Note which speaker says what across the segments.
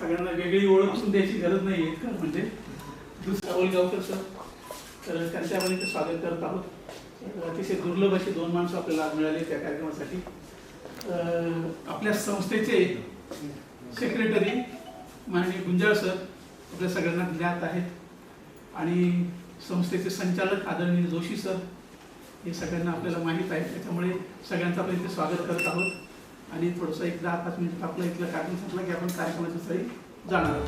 Speaker 1: सगळ्यांना वेगळी ओळख द्यायची गरज नाही आहे का, म्हणजे दुसरा ओळगावकर सर, तर त्यांच्या आपण इथे स्वागत करत आहोत. अतिशय दुर्लभ अशी दोन माणसं आपल्याला आज मिळाली त्या कार्यक्रमासाठी. आपल्या संस्थेचे सेक्रेटरी माननीय गुंजाळ सर आपल्या सगळ्यांना ज्ञात आहेत, आणि संस्थेचे संचालक आदरणीय जोशी सर हे सगळ्यांना आपल्याला माहीत आहे. त्याच्यामुळे सगळ्यांचं आपण इथे स्वागत करत आहोत. आणि थोडंसं एक 10-5 मिनिट आपलं इथलं कार्यक्रम संपला की आपण कार्यक्रमाच्या स्थळी जाणार आहोत.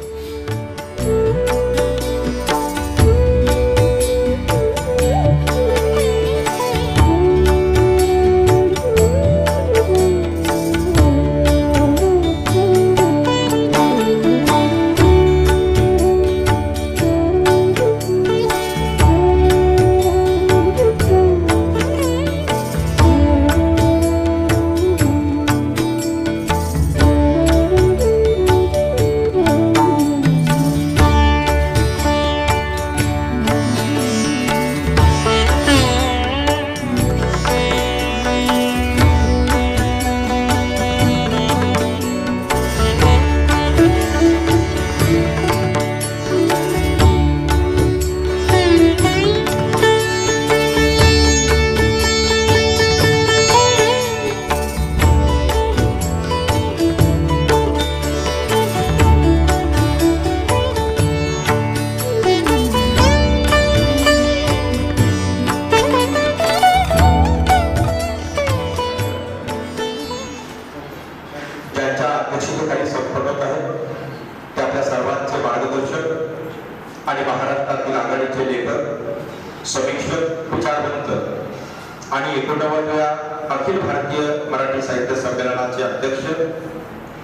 Speaker 2: आणि महाराष्ट्रातील आघाडीचे लेखक, समीक्षक, विचारवंत आणि 89व्या अखिल भारतीय मराठी साहित्य संमेलनाचे अध्यक्ष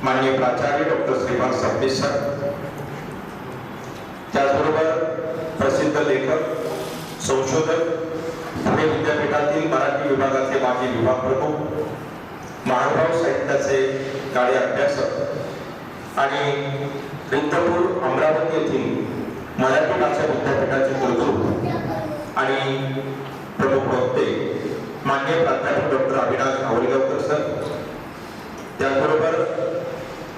Speaker 2: माननीय प्राचार्य डॉक्टर श्रीपाद सबनीस सर, त्याचबरोबर प्रसिद्ध लेखक, संशोधक, पुणे विद्यापीठातील मराठी विभागाचे माजी विभाग प्रमुख, महानुभाव साहित्याचे गाडे अभ्यासक आणि रिद्धपूर अमरावती येथील मराठी भाषा विद्यापीठाचे कुलगुरू आणि प्रमुख वक्ते माननीय प्राध्यापक डॉक्टर अविनाश आवळगावकर सर, त्याचबरोबर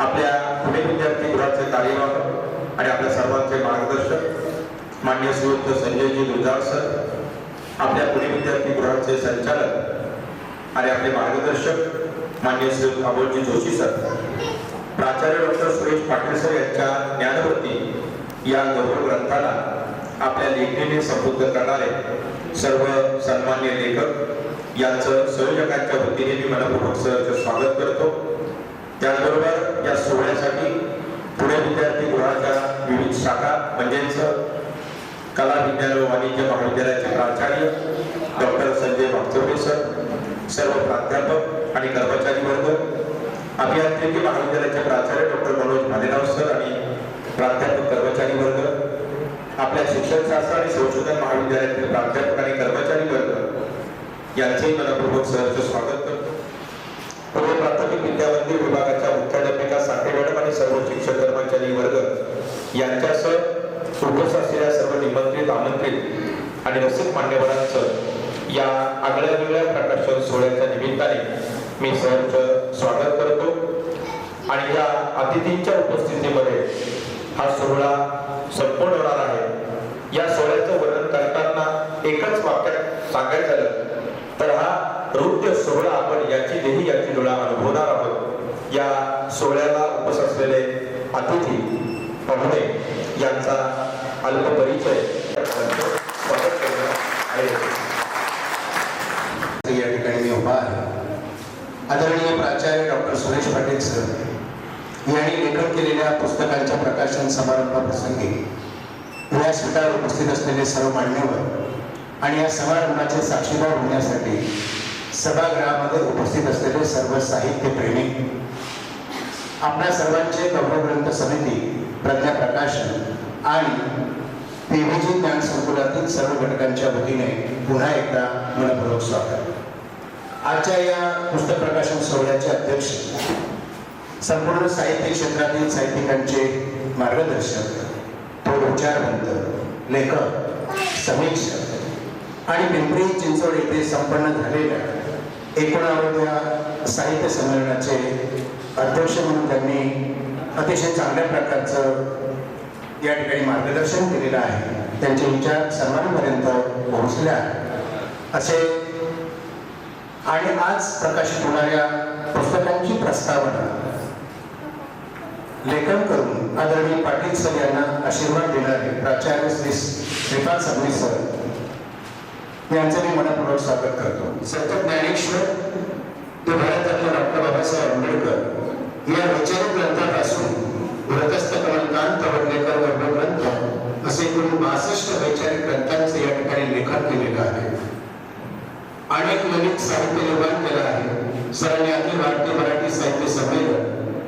Speaker 2: आपल्या पुणे विद्यार्थी गृहाचे कार्यवाह आणि आपल्या सर्वांचे मार्गदर्शक माननीय श्रीयुत संजयजी गुंजाळ सर, आपल्या पुणे विद्यार्थी गृहाचे संचालक आणि आपले मार्गदर्शक माननीय श्रीयुत अमोलजी जोशी सर, प्राचार्य डॉक्टर सुरेश पाटील सर यांच्या ज्ञानवृत्ती या गौरव ग्रंथाला आपल्या लेखणीने संबोधित करणारे सर्व सन्मान्य लेखक यांचं संयोजकांच्या वतीने मी मनपूर्वक सहर्ष स्वागत करतो. त्याचबरोबर या सोहळ्यासाठी पुणे विद्यार्थी गृहाच्या विविध शाखा म्हणजेच कला विज्ञान व वाणिज्य महाविद्यालयाचे प्राचार्य डॉक्टर संजय वागचौरे सर, सर्व प्राध्यापक आणि कर्मचारी वर्ग, अभियांत्रिकी महाविद्यालयाचे प्राचार्य डॉक्टर मनोज भालेराव सर आणि प्राध्यापक कर्मचारी वर्ग, आपल्या शिक्षणशास्त्र आणि संशोधन महाविद्यालयातील प्राध्यापक आणि कर्मचारी वर्ग यांचे मनपूर्वक सहर्ष स्वागत करतो. पुणे प्राथमिक विद्यामंदिर विभागाच्या मुख्याध्यापिका साठे मॅडम आणि सर्व शिक्षक कर्मचारी वर्ग यांच्यासह उपस्थित असलेल्या सर्व निमंत्रित, आमंत्रित आणि रसिक मान्यवरांचं या आगळ्या वेगळ्या प्रकाशन सोहळ्याच्या निमित्ताने मी सहर्ष स्वागत करतो. आणि या अतिथींच्या उपस्थितीमध्ये हा सोहळा संपूर्ण होणार आहे. या सोहळ्याचं वर्णन करताना एकच वाक्यात सांगायचं झालं तर हा नृत्य सोहळा आपण याची देही याची डोळा अनुभवणार आहोत. या सोहळ्याला उपस्थित असलेले अतिथी पाहुणे यांचा अल्प परिचय स्वागत करणार आहे.
Speaker 3: या ठिकाणी मी उभा आहे. आदरणीय प्राचार्य डॉक्टर सुरेश पाटील सर यांनी लेखन केलेल्या पुस्तकांच्या प्रकाशन समारंभाप्रसंगी व्यासपीठावर उपस्थित असलेले सर्व मान्यवर आणि या समारंभाचे साक्षीदार होण्यासाठी सभागृहामध्ये उपस्थित असलेले सर्व साहित्यप्रेमी, आपल्या सर्वांचे गौरव ग्रंथ समिती, प्रज्ञा प्रकाशन आणि पीव्हीजी ज्ञान संकुलातील सर्व घटकांच्या वतीने पुन्हा एकदा मनपूर्वक स्वागत. आजच्या या पुस्तक प्रकाशन सोहळ्याचे अध्यक्ष, संपूर्ण साहित्य क्षेत्रातील साहित्यिकांचे मार्गदर्शक, थोर विचारवंत, लेखक, समीक्षक आणि पिंपरी चिंचवड येथे संपन्न झालेल्या 91व्या साहित्य संमेलनाचे अध्यक्ष म्हणून त्यांनी अतिशय चांगल्या प्रकारचं या ठिकाणी मार्गदर्शन केलेलं आहे. त्यांचे विचार सर्वांपर्यंत पोहोचले आहेत असे आणि आज प्रकाशित होणाऱ्या पुस्तकांची प्रस्तावना लेखन करून आदरणीय पाटील सर यांना आशीर्वाद देणारे प्राचार्य श्री श्रीपाद सबनी सर यांचं मी मनपूर्वक स्वागत करतो. संत ज्ञानेश्वर ते भारतातले डॉक्टर बाबासाहेब आंबेडकर या वैचारिक ग्रंथापासून व्रतस्थ कमलकांत वडनेकर वर्गग्रंथ असे एकूण 62 वैचारिक ग्रंथांचे या ठिकाणी लेखन केलेलं आहे. अनेक ललित साहित्य निर्माण केलं आहे. सरांनी अखिल भारतीय मराठी साहित्य संमेलन,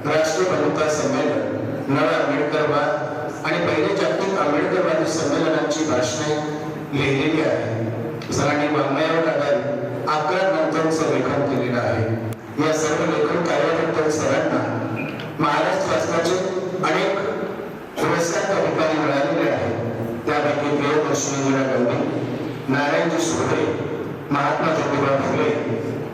Speaker 3: राष्ट्रीय बंधुता संमेलन, नव आंबेडकरवाद आणि पहिले जागतिक आंबेडकरवादी संमेलनांची भाषणे लिहिलेली आहे. सरांनी वाङ्मयावर आधारित 11 ग्रंथांचं लेखन केलेलं आहे. या सर्व लेखन कार्याबद्दल सरांना महाराष्ट्र शासनाचे अनेक पुरस्कार त्या ठिकाणी मिळालेले आहेत. त्यापैकी प्रियदर्शनी गांधी, नारायणजी सुर्वे, महात्मा ज्योतिबा फुले,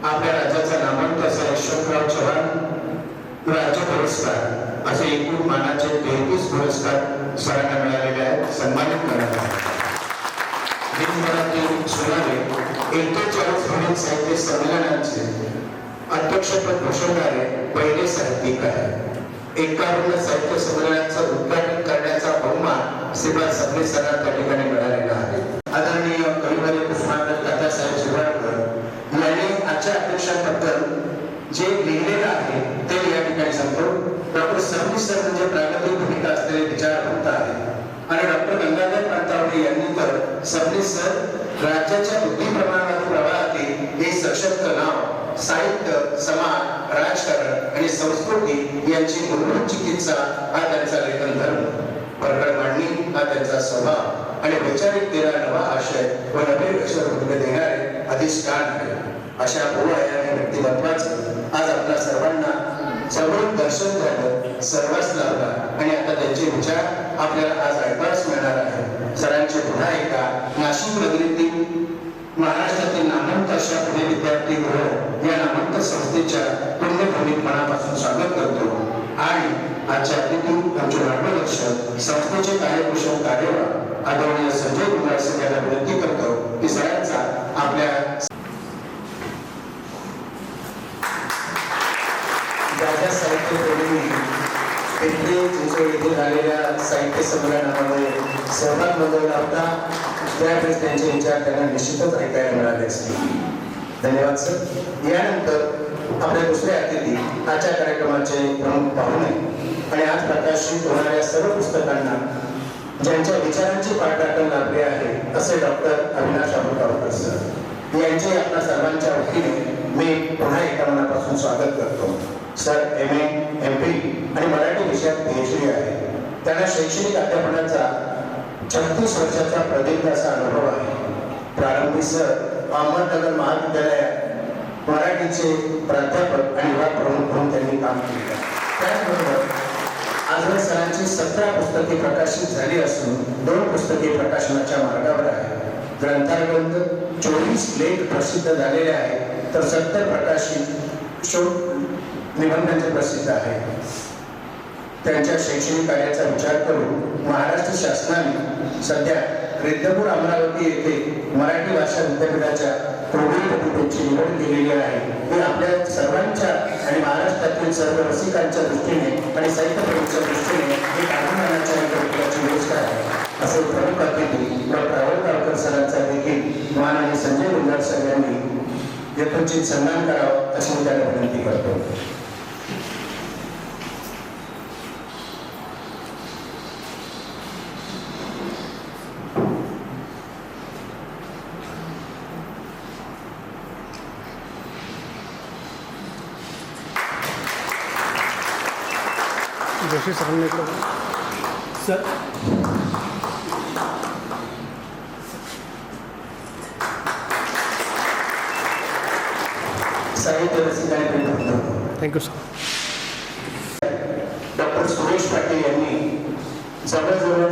Speaker 3: आपल्या राज्याचा नामवंत असा यशवंतराव चव्हाण राज्य पुरस्कार असे एकूण मानाचे 33 पुरस्कार सरांना मिळालेले आहेत. सन्मानित करण्यात आले. सुमारे 41 विविध साहित्य संमेलनांचे अध्यक्षपद भूषवणारे पहिले साहित्यिक आहे. 51 साहित्य संमेलनाचं उद्घाटन करण्याचा बहुमान श्रीपाद सबनी सरांना त्या ठिकाणी मिळालेला आहे. आदरणीय कविवर्य कृष्णानंद दादासाहेब शिरवाडकर यांनी आजच्या अध्यक्षांबद्दल जे लिहिलेलं आहे ते या ठिकाणी सांगतो. डॉक्टर सबनी सर म्हणजे प्रागतिक भूमिका असलेले विचारवंत आहे आणि डॉक्टर गंगाधर प्रांतावडे यांनी तर सबनी सर राज्याच्या बुद्धिप्रमाणवादी प्रवाहातील एक सशक्त नाव, साहित्य, समाज, राजकारण आणि संस्कृती यांची मूलभूत चिकित्सा हा त्यांचा लेखन धर्म, प्रकट मांडणी हा त्यांचा स्वभाव आणि वैचारिकतेला नवा आशय व नवे अक्षर उद्गत देणारे अधिष्ठान आहे. अशा बहुआयामी व्यक्तिमत्वाचं आज आपल्या सर्वांना जवळून दर्शन झालं, सर्वांस लाभला आणि आता त्यांचे विचार आपल्याला आज ऐकायला मिळणार आहे. सरांचे पुन्हा एकदा नाशिक नगरीतील महाराष्ट्रातील नामवंत अशा पुणे विद्यार्थी गृह या नामवंत संस्थेच्या पुण्यभूमीत मनापासून स्वागत करतो आणि आजच्या अतिथी आमचे मार्गदर्शक संस्थेचे कार्यकुशल कार्यवाह आदरणीय संजय कुमार सर यांना विनंती करतो की सरांचा आपल्या राजा साहित्य प्रेमी पिंपरी चिंचवड येथे झालेल्या साहित्य संमेलनामध्ये सहभाग नोंदवला होता. त्यावेळेस त्यांचे विचार त्यांना निश्चितच ऐकायला मिळाले असतील. धन्यवाद सर. यानंतर आपल्या दुसरे अतिथी आजच्या कार्यक्रमाचे प्रमुख पाहुणे आणि आज प्रकाशित होणाऱ्या सर्व पुस्तकांना ज्यांच्या विचारांची पाठराखण लाभली आहे असे डॉक्टर अविनाश अमृतावकर सर यांचे आपल्या सर्वांच्या वतीने मी पुन्हा एका मनापासून स्वागत करतो. सर MA, MP आणि मराठी विषयात PhD आहे. त्यांना शैक्षणिक अध्यापनाचा 36 वर्षाचा प्रदीर्घ असा अनुभव आहे. प्रारंभी सर अहमदनगर महाविद्यालयात मराठीचे प्राध्यापक आणि विभाग प्रमुख म्हणून त्यांनी काम केले. त्याचबरोबर आजवर सरांची 17 पुस्तके प्रकाशित झाली असून 2 पुस्तके प्रकाशनाच्या मार्गावर आहेत. ग्रंथालग्रंथ 24 लेख प्रसिद्ध झालेले आहेत तर 70 प्रकाशित शोध निबंधांचे प्रसिद्ध आहे. त्यांच्या शैक्षणिक कार्याचा विचार करून महाराष्ट्र शासनाने सध्या रिद्धपूर अमरावती येथे मराठी भाषा विद्यापीठाच्या कुलगुरूपदाची निवड केलेली आहे. ही आपल्या सर्वांच्या आणि महाराष्ट्रातील सर्व रसिकांच्या दृष्टीने आणि साहित्यप्रेमीच्या दृष्टीने एक अभिमानाच्या विद्यापीठाची गोष्ट आहे असे प्रमुख अतिथी डॉक्टर आवळगावकर सरांचा देखील माननीय संजय गुंजाळ सर यांनी यथोचित सन्मान करावा अशी मी त्यांना विनंती करतो.
Speaker 4: जोशी सरांनी
Speaker 1: सर
Speaker 3: साहित्य रसिकांनी
Speaker 4: thank you sir.
Speaker 3: Doctor Suresh Patil यांनी जवळजवळ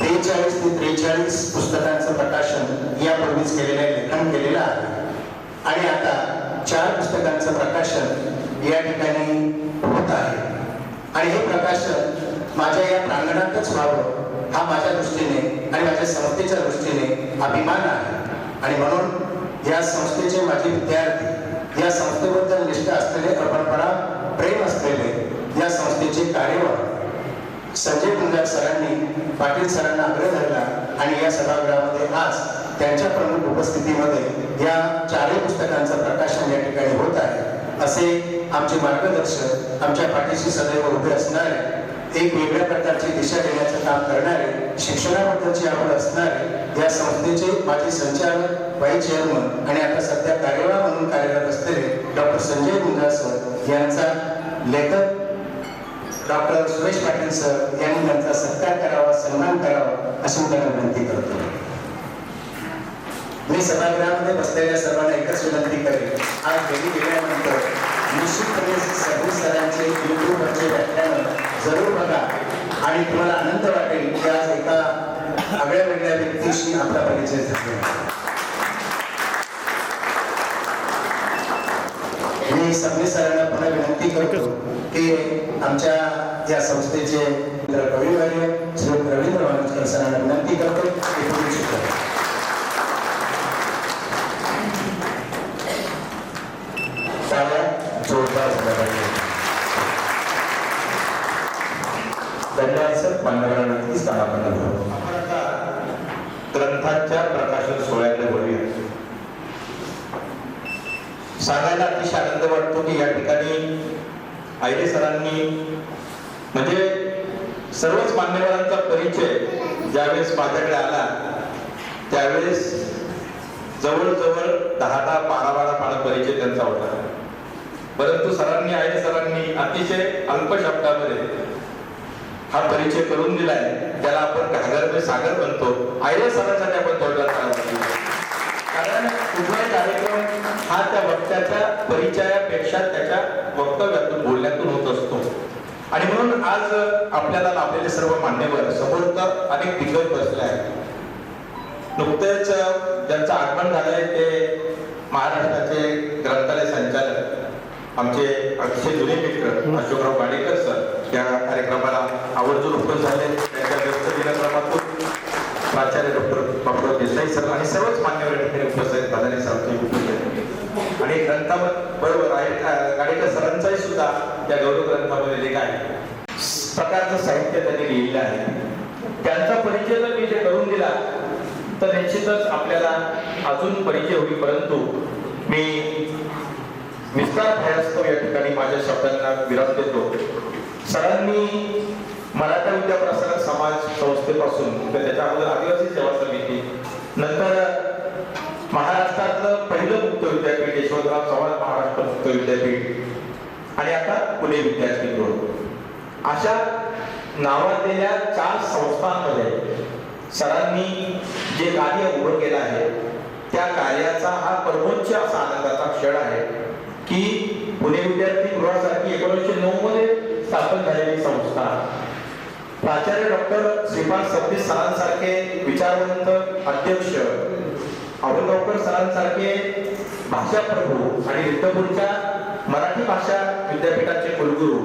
Speaker 3: 42 ते 43 पुस्तकांचं प्रकाशन यापूर्वीच लेखन केलेलं आहे आणि आता 4 पुस्तकांचं प्रकाशन या ठिकाणी होत आहे. आणि हे प्रकाशन माझ्या या प्रांगणातच व्हावं हा माझ्या दृष्टीने आणि माझ्या संस्थेच्या दृष्टीने अभिमान आहे. आणि म्हणून या संस्थेचे माझे विद्यार्थी, या संस्थेबद्दल निष्ठा असलेले, अर्पणपणा प्रेम असलेले या संस्थेचे कार्यवाह संजय गुंजाळ सरांनी पाटील सरांना आग्रह धरला आणि या सभागृहामध्ये आज त्यांच्या प्रमुख उपस्थितीमध्ये या चारही पुस्तकांचं प्रकाशन या ठिकाणी होत आहे. असे आमचे मार्गदर्शक, आमच्या पाठीशी सदैव उभे असणारे, एक वेगळ्या प्रकारची दिशा देण्याचं काम करणारे, शिक्षणाबद्दलची आवड असणारे या संस्थेचे माजी संचालक, व्हाईस चेअरमन आणि आता सध्या कार्यवाह म्हणून कार्यरत असलेले डॉक्टर संजय गुंजाळ सर यांचा लेखक डॉक्टर सुरेश पाटील सर यांनी त्यांचा सत्कार करावा, सन्मान करावा अशी मी त्यांना विनंती करतो. मी सभागृहामध्ये बसलेल्या सर्वांना एकच विनंती करेन, आज घरी गेल्यानंतर निश्चितपणे संजय सरांचे युट्यूबवरचे व्याख्यान जरूर बघा आणि तुम्हाला आनंद वाटेल की आज एका आगळ्या वेगळ्या व्यक्तीशी आपला परिचय झाला. मी संजय सरांना पुन्हा विनंती करतो की आमच्या या संस्थेचे कविवर्य श्री रवींद्र वाणस्कर सरांना विनंती करतो की पुढील शिकवा.
Speaker 2: धन्यवाद सर. मान्यवरांना नक्कीच आपण आता ग्रंथांच्या प्रकाशन सोहळ्याकडे वळूया. सांगायला अतिशय आनंद वाटतो की या ठिकाणी आयरे सरांनी म्हणजे सर्वच मान्यवरांचा परिचय ज्यावेळेस माझ्याकडे आला त्यावेळेस जवळजवळ 10-12 पानं परिचय त्यांचा होता. परंतु सरांनी, आयरे सरांनी अतिशय अल्प शब्दामध्ये हा परिचय करून दिलाय. त्याला आपण घागर में सागर बनतो. आयरे सरांसाठी आपण थोडक्यात कारण कुठलाही कार्यक्रम हा त्या वक्त्याच्या परिचयापेक्षा त्याच्या वक्तव्यातून, बोलण्यातून होत असतो. आणि म्हणून आज आपल्याला लाभलेले सर्व मान्यवर समोर तर अनेक दिग्गज बसले आहेत. नुकतेच ज्यांचं आगमन झालंय ते महाराष्ट्राचे ग्रंथालय संचालक आमचे अतिशय जुने मित्र अशोकराव गाडेकर सर या कार्यक्रमाला आवर्जून उपस्थित झाले. त्यांच्या व्यस्त दिनक्रमातून प्राचार्य डॉक्टर बाबूराव देसाई सर आणि सर्वच मान्यवर ठिकाणी उपस्थित झालेले सर आणि ग्रंथाबरोबर आहे गाडेकर सरांचाही सुद्धा या गौरव ग्रंथामध्ये लेख आहे. प्रकारचं साहित्य त्यांनी लिहिलेलं आहे. त्यांचा परिचय जर मी जे करून दिला तर निश्चितच आपल्याला अजून परिचय होईल. परंतु मी विस्तार भयास्तव या ठिकाणी माझ्या शब्दांना विराम देतो. सरांनी मराठा विद्याप्रसारक समाज संस्थेपासून तर त्याच्या अगोदर आदिवासी सेवा समिती, नंतर महाराष्ट्रातलं पहिलं मुक्त विद्यापीठ यशवंतराव चव्हाण महाराष्ट्र मुक्त विद्यापीठ आणि आता पुणे विद्यापीठ, अशा नावाजलेल्या 4 संस्थांमध्ये सरांनी जे कार्य उभं केलं आहे त्या कार्याचा हा परमोच्च असा आनंदाचा क्षण आहे की पुणे विद्यार्थी गृहासारखी 1909 मध्ये स्थापन झालेली संस्था, प्राचार्य डॉक्टर श्रीपाद सबनीस सरांसारखे विचारवंत अध्यक्ष, आवडगावकर सरांसारखे भाषाप्रभू आणि रिद्धपूरच्या मराठी भाषा विद्यापीठाचे कुलगुरू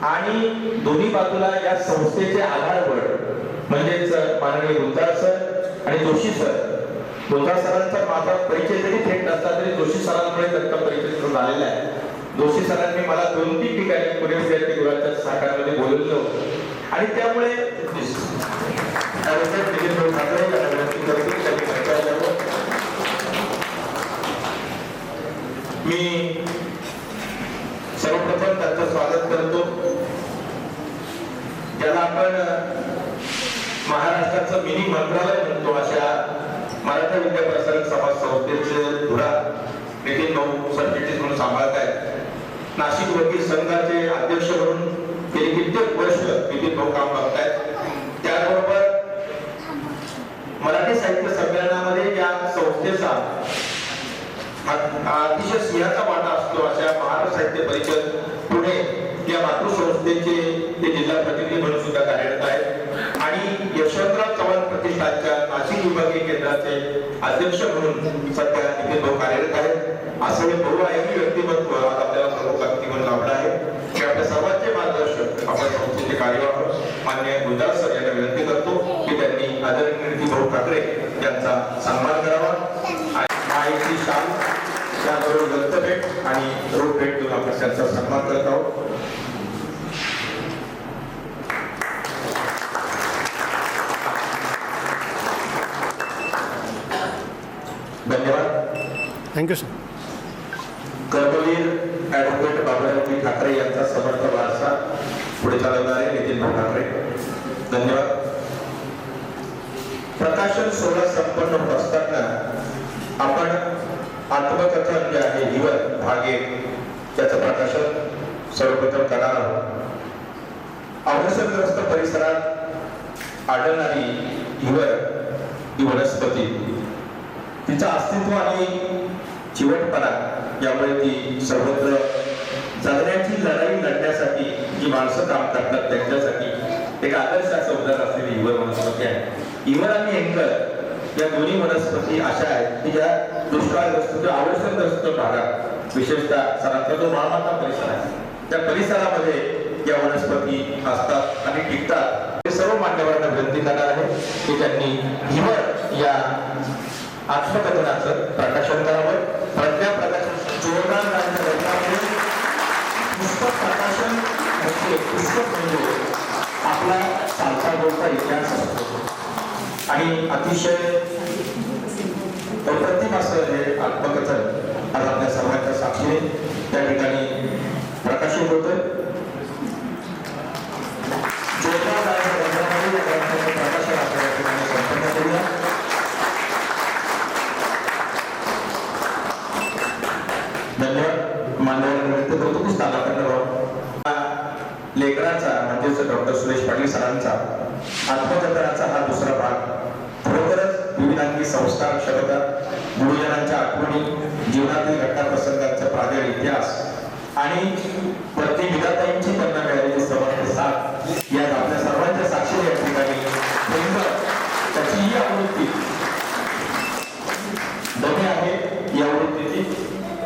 Speaker 2: आणि दोन्ही बाजूला या संस्थेचे आधारवड म्हणजेच माननीय गुंजाळ सर आणि जोशी सर. गुंजाळ सरांचा माझा परिचय जरी थेट नसला तरी जोशी सरांमुळे त्यांचा परिचय सुरू झालेला आहे. जोशी सरांनी मला 2-3 ठिकाणी पुणे विद्यार्थीगृहाच्या सहकार्यामध्ये बोलवलं होतं आणि त्यामुळे मी सर्वप्रथम त्यांचं स्वागत करतो. ज्याला आपण महाराष्ट्राचं मिनी मंत्रालय म्हणतो अशा मराठा विद्याप्रसारक समाज संस्थेचे धुरा नितीन भाऊ सरचिटणीस म्हणून सांभाळत आहेत. नाशिक वकील संघाचे अध्यक्ष म्हणून गेली कित्येक वर्ष नितीन भाऊ काम करतायत. त्याचबरोबर मराठी साहित्य संमेलनामध्ये या संस्थेचा अतिशय सिंहाचा वाटा असतो अशा महाराष्ट्र साहित्य परिषद पुणे या मातृसंस्थेचे ते जिल्हा प्रतिनिधी म्हणून सुद्धा कार्यरत आहेत आणि यशवंतराव चव्हाण प्रतिष्ठानच्या नाशिक विभागीय केंद्राचे अध्यक्ष म्हणून सध्या नितीन भाऊ कार्यरत आहेत. असं हे बहुआयामी व्यक्तिमत्व आज आपल्याला प्रमुख व्यक्ती म्हणून लाभलं आहे की आपल्या सर्वांचे मार्गदर्शक कार्यवाह मान्य गुलजार सर यांना विनंती करतो की त्यांनी आदरणीय नितीनभाऊ ठाकरे यांचा सन्मान करावा. माहिती शाल त्याबरोबर दत्तभेट आणि रोड भेट देऊन आपण त्यांचा सन्मान करत आहोत. धन्यवाद.
Speaker 4: Thank you sir.
Speaker 2: Karmaveer advocate Babaji Thackeray यांचा समर्थ वारसा पुढे चालवणारे नितीनभाऊ ठाकरे. धन्यवाद. प्रकाशन सोहळा संपन्न होत असताना आपण आत्मकथन जे आहे हिवर भाग 1 त्याचं प्रकाशन सर्वप्रथम करणार आहोत. अवसरग्रस्त परिसरात आढळणारी हिवर ही वनस्पती, तिचं अस्तित्व आणि चिवटपणा यामुळे ती सर्वत्र जगण्याची लढाई लढण्यासाठी जी माणसं काम करतात त्यांच्यासाठी एक आदर्श असं उदाहरण असलेली हिवर वनस्पती आहे. हिवर आणि एंकर या दोन्ही वनस्पती अशा आहेत की ज्या दुष्काळग्रस्त किंवा अवसरग्रस्त भागात विशेषतः सरांचा जो माळमाथा परिसर आहे त्या परिसरामध्ये या वनस्पती असतात आणि टिकतात. हे सर्व मान्यवरांना विनंती करणार आहे की त्यांनी हिवर या आत्मकथनाचं प्रकाशन करावं. प्रज्ञा प्रकाशन जोरदार पुस्तक प्रकाशन म्हणजे पुस्तक म्हणजे आपला चालता बोलता इतिहास असतो आणि अतिशय अप्रतिम असं हे आत्मकथन आज आपल्या सर्वांच्या साक्षीने त्या ठिकाणी प्रकाशित होतं. जोरदार प्रकाशन आपल्या ठिकाणी संपन्न करूया. धन्यवाद. मान्यवरांना विनंती करतो की लेखनाचा म्हणजेच डॉक्टर सुरेश पाटील सरांचा आत्मकथनाचा हा दुसरा भाग खरोखरच विविधांगी संस्कार, क्षमता, गुरुजनांच्या आठवणी, जीवनातील घटनाप्रसंगांचा प्राजळ इतिहास आणि प्रति विधाताईंची त्यांना मिळालेली समर्थ साथ या आपल्या सर्वांच्या साक्षीने या ठिकाणी त्याची ही आवृत्ती दमे आहे. या आवृत्तीची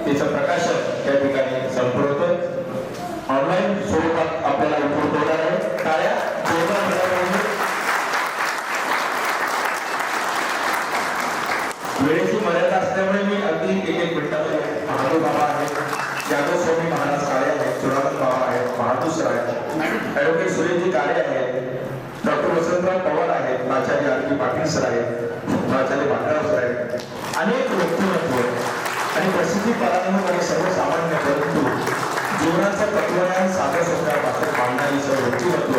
Speaker 2: तिचं प्रकाशन त्या ठिकाणी संपूर्ण होतं. ऑनलाईन स्वरूपात आपल्याला उपलब्ध होणार आहे. टाळ्या जोरदार मिळाल्या. वेळेची मर्यादा असल्यामुळे मी अगदी एक मिनिटामध्ये महादेव बाबा आहेत, जाधव स्वामी महाराज काळे आहेत, चुडामन बाबा आहेत, महादूसर आहेत, ॲडव्होकेट सुरेशजी काळे आहेत, डॉक्टर वसंतराव पवार आहेत, प्राचार्य आर.पी. पाटील सर आहेत, प्राचार्य भांडाराव सर आहेत. अनेक व्यक्तिमत्व आणि प्रसिद्धी पराक्रम आणि सर्वसामान्य परंतु जीवनाचा तत्वज्ञान साध्या सोप्या भाषेत मांडणारी सर्व व्यक्तिमत्व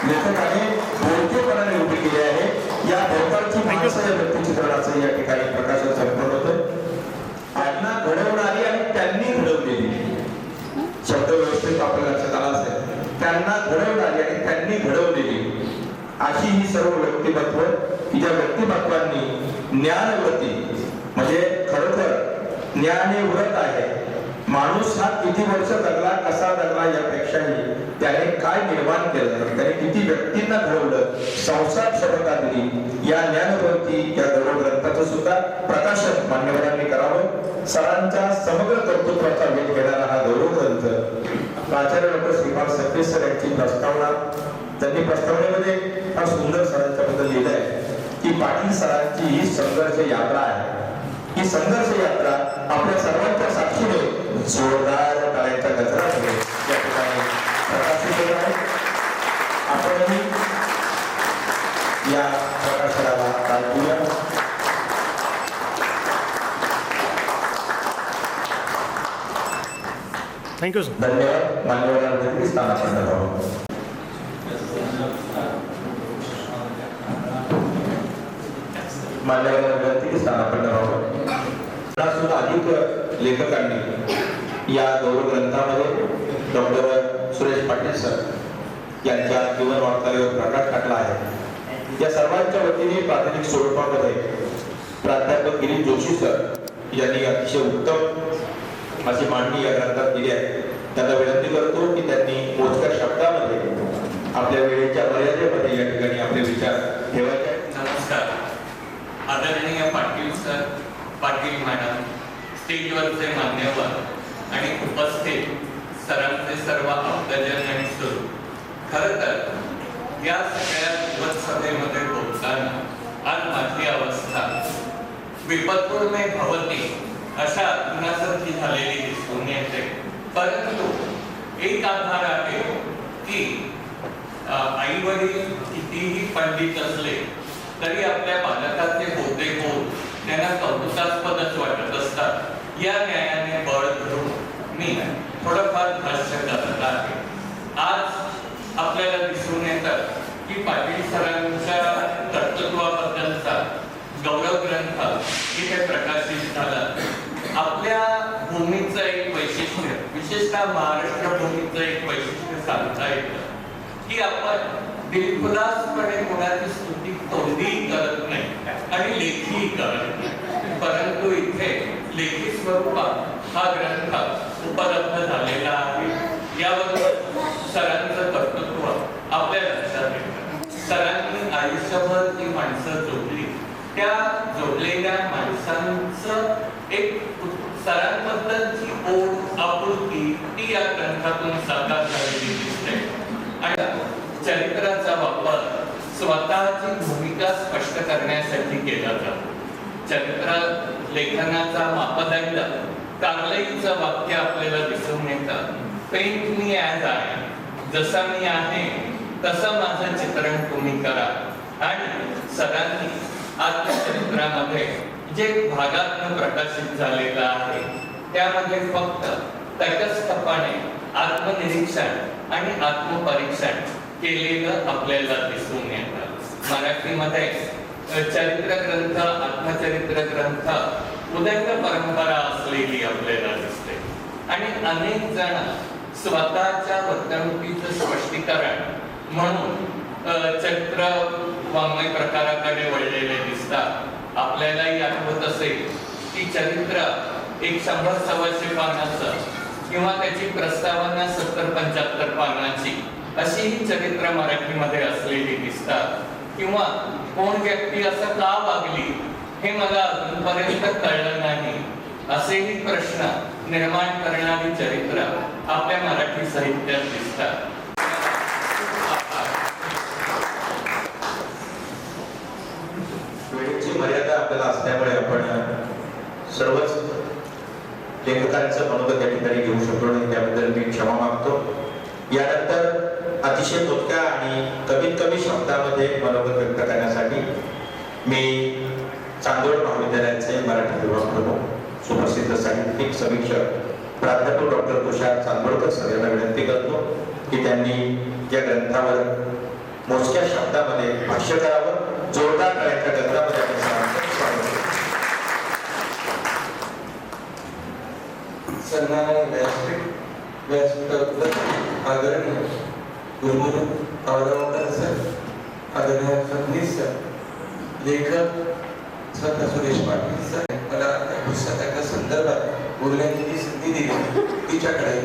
Speaker 2: लेखकाने बोलकेपणाने उभी केली आहे. या भोवतालची माणसं या व्यक्तिचित्रणाचं या ठिकाणी प्रकाशन संपन्न होतं. आज्ञा घडवणारी आणि त्यांनी घडवलेली शब्द व्यवस्थित आपल्या लक्षात आला असेल. त्यांना घडवणारी आणि त्यांनी घडवलेली अशी ही सर्व व्यक्तिमत्व की ज्या व्यक्तिमत्वांनी ज्ञानव्रती म्हणजे खरोखर ज्ञानव्रत आहे. माणूस हा किती वर्ष जगला, कसा जगला यापेक्षाही त्याने काय निर्माण केलं, त्याने किती व्यक्तींना घडवलं, संसार क्षमता दिली, या ज्ञानव्रती या गौरव ग्रंथाचं सुद्धा प्रकाशन मान्यवरांनी करावं. सरांच्या समग्र कर्तृत्वाचा वेध घेणारा हा गौरव ग्रंथ प्राचार्य डॉक्टर श्रीपाद सकटे सर यांची प्रस्तावना, त्यांनी प्रस्तावनेमध्ये फार सुंदर सरांच्या बद्दल लिहिलं आहे की पाटील सरांची ही संघर्ष यात्रा आहे. ही संघर्ष यात्रा आपल्या सर्वांच्या साक्षीने जोरदार टाळ्यांच्या गजरामध्ये या ठिकाणी प्रकाशित होत आहे. आपणही या प्रकाशनाला दाद देऊया.
Speaker 4: Thank you sir.
Speaker 2: धन्यवाद. मान्यवरांसाठी स्थानापन्न व्हावं. मान्यवरांना विनंती की स्थानापन्न व्हावं. सुद्धा अधिक लेखकांनी या गौरव ग्रंथामध्ये डॉक्टर सुरेश पाटील सर यांच्या जीवन वार्तावर प्रकाश टाकला आहे. या सर्वांच्या वतीने प्राथमिक स्वरूपामध्ये प्राध्यापक गिरीश जोशी सर यांनी अतिशय उत्तम अशी मांडणी या ग्रंथात केली आहे. त्यांना विनंती करतो की त्यांनी मोजक्या शब्दामध्ये आपल्या वेळेच्या मर्यादेमध्ये या ठिकाणी आपले विचार ठेवायचे.
Speaker 5: नमस्कार. आदरणीय पाटील सर, पाटील मॅडम, स्टेजवरचे मान्यवर आणि उपस्थित सरांचे सर्व आप्तजन आणि स्वरूप, खरं तर या सगळ्या विवत्सतेमध्ये बोलताना आज माझी अवस्था विपत्पूर मे भवती अशा गुणासारखी झालेली दिसून येते. परंतु एक आधार आहे की आई वडील कितीही पंडित असले तरी आपल्या बालकाचे होते बोल त्यांना कौतुकास्पदच वाटत असतात. या न्यायाने बळ धरून मी थोडंफार भाष्य करत आहे. आज आपल्याला दिसून येतं की पाटील सरांच्या कर्तृत्वाबद्दलचा गौरव ग्रंथ इथे प्रकाशित झाला. आपल्या भूमीचं एक वैशिष्ट्य, विशेषतः महाराष्ट्र भूमीचं एक वैशिष्ट्य सांगता येतं की आपण दिलखुलासपणे कोणाची स्तुती तोंडीही करत नाही आणि लेखीही करत नाही. परंतु इथे लेखी स्वरूपात हा ग्रंथ उपलब्ध झालेला आहे. याबरोबर सरांचं कर्तृत्व आपल्या लक्षात येतं. सरांनी आयुष्यभर जी माणसं जोडली, त्या जोडलेल्या माणसांचं एक सरांबद्दलची ओढ, आपुलकी ती या ग्रंथातून साकार झालेली दिसते. आणि चरित्राचा वापर स्वतःची भूमिका स्पष्ट करण्यासाठी केला जातो. चरित्र लेखनाचा मापदंड कार्लाईलचं वाक्य आपल्याला दिसून येतं, पेंट मी ॲज आहे, जसा मी आहे तसं माझं चित्रण तुम्ही करा. आणि सरांनी आत्मचरित्रामध्ये जे भागात्मक प्रकाशित झालेलं आहे त्यामध्ये फक्त तटस्थपणे आत्मनिरीक्षण आणि आत्मपरीक्षण केलेलं आपल्याला दिसून येतं. मराठीमध्ये चरित्र ग्रंथ, आत्मचरित्र ग्रंथ उदंड परंपरा असलेली आपल्याला दिसते. आणि अनेक जण स्वतःच्या वर्तणुकीचं स्पष्टीकरण म्हणून चरित्र वाङ्मय प्रकाराकडे वळलेले दिसतात. आपल्यालाही आठवत असेल की चरित्र एक 100-125 पानाचं किंवा त्याची प्रस्तावना 70-75 पानाची अशी ही चरित्र मराठीमध्ये असलेली दिसतात. किंवा कोण व्यक्ती असं का वागली हे मला अजूनपर्यंत कळलं नाही असेही प्रश्न निर्माण करणारी चरित्र आपल्या मराठी साहित्यात दिसतात.
Speaker 2: वेळेची मर्यादा आपल्याला असल्यामुळे आपण सर्वच लेखकांचं मनोगत या ठिकाणी घेऊ शकलो नाही, त्याबद्दल मी क्षमा मागतो. यानंतर अतिशय मोजक्या आणि कमीत कमी शब्दामध्ये मनोगत व्यक्त करण्यासाठी मी चांदोड महाविद्यालयाचे मराठी विभाग प्रमुख सुप्रसिद्ध साहित्यिक समीक्षक प्राध्यापक डॉक्टर तुषार चांदोडकर सर यांना विनंती करतो की त्यांनी या ग्रंथावर मोजक्या शब्दामध्ये भाष्य करावं. जोरदार टाळ्यांच्या ग्रंथामध्ये आपण
Speaker 6: सन्माननीय व्यासपीठावर आदरणीय गुरुगुरु आवडकर सर, आदरणीय फडणवीस सर, लेखक स्वतः सुरेश पाटील सर, मला त्या पुस्तकाच्या संदर्भात बोलण्याची जी संधी दिली तिच्याकडे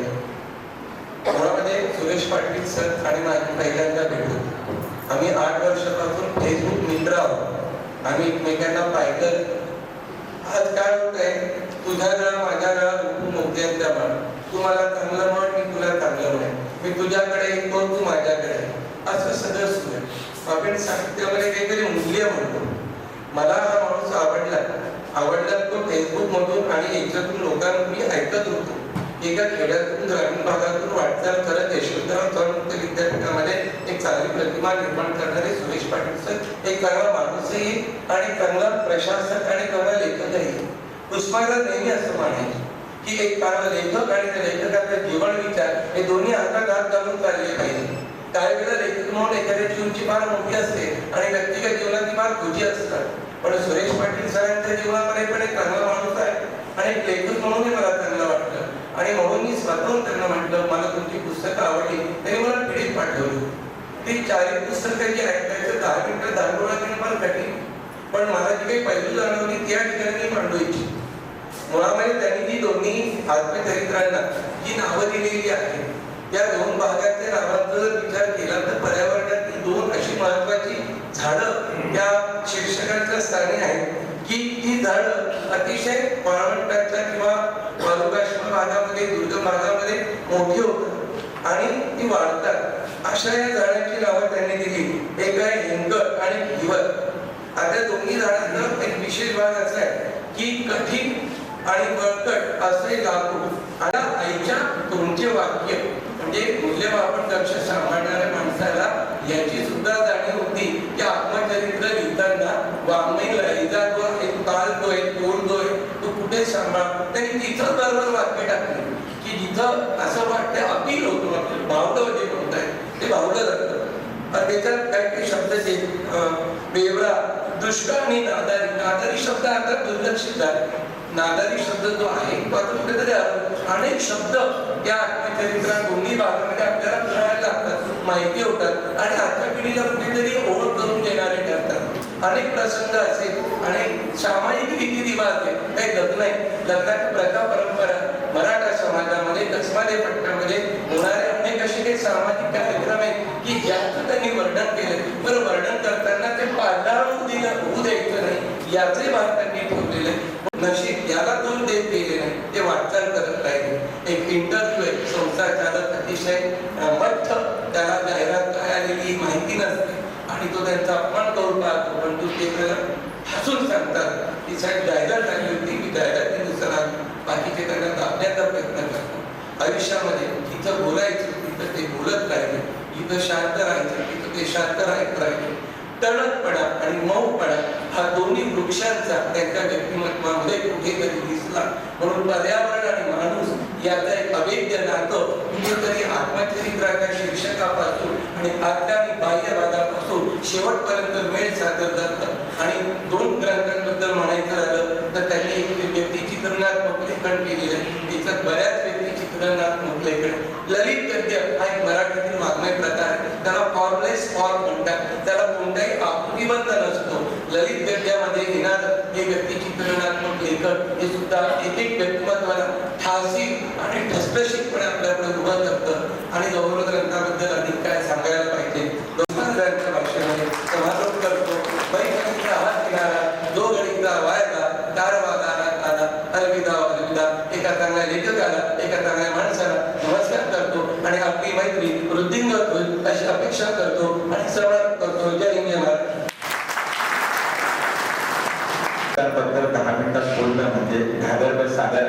Speaker 6: मुळामध्ये सुरेश पाटील सर आणि माझी पहिल्यांदा भेट होती. आम्ही 8 वर्षापासून फेसबुक मित्र आहोत. आम्ही एकमेकांना पाहिलं. आज काय होतंय, तुझ्या गळा माझ्या गळा खूप मोठ्यांचा म्हण, तू मला चांगलं म्हण, मी तुला चांगलं म्हण, मी तुझ्याकडे येतो, तू माझ्याकडे, असं सगळं सुरू आहे. आपण साहित्यामध्ये काहीतरी मूल्य म्हणतो. मला हा माणूस आवडला तो फेसबुक मधून आणि याच्यातून लोकांनी ऐकत होतो. एका खेड्यातून ग्रामीण भागातून वाटचाल करत यशवंतराव चव्हाण मुक्त विद्यापीठामध्ये एक चांगली प्रतिमा निर्माण करणारे सुरेश पाटील सर एक चांगला माणूसही आणि चांगला प्रशासक आणि चांगला लेखकही. उस्मानाबाद नेहमी असं म्हणायचे की एक चांगला लेखक आणि त्या लेखकाचा जीवन विचार हे दोन्ही हातात हात घालून चालले पाहिजे. काही वेळा लेखक म्हणून एखाद्याची उंची फार मोठी असते आणि व्यक्तिगत जीवनात ती फार खोजी असतात. पण सुरेश पाटील सरांच्या जीवनामध्ये पण एक चांगला माणूस आहे आणि एक लेखक म्हणूनही मला चांगलं वाटलं. आणि म्हणून मी स्वतःहून त्यांना म्हटलं मला तुमची पुस्तकं आवडली. त्यांनी मला पीडीत पाठवली. ती 4 पुस्तकं जी आहेत त्याचं 10 मिनिटं दांडोळा घेणं फार कठीण, पण मला जी काही पैलू जाणवली त्या ठिकाणी मी मांडू इच्छितो. मुळामध्ये त्यांनी जी दोन्ही आत्मचरित्रांना जी नावं दिलेली आहेत त्या 2 भागाच्या नावांचा जर विचार केला तर पर्यावरणातील 2 अशी महत्वाची झाडं त्या शीर्षकाच्या स्थानी आहेत की ती झाडं अतिशय वाळवंटाच्या किंवा वालुकाश्म भागामध्ये, दुर्गम भागामध्ये मोठी होतात आणि ती वाढतात. अशा या झाडांची नावं त्यांनी दिली. एक आहे हिंगट आणि हिवर. आता दोन्ही झाडांचा एक विशेष भाग असा आहे की कठीण आणि बळकट असे लाकूड आणि आईच्या तुमचे वाक्य म्हणजे मूल्यमापन कक्ष सांभाळणाऱ्या माणसाला याची सुद्धा जाणीव होती की आत्मचरित्र लिहिताना वाङ्मय लहरीचा जो एक काल जो आहे तोंड जो आहे तो कुठे सांभाळ. त्यांनी तिथं बरोबर वाक्य टाकले की जिथं असं वाटतं अपील होतं, भावलं जे म्हणताय ते भावलं जातं. त्याच्यात काही काही शब्द जे बेवरा, दुष्काळ आणि नादारी. नादारी शब्द आता दुर्लक्षित आहे. नादारी शब्द जो आहे तो आता कुठेतरी अनेक शब्द या आत्मचरित्रात दोन्ही भागामध्ये आपल्याला कळायला लागतात, माहिती होतात आणि आजच्या पिढीला कुठेतरी ओळख करून देणारे ठरतात. अनेक प्रसंग असेल आणि सामाजिक रीतिरिवाज आहे, काही लग्न आहे, लग्नाची प्रथा परंपरा मराठा समाजामध्ये कसमाले पट्ट्यामध्ये होणारे अनेक असे काही सामाजिक कार्यक्रम आहेत की ज्याचं त्यांनी वर्णन केलं. बरं, वर्णन करताना ते पालावून होऊ द्यायचं नाही याचे भाग त्यांनी ठेवलेले आहे. नशीब याला दोन देत गेले नाही, ते वाटचाल करत राहिले. एक इंटरव्ह्यू आहे, संसार चालक अतिशय मठ्ठ, त्याला जाहिरात काय आलेली माहिती नसते आणि तो त्यांचा अपमान करून पाहतो, पण तू ते त्याला हसून सांगतात की साहेब जाहिरात आली होती, मी जाहिरातीनुसार बाकीचे त्यांना दाबण्याचा प्रयत्न करतो. आयुष्यामध्ये जिथं बोलायचं तिथं ते बोलत राहिले, जिथं शांत राहायचं तिथं ते शांत राहत राहिले. तळकपणा आणि मऊपणा हा दोन्ही वृक्षांचा त्यांच्या व्यक्तिमत्वामध्ये कुठेतरी दिसला. म्हणून पर्यावरण आणि माणूस याचा एक अभेद्य नातं कुठेतरी आत्मचरित्राच्या शीर्षकापासून आणि आतल्या आणि बाह्य भागापासून शेवटपर्यंत मेळ साधत जातं. आणि दोन ग्रंथांबद्दल म्हणायचं झालं तर त्यांनी एक व्यक्तिचित्रणात्मक लेखन केलेलं आहे. त्याच्यात बऱ्याच व्यक्तिचित्रणात्मक लेखन. ललित गद्य हा एक मराठीतील वाङ्मय प्रकार आहे. त्याला फॉर्मलेस फॉर्म म्हणतात, त्याला कोणताही आकृतिबंध नसतो. ललित गद्यामध्ये येणारं हे व्यक्तिचित्रणात्मक लेखन हे सुद्धा एक एक व्यक्तिमत्वाला ठासी आणि ठसठशीतपणे आपल्याकडे उभं करतं. आणि गौरव ग्रंथाबद्दल अधिक काय सांगायला पाहिजे. ग्रंथाच्या भाषेमध्ये समारोप करतो. बैठकीचा हात किनारा, दो गणिता वायदा, तारवादा आला, अलविदा अलविदा. एका चांगल्या लेखकाला, एका चांगल्या माणसाला नमस्कार करतो आणि आपली मैत्री वृद्धिंगत होईल अशी अपेक्षा करतो आणि समारोप करतो. जय हिंद, जय महाराष्ट्र.
Speaker 2: त्याबद्दल 10 मिनिटात बोलणं म्हणजे घागरभर सागर.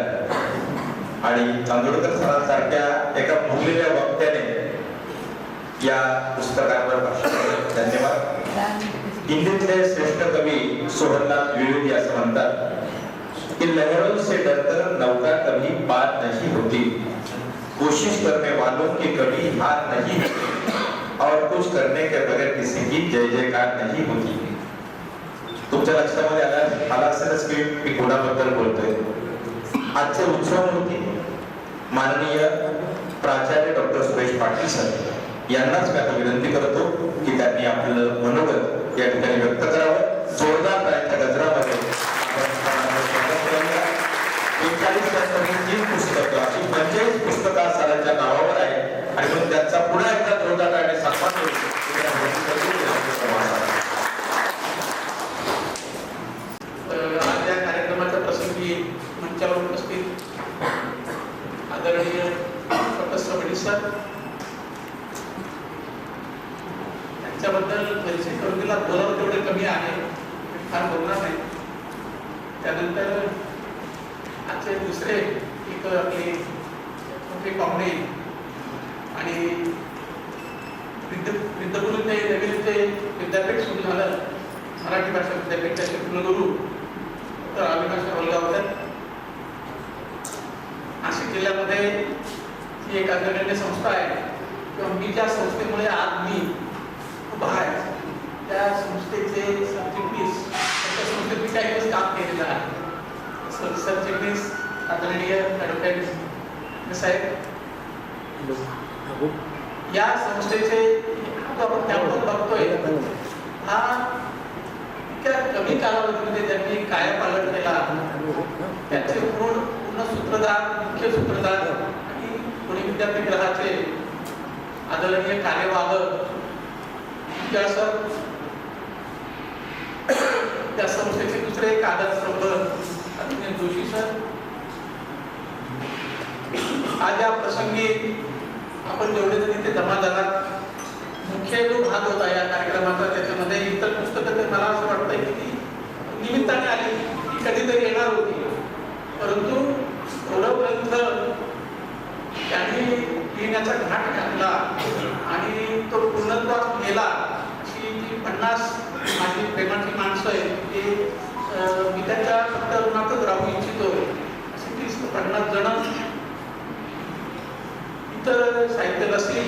Speaker 2: आणि चांदोडकर सरांसारख्या एका मुरलेल्या वक्त्याने या पुस्तकावर भाषण केलं. धन्यवाद. हिंदीतले श्रेष्ठ कवी सोहनलाल द्विवेदी असं म्हणतात कि लहरों से डरकर नौका कभी पार नहीं होती, कोशिश करने वालों की कभी हार नहीं होती, और कुछ करने के बगैर किसी की जय जयकार नहीं होती. तुमच्या लक्षामध्ये आला असेलच की मी कोणाबद्दल बोलतोय. आजचे उत्सवमूर्ती माननीय प्राचार्य डॉक्टर सुरेश पाटील सर यांनाच मी आता विनंती करतो की त्यांनी आपलं मनोगत या ठिकाणी व्यक्त करावं. जोरदार टाळ्यांच्या गजरामध्ये 45 पुस्तकं अशी 45 पुस्तकं सरांच्या नावावर आहे आणि म्हणून त्यांचा पुन्हा एकदा जोरदार टाळ्याने सन्मान करू.
Speaker 1: आज या कार्यक्रमाच्या प्रसंगी मंचावर उपस्थित आदरणीय डॉक्टर पाटील सर त्यांच्याबद्दल परिचय करून दिला. बोलावं तेवढे कमी आहे, फार बोलणार नाही. त्यानंतर आजचे दुसरे एक आपले मोठे पाहुणे आणि विद्यापीठ विद्यापीठ सुरू झालं, मराठी भाषा विद्यापीठाचे कुलगुरू डॉक्टर अविनाश होलगावकर. नाशिक जिल्ह्यामध्ये ही एक अग्रगण्य संस्था आहे किंवा मी ज्या संस्थेमुळे आज मी उभा आहे त्या संस्थेचे सरचिटणीस, त्या संस्थेत मी काही दिवस काम केलेलं आहे. सरचिटणीस आदरणीय ॲडव्होकेट साहेब, या संस्थेचे आपण त्याबद्दल बघतोय हा इतक्या कमी कालावधीमध्ये त्यांनी कायापालट केला. त्यांचे पूर्ण सूत्रधार, मुख्य सूत्रधार आणि पुणे विद्यापीठाचे आदरणीय कार्यवाहक त्या संस्थेचे दुसरे एक आदर्शस्तंभ आदरणीय जोशी सर. आज या प्रसंगी आपण जेवढे जण इथे जमा झालात मुख्य जो भाग होता या कार्यक्रमाचा, त्याच्यामध्ये इतर पुस्तकं तर मला असं वाटतं की ती निमित्ताने आली, ती कधीतरी येणार होती, परंतु गौरव ग्रंथ त्यांनी लिहिण्याचा घाट घातला आणि तो पूर्णत्वास गेला. अशी जी 50 माझी प्रेमाची माणसं आहेत ती मी त्यांच्या फक्त ऋणातच राहू इच्छितो. अशी 30-50 जण इतर साहित्य नसतील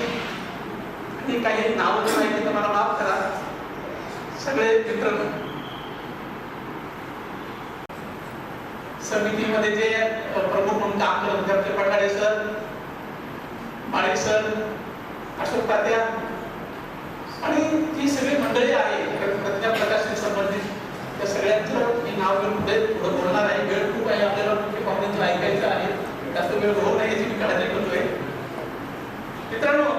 Speaker 1: आणि काही नाव जे माहिती तर मला माफ करा. सगळे मित्र समितीमध्ये जे प्रमुख म्हणून काम करत होते, आमचे पठाडे सर, माळी सर, अशोक तात्या आणि जी सगळी मंडळी आहे प्रज्ञा प्रकाशन संबंधित, त्या सगळ्यांचं मी नाव घेऊन पुढे बोलणार आहे. वेळ खूप आहे, आपल्याला मुख्य पाहुण्यांचं ऐकायचं आहे, जास्त वेळ होऊ नये याची मी काळजी करतोय. मित्रांनो,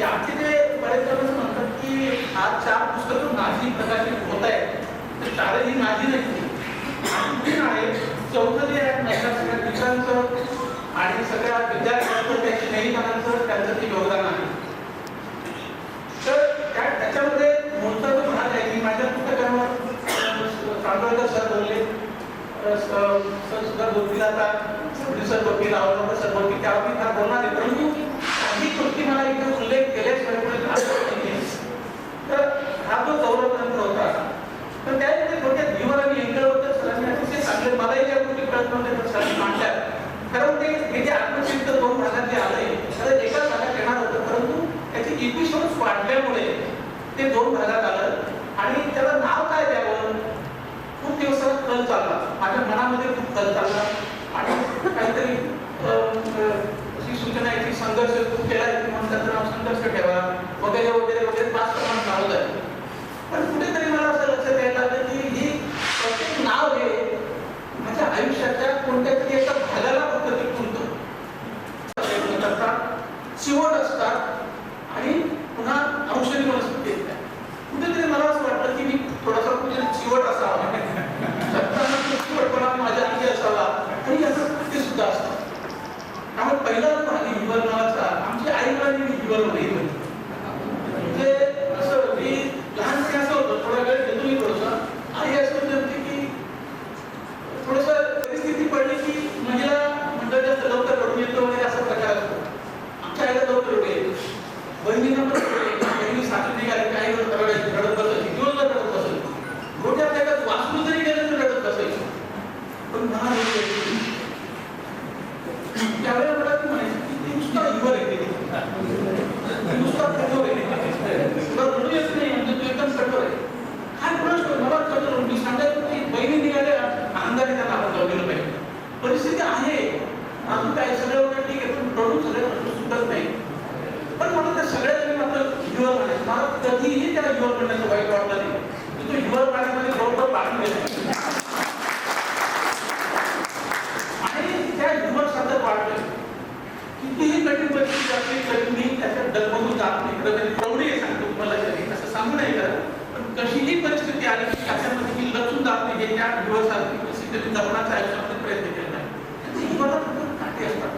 Speaker 1: याचे जे बरेच जण म्हणतात की आज 4 पुस्तकं माझी प्रकाशित होत आहेत, तर 4ही माझी नाही आहे. चौथं जे आहे सगळ्या टीचरांचं आणि सगळ्या विद्यार्थ्यांचं, त्यांच्या नेहमीपणाचं त्यांचं ते योगदान आहे. तर त्याच्यामध्ये मोठा जो भाग आहे की माझ्या पुस्तकांवर चांदोळकर सर बोलले, सर सुद्धा बोलतील, आता सर बोलतील, आवडकर सर बोलतील, त्यावर मी फार बोलणार आहे. परंतु काही गोष्टी मला इथे उल्लेख केल्याशिवाय तर हा जो गौरव ग्रंथ होता, तर त्यामध्ये थोडक्यात धीवर आणि इंगळवरच्या सरांनी अतिशय चांगले, मलाही ज्या गोष्टी कळत नव्हत्या त्या सरांनी मांडल्या. कारण ते जे आत्मचरित्र 2 भागात जे आलंय तर एकाच भागात येणार होतं, परंतु त्याचे एपिसोड्स वाढल्यामुळे ते 2 भागात आलं आणि त्याला नाव काय द्यावं खूप दिवसात कल चालला, माझ्या मनामध्ये खूप कल चालला आणि काहीतरी अशी सूचना याची संघर्ष खूप केला म्हणून त्याचं नाव संघर्ष ठेवा वगैरे वगैरे वगैरे 5 प्रमाण चालू आहे. पण कुठेतरी मला असं लक्षात यायला लागलं की ही प्रत्येक नाव हे माझ्या आयुष्याच्या कोणत्या तरी एका भागाला फक्त ते खुलतं, चिवट असतात आणि पुन्हा औषधी वनस्पती येतात. कुठेतरी मला असं वाटलं की मी थोडासा कुठेतरी चिवट असावा, चिवटपणा माझ्या अंगी असावा आणि याचं कृती सुद्धा असतं. त्यामुळे पहिला भाग हिवरणाचा आमची आई वडिलांनी हिवरण नाही, म्हणजे असं मी लहानपणी असं होतं, थोडा वेळ घेतो मी थोडंसं, आई असं म्हणते की थोडंसं परिस्थिती पडली की महिला मंडळ जास्त लवकर रडून येतो वगैरे असा प्रकार असतो. आमच्या आईला लवकर रडू येईल, बहिणींना पण बहिणी सासू निघाली काही रडत बसायची, दिवसभर रडत बसायची, मोठ्या त्याच्यात वाचून जरी गेलं तर रडत बसायची. पण मला त्यावेळेला मला ती म्हणायची की ती नुसता हिवर येते, नुसता कठोर आहे, तुला रडू येत नाही म्हणजे तू एकदम कठोर आहे. काय प्रश्न मला कठोर, मी सांगायचो की बहिणी निघाल्या आनंदाने त्यांना आपण जाऊ पाहिजे. परिस्थिती आहे अजून काय सगळं वगैरे ठीक आहे, पण रडून सगळे प्रश्न सुटत नाही. पण म्हणून त्या सगळ्यात मी मात्र हिवर म्हणायचं, मला कधीही त्याला हिवर म्हणण्याचं वाईट वाटलं नाही. तो हिवर पाण्यामध्ये बरोबर पाणी गेला आणि त्या हिवर सतत वाढलं. कितीही कठीण परिस्थिती असली तरी मी त्याच्यात डगमगून जात नाही. कधी प्रौढी सांगतो तुम्हाला, असं सांगू नाही करत, पण कशीही परिस्थिती आली की त्याच्यामध्ये मी लचून जात नाही. हे त्या हिवरसारखी परिस्थिती जगण्याचा आयुष्यामध्ये प्रयत्न केला नाही. हिवरला फक्त काटे असतात,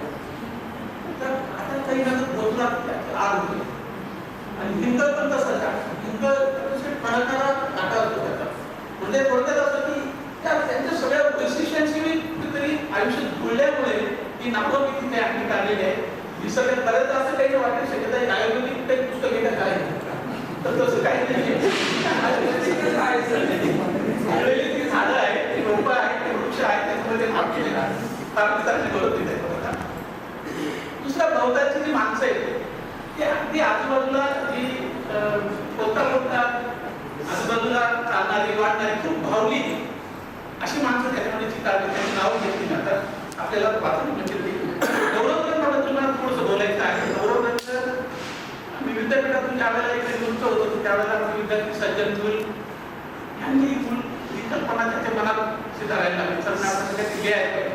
Speaker 1: तर आता काही ना बोलला आर होते आणि हिंगल पण तसंच आहे. हिंगल फणकारा काटा असतो त्याचा, म्हणजे थोडक्यात असं की त्यांच्या सगळ्या वैशिष्ट्यांची मी कुठेतरी आयुष्यात जुळल्यामुळे ही नावं मी तिथे आणखी काढलेली आहे. ही सगळ्यात बऱ्याच असं काही वाटू शकत आहे आयुर्वेदिक काही पुस्तक घेण्यात काय तर तसं काही नाही. ती झाडं आहे, ती रोपं आहे, ते वृक्ष आहे, त्याच्यामध्ये दुसऱ्या भोवताची जी माणसं आहेत ती अगदी आजूबाजूला जी आजूबाजूला चालणारी वाटणारी खूप भावली अशी माणसं त्याच्यामध्ये चितारली. त्यांची नावं घेतली जातात आपल्याला वाचून म्हणजे गौरव ग्रंथाबद्दल मला थोडंसं बोलायचं आहे. गौरव ग्रंथ आम्ही विद्यापीठातून ज्यावेळेला इथे गुंत होतो त्यावेळेला आम्ही विद्यार्थी सज्जन चूल यांनी ही कल्पना त्यांच्या मनात सिद्धारायला लागली. सर आपण सगळ्या दिले आहेत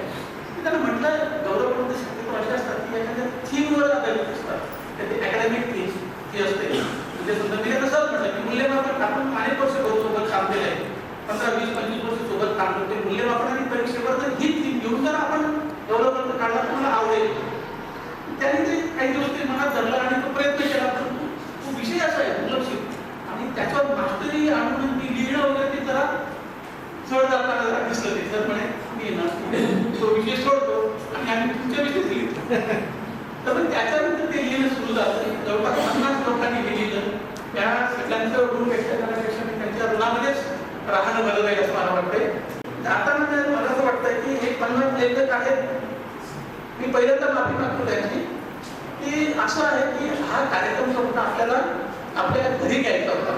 Speaker 1: की त्यांना म्हटलं गौरव ग्रंथ शक्यतो असे असतात की एखाद्या थीमवर आधारित असतात. त्याची अकॅडमिक थीम असते. म्हणजे समजा मी त्यांना सहज म्हटलं की मूल्यमापन आपण अनेक वर्ष सोबत काम केलं आहे, 15, 20, 25 वर्ष सोबत काम करतो. मूल्यमापन आणि परीक्षेवर जर ही थीम घेऊन जर आपण गौरव ग्रंथ काढला तर मला आवडेल. त्यांनी ते काही दिवस ते मनात धरलं आणि तो प्रयत्न केला. पण तो विषय असा आहे त्याच्यावर मास्टरी आणून मी लिहिणं वगैरे ते जरा चढ जाताना जरा दिसलं ते सर म्हणे मी ना तो विषय सोडतो आणि आम्ही तुमच्या विषयीच लिहितो. तर त्याच्यानंतर ते लिहिणं सुरू झालं. जवळपास 50 लोकांनी हे लिहिलं. त्या सगळ्यांचं ऋण व्यक्त करण्यापेक्षा मी त्यांच्या ऋणामध्येच राहणं बरं जाईल असं मला वाटतंय. आता मला असं वाटतंय की हे 50 लेखक आहेत. मी पहिल्यांदा माफी मागतो त्यांची की असं आहे की हा कार्यक्रम फक्त आपल्याला आपल्या घरी घ्यायचा होता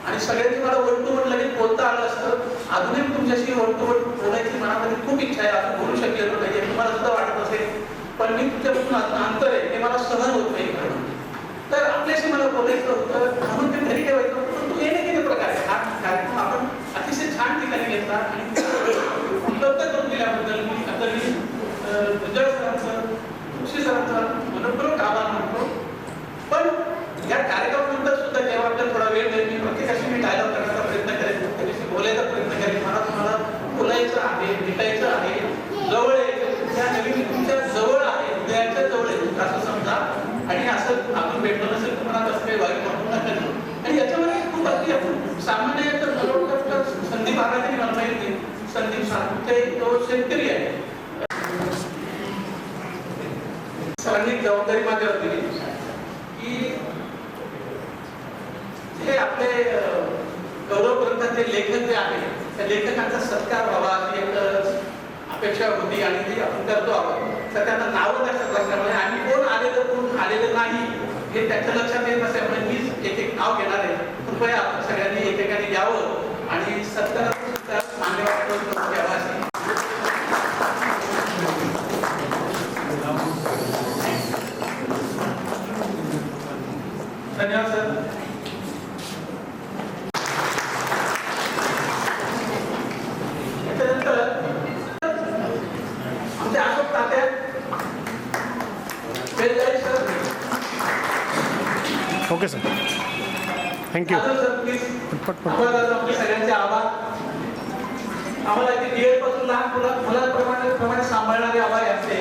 Speaker 1: आणि सगळ्यांची मला वन टू वन लगेच बोलता आलं असतं. अजूनही तुमच्याशी वन टू वन बोलायची मनामध्ये खूप इच्छा आहे. असं बोलू शकलेलो नाही तुम्हाला सुद्धा वाटत असेल, पण मी तुमच्यापासून अंतर आहे ते मला सहन होत नाही करणं. तर आपल्याशी मला बोलायचं होतं म्हणून ते घरी ठेवायचं होतं. पण तू येणे केले प्रकारे हा कार्यक्रम आपण अतिशय छान ठिकाणी घेतला आणि उपलब्ध करून दिल्याबद्दल मी आदरणीय गुजर सरांचं, जोशी सरांचं मनपूर्वक आभार मानतो. पण या कार्यक्रमानंतर सुद्धा जेव्हा आपल्याला थोडा वेळ मिळेल मी प्रत्येकाशी मी डायलॉग करण्याचा प्रयत्न करेन, त्याच्याशी बोलायचा प्रयत्न करेन. मला तुम्हाला बोलायचं आहे, भेटायचं आहे, जवळ यायचं, त्या नवीन तुमच्या जवळ आहे, हृदयाच्या जवळ आहे असं समजा. आणि असं अजून भेटलं नसेल तुम्हाला कसं काही वाईट वाटू नका. आणि याच्यामध्ये खूप अगदी आपण सामान्य संदीप आगाने मला माहिती संदीप सातपुते तो शेतकरी आहे. सरांनी जबाबदारी माझ्यावर दिली की हे आपले गौरव ग्रंथाचे लेखक जे आहे त्या लेखकांचा सत्कार व्हावा अशी एक अपेक्षा होती आणि ती आपण करतो आहोत. तर त्यांना नावं लक्षात असल्यामुळे आम्ही कोण आलेलं कोण आलेलं नाही हे त्यांच्या लक्षात येत नसल्यामुळे मीच एक एक नाव घेणार आहे. कृपया आपण सगळ्यांनी एकेकाने यावं आणि सत्काराचा मान्यवर घ्यावा अशी धन्यवाद सर. त्याच्यानंतर आमचे Ashok Tatya sir.
Speaker 4: Okay sir, thank you.
Speaker 1: Sir please आपले सगळ्यांचे आभार. आम्हाला इथे डीएड पासून लहान मुलांप्रमाणे सांभाळणारे आभार असते.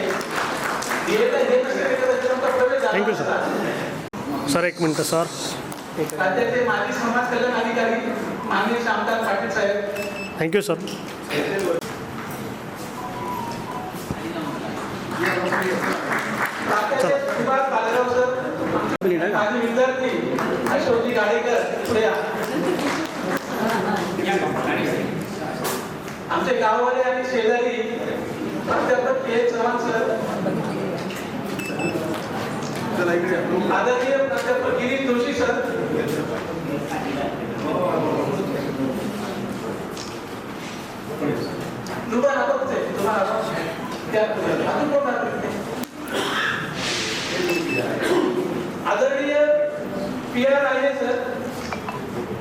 Speaker 1: डीएडला हे नसेल तर प्रवेश
Speaker 4: थँक्यू सर. सर एक मिनटं सर.
Speaker 1: राज्याचे माजी समाज कल्याण अधिकारी माननीय श्यामकांत पाटील साहेब.
Speaker 4: Thank you sir.
Speaker 1: माझे विद्यार्थी अशोकजी गाडेकर पुढे आमचे गाववाले आणि शेजारी प्राध्यापक के चव्हाण सर, आदरणीय प्राध्यापक गिरीश जोशी सर, आदरणीय PR आहे सर,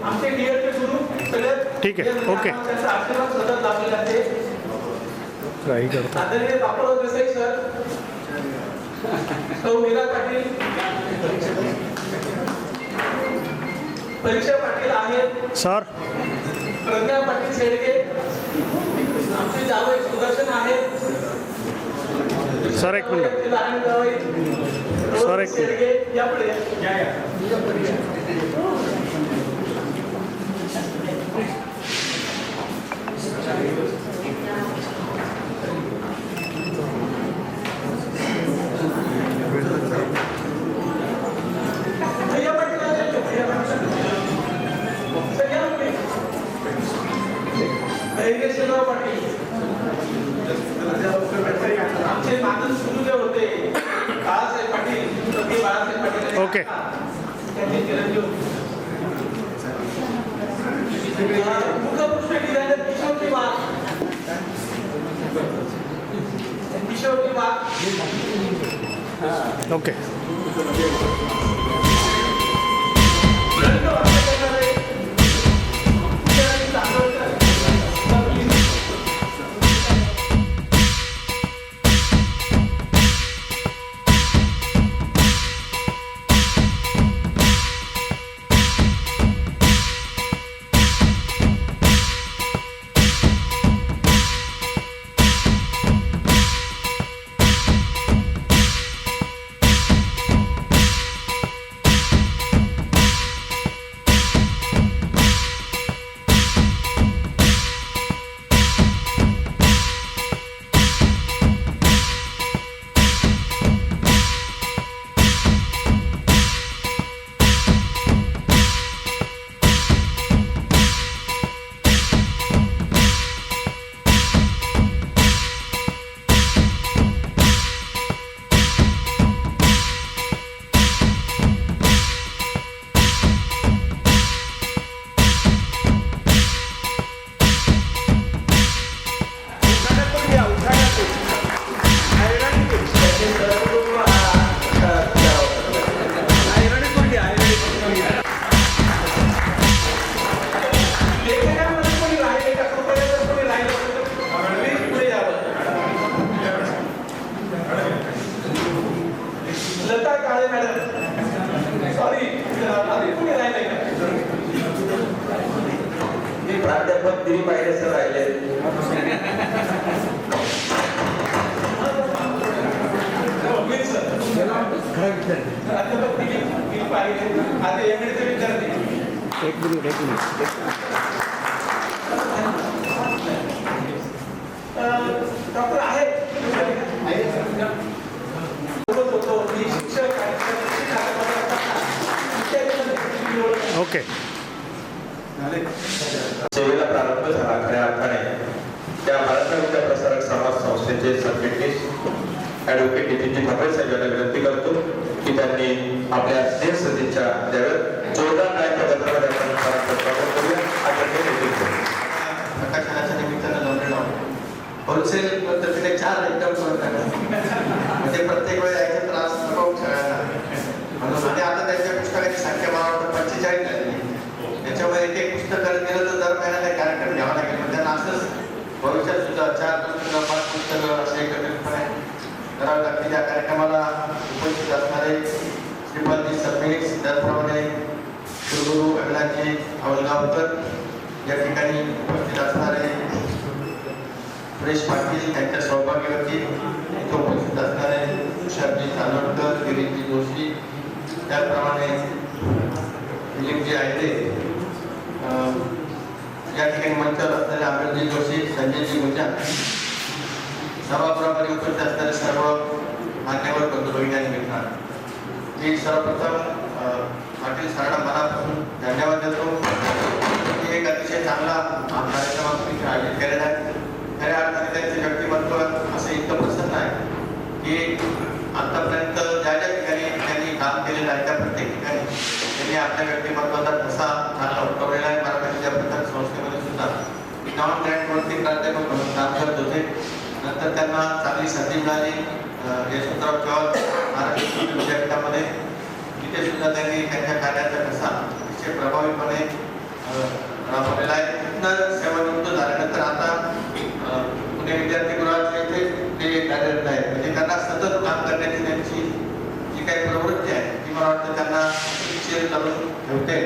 Speaker 1: आमचे डीएडचे गुरु सगळ्यात
Speaker 4: ठीक आहे, ओके.
Speaker 1: त्यांचा आशीर्वाद सतत लाभलेला आहे.
Speaker 4: काही करतो.
Speaker 1: आदरणीय बापूराव देसाई सर, सौ मीरा पाटील, परीक्षा पाटील आहेत
Speaker 4: सर.
Speaker 1: प्रज्ञा पाटील शेडके, आमचे जावई सुदर्शन आहेत.
Speaker 4: सर एक मिनिट.
Speaker 1: लहान जावई
Speaker 4: सर एक मिनिट.
Speaker 1: शेडके या पुढे या. आमचे मातन सुरू जे होते बाळासाहेब पाटील, बाळासाहेब पाटील
Speaker 4: ओके.
Speaker 1: त्यांचे चिरंजीव मुखपृष्ठ डिझायनर किशोरजी वाघ, किशोरजी वाघ.
Speaker 4: ओके.
Speaker 1: आता एमएडचे विद्यार्थी
Speaker 4: एक मिनिट
Speaker 1: डॉक्टर आहेत शिक्षक
Speaker 4: ओके.
Speaker 2: सेवेला प्रारंभ झाला खऱ्या अर्थाने त्या महाराष्ट्र विद्याप्रसारक समाज संस्थेचे सरचिटणीस ॲडव्होकेट नितीनजी ठाकरे साहेब यांना विनंती करतो की त्यांनी आपल्या स्नेह सदिच्छा द्याव्यात. जोरदार टाळ्यांच्या गजरामध्ये आपण स्वागत करूया.
Speaker 3: प्रकाशनाच्या निमित्तानं जमलेलो होलसेल पद्धतीने 4 आयटम म्हणजे प्रत्येक वेळी यायचा त्रास नको सगळ्यांना म्हणून. आणि आता त्यांच्या पुस्तकाची संख्या मला वाटतं 45 झाली. त्याच्यामुळे एक पुस्तक गेलं तर दर महिन्याला एक कार्यक्रम घ्यावा लागेल. म्हणजे त्यांना असंच भविष्यात सुद्धा 4 पुस्तकं 5 पुस्तकं असे एकत्रितपणे करावे लागतील. या कार्यक्रमाला उपस्थित असणारे श्रीपादजी सबमिक्स, त्याचप्रमाणे कुलगुरू अभिलाषजी आवलगावकर, या ठिकाणी उपस्थित असणारे सुरेश पाटील, त्यांच्या सौभाग्यवती इथे उपस्थित असणारे तुषारजी चांदोडकर, गिरीशजी जोशी, त्याचप्रमाणे दिलीपजी आयडे, या ठिकाणी मंचावर असणारे अमरजी जोशी, संजयजी गुंजा, सभागृहामध्ये उपस्थित असणारे सर्व मान्यवर बंधू भगिनी आणि मित्रांनो, मी सर्वप्रथम पाटील सरांना मनापासून धन्यवाद देतो. एक अतिशय चांगला कार्यक्रम आपण आयोजित केलेला आहे. खऱ्या अर्थाने त्यांचे व्यक्तिमत्व असं इतकं प्रसन्न आहे की आतापर्यंत ज्या ज्या ठिकाणी त्यांनी काम केलेलं आहे त्या प्रत्येक ठिकाणी त्यांनी आपल्या व्यक्तिमत्वाचा ठसा चांगला उठवलेला आहे. मराठी विद्यापीठ संस्थेमध्ये सुद्धा नॉन ग्रँटवरती प्राध्यापक म्हणून काम करत होते. नंतर त्यांना चांगली संधी मिळाली यशवंतराव चव्हाण महाराष्ट्र विद्यापीठामध्ये. तिथे सुद्धा त्यांनी त्यांच्या कार्याचा ठसा अतिशय प्रभावीपणे राबवलेला आहे. तिथनं सेवानिवृत्त झाल्यानंतर आता पुणे विद्यार्थीगृहाच्या इथे ते कार्यरत आहेत. म्हणजे त्यांना सतत काम करण्याची त्यांची जी काही प्रवृत्ती आहे ती मला वाटतं त्यांना शेअर करून ठेवते.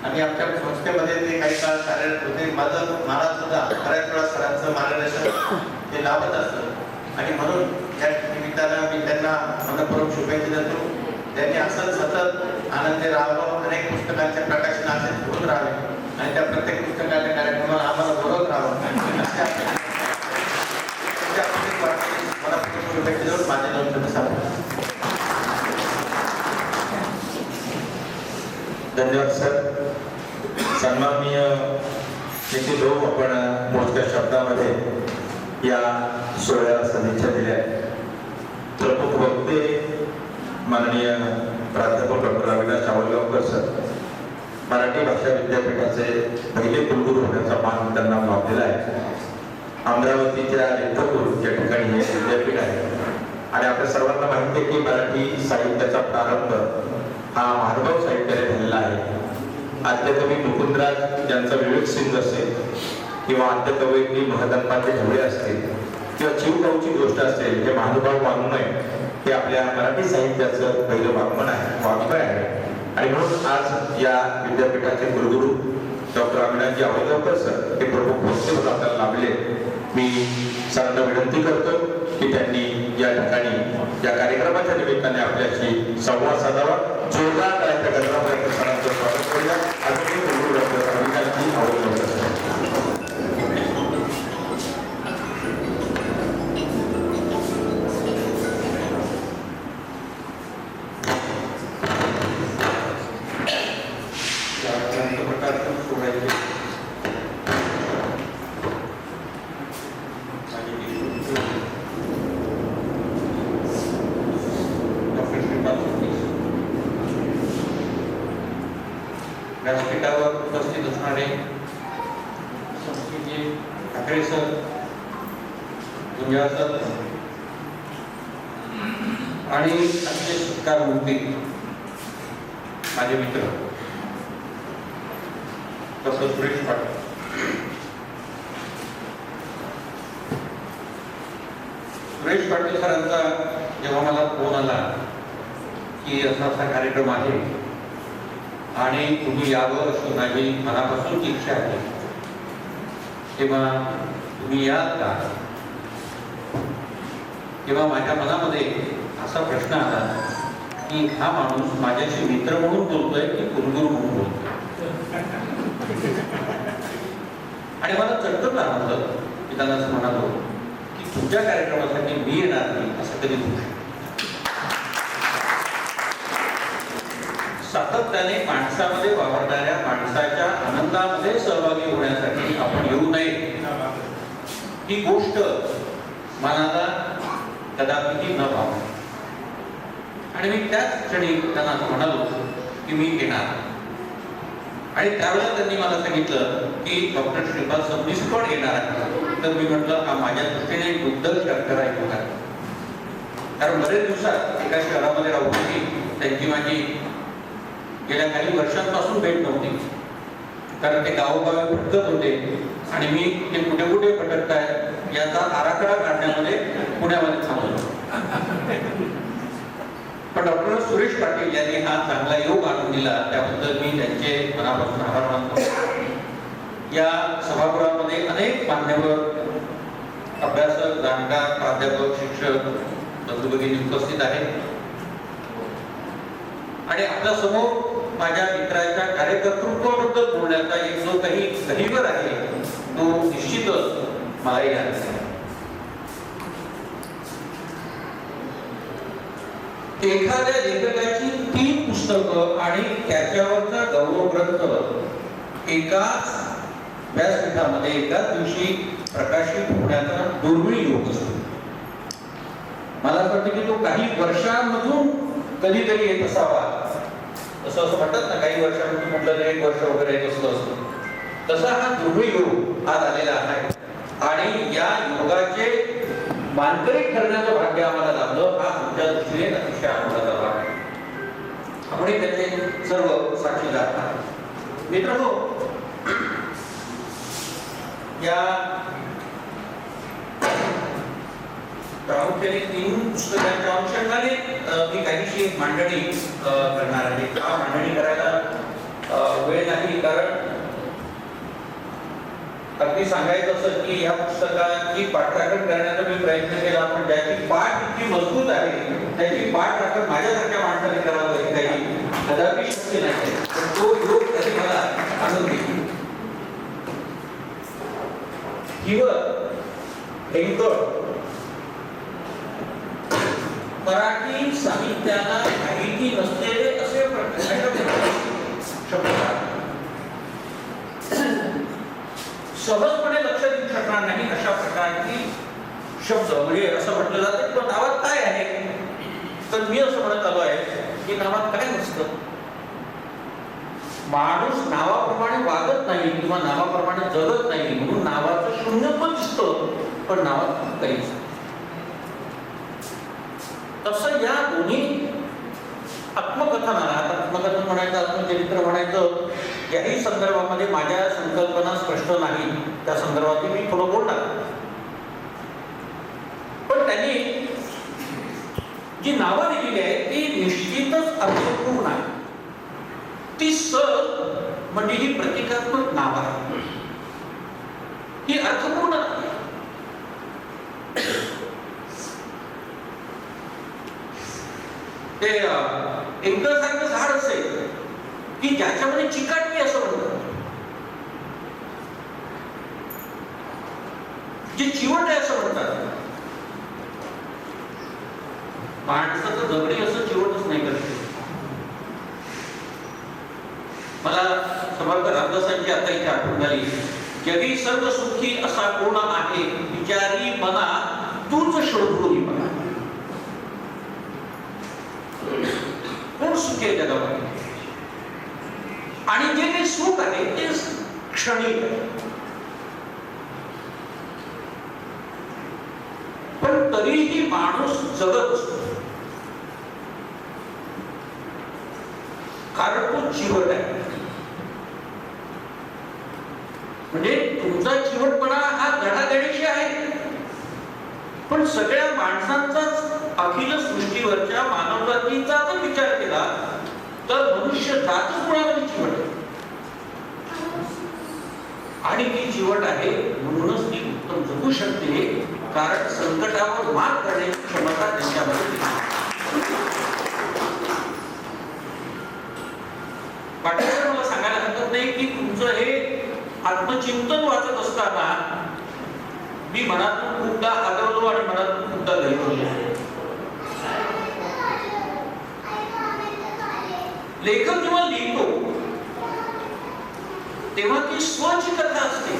Speaker 3: आणि आमच्या संस्थेमध्ये ते काही काळ कार्यरत होते. मला सुद्धा बऱ्याच वेळा सरांचं मार्गदर्शन ते लाभत असतं आणि म्हणून त्या निमित्तानं मी त्यांना मनपूर्वक शुभेच्छा देतो. त्यांनी असं सतत आनंदी राहावं, अनेक पुस्तकांच्या प्रकाशनाचे होत राहावे आणि त्या प्रत्येक पुस्तकाच्या कार्यक्रमाला आम्हाला बोलवत राहावं असे मनपूर्वक शुभेच्छा देऊन माझे 2 शब्द सांगतो.
Speaker 2: धन्यवाद सर. सन्माननीय नितीन भाऊ, आपण मोजक्या शब्दामध्ये या सोहळ्याला सदिच्छा दिल्या. प्रमुख वक्ते माननीय प्राध्यापक डॉक्टर अविनाश आवलगावकर सर, मराठी भाषा विद्यापीठाचे पहिले कुलगुरू होण्याचा मान त्यांना लाभलेला आहे. अमरावतीच्या लेखपूर या ठिकाणी हे विद्यापीठ आहे आणि आपल्या सर्वांना माहिती आहे की मराठी साहित्याचा प्रारंभ हा महानुभाव साहित्याने झालेला आहे. आद्यकवी मुकुंदराज यांचा विवेक सिंग असेल किंवा आद्यकवी महदंपाचे ढवळे असतील किंवा चिवगावची गोष्ट असेल, हे महानुभाव वाङ्मय हे आपल्या मराठी साहित्याचं पहिलं वाङ्मय आहे. आणि म्हणून आज या विद्यापीठाचे कुलगुरू डॉक्टर अविनाशजी आवलगावकर सर हे प्रमुख वक्ते म्हणून आपल्याला लाभले. मी सरांना विनंती करतो की त्यांनी या ठिकाणी या कार्यक्रमाच्या निमित्ताने आपल्याशी संवाद साधावा. जोरदार टाळ्यांच्या गजरामध्ये सरांचं स्वागत करूया. अजूनही कुलगुरू डॉक्टर अविनाशजी आवलगावकर सर.
Speaker 6: व्यासपीठावर उपस्थित असणारे संस्कृती ठाकरे सर, गुंजा सर आणि अतिशय सत्कार मूर्ती माझे मित्र डॉक्टर सुरेश पाटील. सुरेश पाटील सरांचा जेव्हा मला फोन आला की असा कार्यक्रम आहे आणि तुम्ही यावं अशी माझी मनापासूनची इच्छा आहे, तेव्हा तुम्ही याल का? तेव्हा माझ्या मनामध्ये असा प्रश्न आला
Speaker 7: की हा माणूस माझ्याशी मित्र म्हणून बोलतोय की कुलगुरू म्हणून बोलतोय. आणि मला चटकन आलं की त्यांना असं म्हणालो की तुमच्या कार्यक्रमासाठी मी येणार नाही असं कधी होऊ शकत. सातत्याने माणसामध्ये वावरणाऱ्या माणसाच्या आनंदामध्ये सहभागी होण्यासाठी आपण येऊ नये ही गोष्ट मनाला कदापिही न भावणे. आणि मी त्याच क्षणी त्यांना असं म्हणालो की मी येणार. आणि त्यावेळेला त्यांनी मला सांगितलं की डॉक्टर श्रीपाद सबनीस पण येणार आहे. तर मी म्हटलं हा माझ्या दृष्टीने दुर्दैव चर्चा आहे. कारण बरेच दिवसात एका शहरामध्ये राहून त्यांची माझी गेल्या काही वर्षांपासून भेट नव्हती. कारण ते गावोगावी भटकत होते आणि मी ते कुठे कुठे भटकताय याचा आराखडा काढण्यामध्ये पुण्यामध्ये थांबलो. पण डॉक्टर सुरेश पाटील यांनी हा चांगला योग आणून दिला त्याबद्दल मी त्यांचे मनापासून आभार मानतो. या सभागृहामध्ये अनेक मान्यवर अभ्यासक, जाणकार, प्राध्यापक, शिक्षक बंधू भगिनी उपस्थित आहेत. आणि आपल्या समोर माझ्या मित्राच्या कार्यकर्तृत्वाबद्दल बोलण्याचा एक जो काही गहिवर आहे तो निश्चितच मला यायचा. एखाद्या लेखकाची 3 पुस्तकं आणि त्याच्यावरचा गौरवग्रंथ एकाच व्यासपीठामध्ये एकाच दिवशी प्रकाशित होण्याचा दुर्मिळ योग असतो. मला असं वाटतं की तो काही वर्षांमधून कधीतरी येत असावा. असं म्हणतात ना काही वर्षांमध्ये कुठलं तरी 1 वर्ष वगैरे येत असतं. तसा हा दुर्मिळ योग आज आलेला आहे. आणि या योगाचे मानकरी ठरण्याचं भाग्य आम्हाला लाभलं हा तुमच्या दृष्टीने अतिशय आनंदाचा भाग आहे. आपण त्याचे सर्व साक्षीदार आहात. मित्रांनो, या प्रामुख्याने 3 पुस्तकांच्या अनुषंगाने मी काहीशी मांडणी करणार आहे. हा मांडणी करायला वेळ नाही कारण अगदी सांगायचं असं की या पुस्तकाची पाठराखण करण्याचा मी प्रयत्न केला. पण ज्याची पाठ इतकी मजबूत आहे त्याची पाठराखण माझ्यासारख्या माणसाने करावं ही काही कदापि शक्य नाही. पण तो योग कधी मला आणून दिली. मराठी साहित्याला माहिती नसलेले असे शब्द सहजपणे लक्ष देऊ शकणार नाही अशा प्रकारची शब्द म्हणजे असं म्हटलं जातं की नावात काय आहे. तर मी असं म्हणत आलो आहे की नावात काय नसतं. माणूस नावाप्रमाणे वागत नाही किंवा नावाप्रमाणे जगत नाही म्हणून नावाचं शून्यपण दिसतं पण नावात काहीच. तसं या दोन्ही आत्मकथनाला आत्मकथन म्हणायचं आत्मचरित्र म्हणायचं याही संदर्भामध्ये माझ्या संकल्पना स्पष्ट नाही. त्या संदर्भात मी थोडं बोलणार. पण त्यांनी जी नावं दिलेली आहेत ती निश्चितच अर्थपूर्ण आहे. ती म्हणजे ही प्रतिकात्मक नाव आहे. ही अर्थपूर्ण आहे. ते एकसारखं झाड असेल की ज्याच्यामध्ये चिकाटणी असं म्हणतात. जे चिवट आहे असं म्हणतात. माणसाचं जगणे असं चिवटच नाही करत. मला समर्थ रामदासांची आता इथे आठवण झाली. जगी सर्व सुखी असा कोण आहे विचारी मना तूच शोधून म्हणा. कोण सुखी आहे जगामध्ये आणि जे काही सुख आहे ते क्षणिक आहे. पण तरीही माणूस जगत असतो कारण तो चिवट आहे. म्हणजे तुमचा चिवटपणा हा धडाधडीशी आहे. पण सगळ्या माणसांचाच अखिल सृष्टीवरच्या मानवजातीचा जर विचार केला तर मनुष्य जातच मुळामध्ये चिवट आहे. आणि ती चिवट आहे म्हणूनच ती उत्तम जगू शकते कारण संकटावर मात करण्याची क्षमता त्यांच्यामध्ये पाटील सर मला सांगायला हरकत नाही की तुमचं हे आत्मचिंतन वाचत असताना मी मनातून खूपदा आदरलो आणि मनातून खूपदा दैवलो. लेखक जेव्हा लिहितो तेव्हा ती स्वची कथा असते,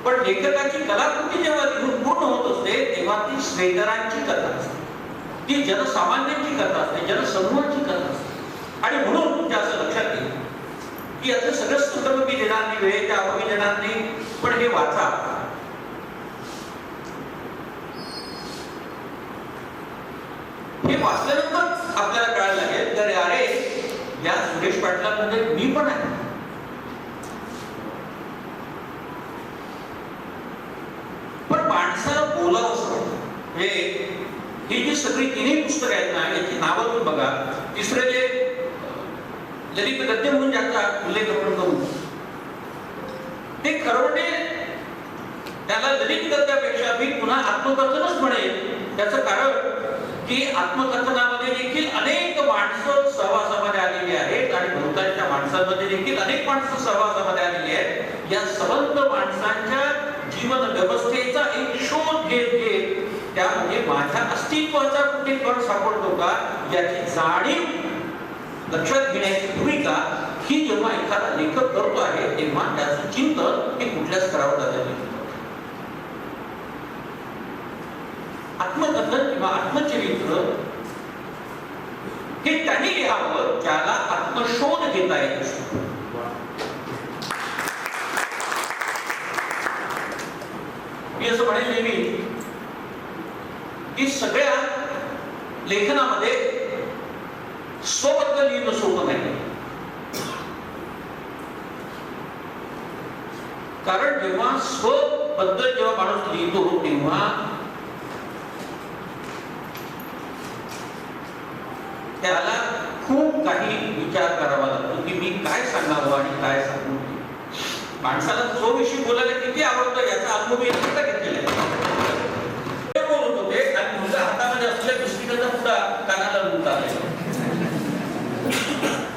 Speaker 7: पण लेखकाची कलाकृती जेव्हा लिहून पूर्ण होत असते तेव्हा ती स्वेदरांची कथा असते, ती जनसामान्यांची कथा असते, जनसमूहाची कथा असते. आणि म्हणून तुमच्या असं लक्षात येईल की याचं सगळं सूत्र मी देणार नाही, वेळेच्या अभावी देणार नाही, पण हे वाचा. हे वाचल्यानंतर आपल्याला कळायला लागेल तर अरे या सुरेश पाटलांमध्ये मी पण आहे. पण माणसाला बोलावं असं म्हणजे ही जी सगळी तिन्ही पुस्तकं आहेत ना याची नावं तुम्ही बघा. तिसरं जे ललित गद्य म्हणून ज्याचा उल्लेख आपण करू ते खरं म्हणजे त्याला ललित गद्यापेक्षा मी पुन्हा आत्मकथनच म्हणेल. त्याचं कारण की आत्मकथनामध्ये देखील अनेक माणसं सहवासामध्ये आलेली आहेत आणि भोवतालच्या माणसांमध्ये देखील अनेक माणसं सहवासामध्ये आलेली आहेत. या सबंध माणसांच्या जीवन व्यवस्थेचा एक शोध घेत घेत त्यामध्ये माझ्या अस्तित्वाचा कुठे कण सापडतो का याची जाणीव लक्षात घेण्याची भूमिका ही जेव्हा एखादा लेखक करतो आहे तेव्हा त्याचं चिंतन हे कुठल्या स्तरावर झालेलं. आत्मकथन किंवा आत्मचरित्र हे त्यांनी लिहावं ज्याला आत्मशोध घेता येत असतो. मी असं म्हणेल नेहमी की सगळ्या लेखनामध्ये स्वबद्दल लिहिणं सोपं नाही. कारण जेव्हा स्वबद्दल जेव्हा माणूस लिहितो तेव्हा त्याला खूप काही विचार करावा लागतो की मी काय सांगावं आणि काय सांगू. माणसाला जो विषय बोलायला किती आवडतं याचा अनुभव मी एकटा घेतलेला आहे. बोलत होते आणि मुलगा हातामध्ये असलेल्या बिस्किटाचा पुडा कानाला लुटला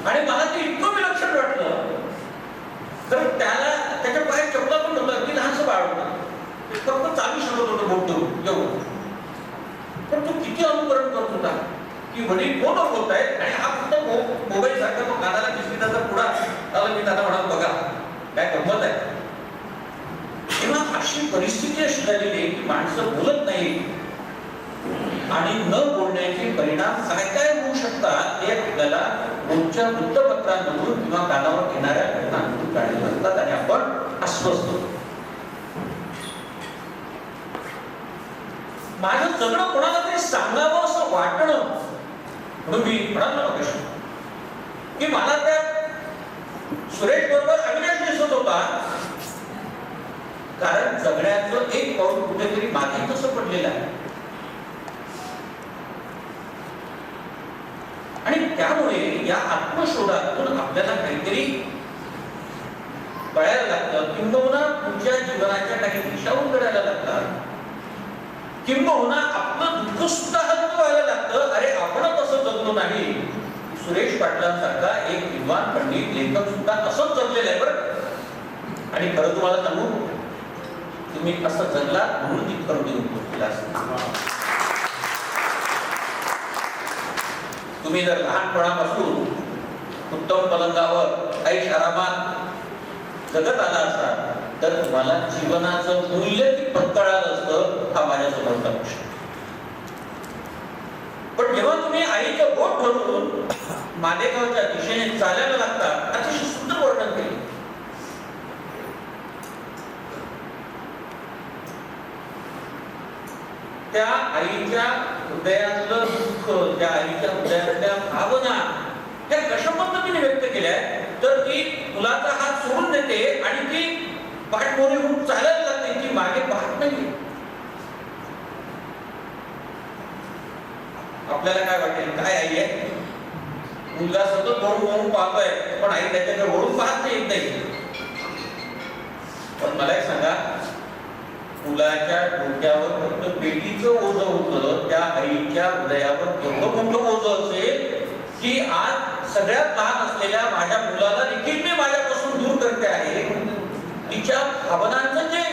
Speaker 7: आणि मला ते इतकं विलक्षण वाटलं तर त्याला त्याच्या पायात चपला पण होता की लहानसं बाळ होतं फक्त चालू शकत होतं बोलतो येऊन. पण तो किती अनुकरण करत होता की वडील फोनवर बोलत आहेत आणि हा फक्त मोबाईल सारखा तो कानाला बिस्किटाचा पुडा त्याला मी त्यांना म्हणत बघा काय गंमत आहे. तेव्हा अशी परिस्थिती अशी झालेली आहे की माणसं बोलत नाही आणि न बोलण्याचे परिणाम काय काय होऊ शकतात ते आपल्याला रोजच्या वृत्तपत्रांमधून किंवा कानावर येणाऱ्या घटनांमधून काढले लागतात आणि आपण अस्वस्थ होतो. माझं सगळं कोणाला तरी सांगावं असं वाटणं म्हणून मी म्हणालो ना की मला त्या सुरेश बरोबर अविनाश दिसत होता कारण जगण्याचं एक पाऊल कुठेतरी मागे कसं पडलेलं आहे. आणि त्यामुळे या आत्मशोधातून आपल्याला काहीतरी कळायला लागतं किंबहुना तुमच्या जीवनाच्या काही दिशा उलगडायला लागतात किंबहुना आपलं दुःख सुद्धा हलकं व्हायला लागतं. अरे आपण तसं जगलो नाही. सुरेश पाटलांसारखा एक विद्वान पंडित लेखक सुद्धा असंच जगलेलं आहे बरं. आणि खरं तुम्हाला सांगू तुम्ही असं जगला म्हणून ती खरं केला. तुम्ही जर लहानपणापासून उत्तम पलंगावर ऐश आरामात जगत आला असाल तर तुम्हाला जीवनाचं मूल्य कितपत कळालं असतं हा माझ्यासमोरचा प्रश्न. पण जेव्हा तुम्ही आईचं बोट धरून मालेगावच्या दिशेने चालायला लागता अतिशय सुंदर वर्णन केले. त्या आईच्या हृदयातलं दुःख त्या आईच्या हृदयातल्या भावना त्या कशा पद्धतीने व्यक्त केल्या तर ती मुलाचा हात सोडून देते आणि ती पाठमोरी होऊन चालायला लागते ती मागे पाहत नाही. आपल्याला काय वाटेल काय आई आहे मुलगा सतत वळून वळून पाहतोय पण आई त्याच्याकडे वळून पाहत नाही येत नाही. पण मला एक सांगा मुलाच्या डोक्यावर फक्त पेटीचं ओझं होतं त्या आईच्या हृदयावर एवढं मोठं ओझं असेल की आज सगळ्यात लहान असलेल्या माझ्या मुलाला देखील मी माझ्यापासून दूर करते आहे, तिच्या भावनांचं जे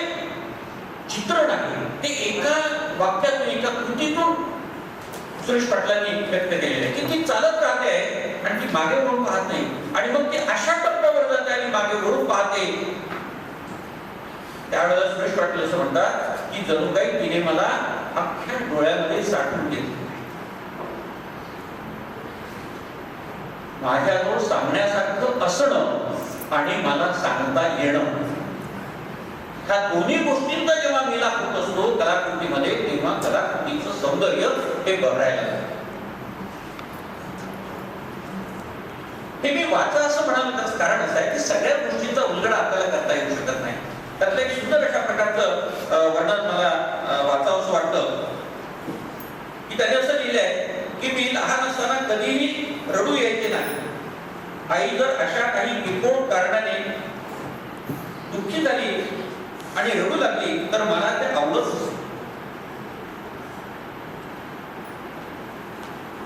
Speaker 7: चित्रण आहे ते एका वाक्यातून, एका कृतीतून सुरेश पाटलांनी व्यक्त केलेलं आहे की ती चालत राहते आहे आणि ती मागे वळून पाहत नाही, आणि मग ती अशा टप्प्यावर जाते आणि मागे वळून पाहते. त्यावेळेला सुरेश पाटील असं म्हणतात की जणू काही तिने मला अख्ख्या डोळ्यामध्ये साठवून घेतली. माझ्याजवळ सांगण्यासारखं असणं आणि मला सांगता येणं, ह्या दोन्ही गोष्टींचा जेव्हा मिलाप होत असतो कलाकृतीमध्ये, तेव्हा कलाकृतीचं सौंदर्य हे बहरायला लागतं. हे मी वाचा असं म्हणाल त्याचं कारण असं आहे की सगळ्या गोष्टींचा उलगडा आपल्याला करता येऊ शकत नाही. त्यातलं एक सुंदर अशा प्रकारचं वर्णन मला वाचावं असं वाटतं की त्याने असं लिहिलंय की मी लहान असताना कधीही रडू यायचे नाही. आई जर अशा काही किरकोळ कारणाने दुःखी झाली आणि रडू लागली तर मला ते आवडत नसे.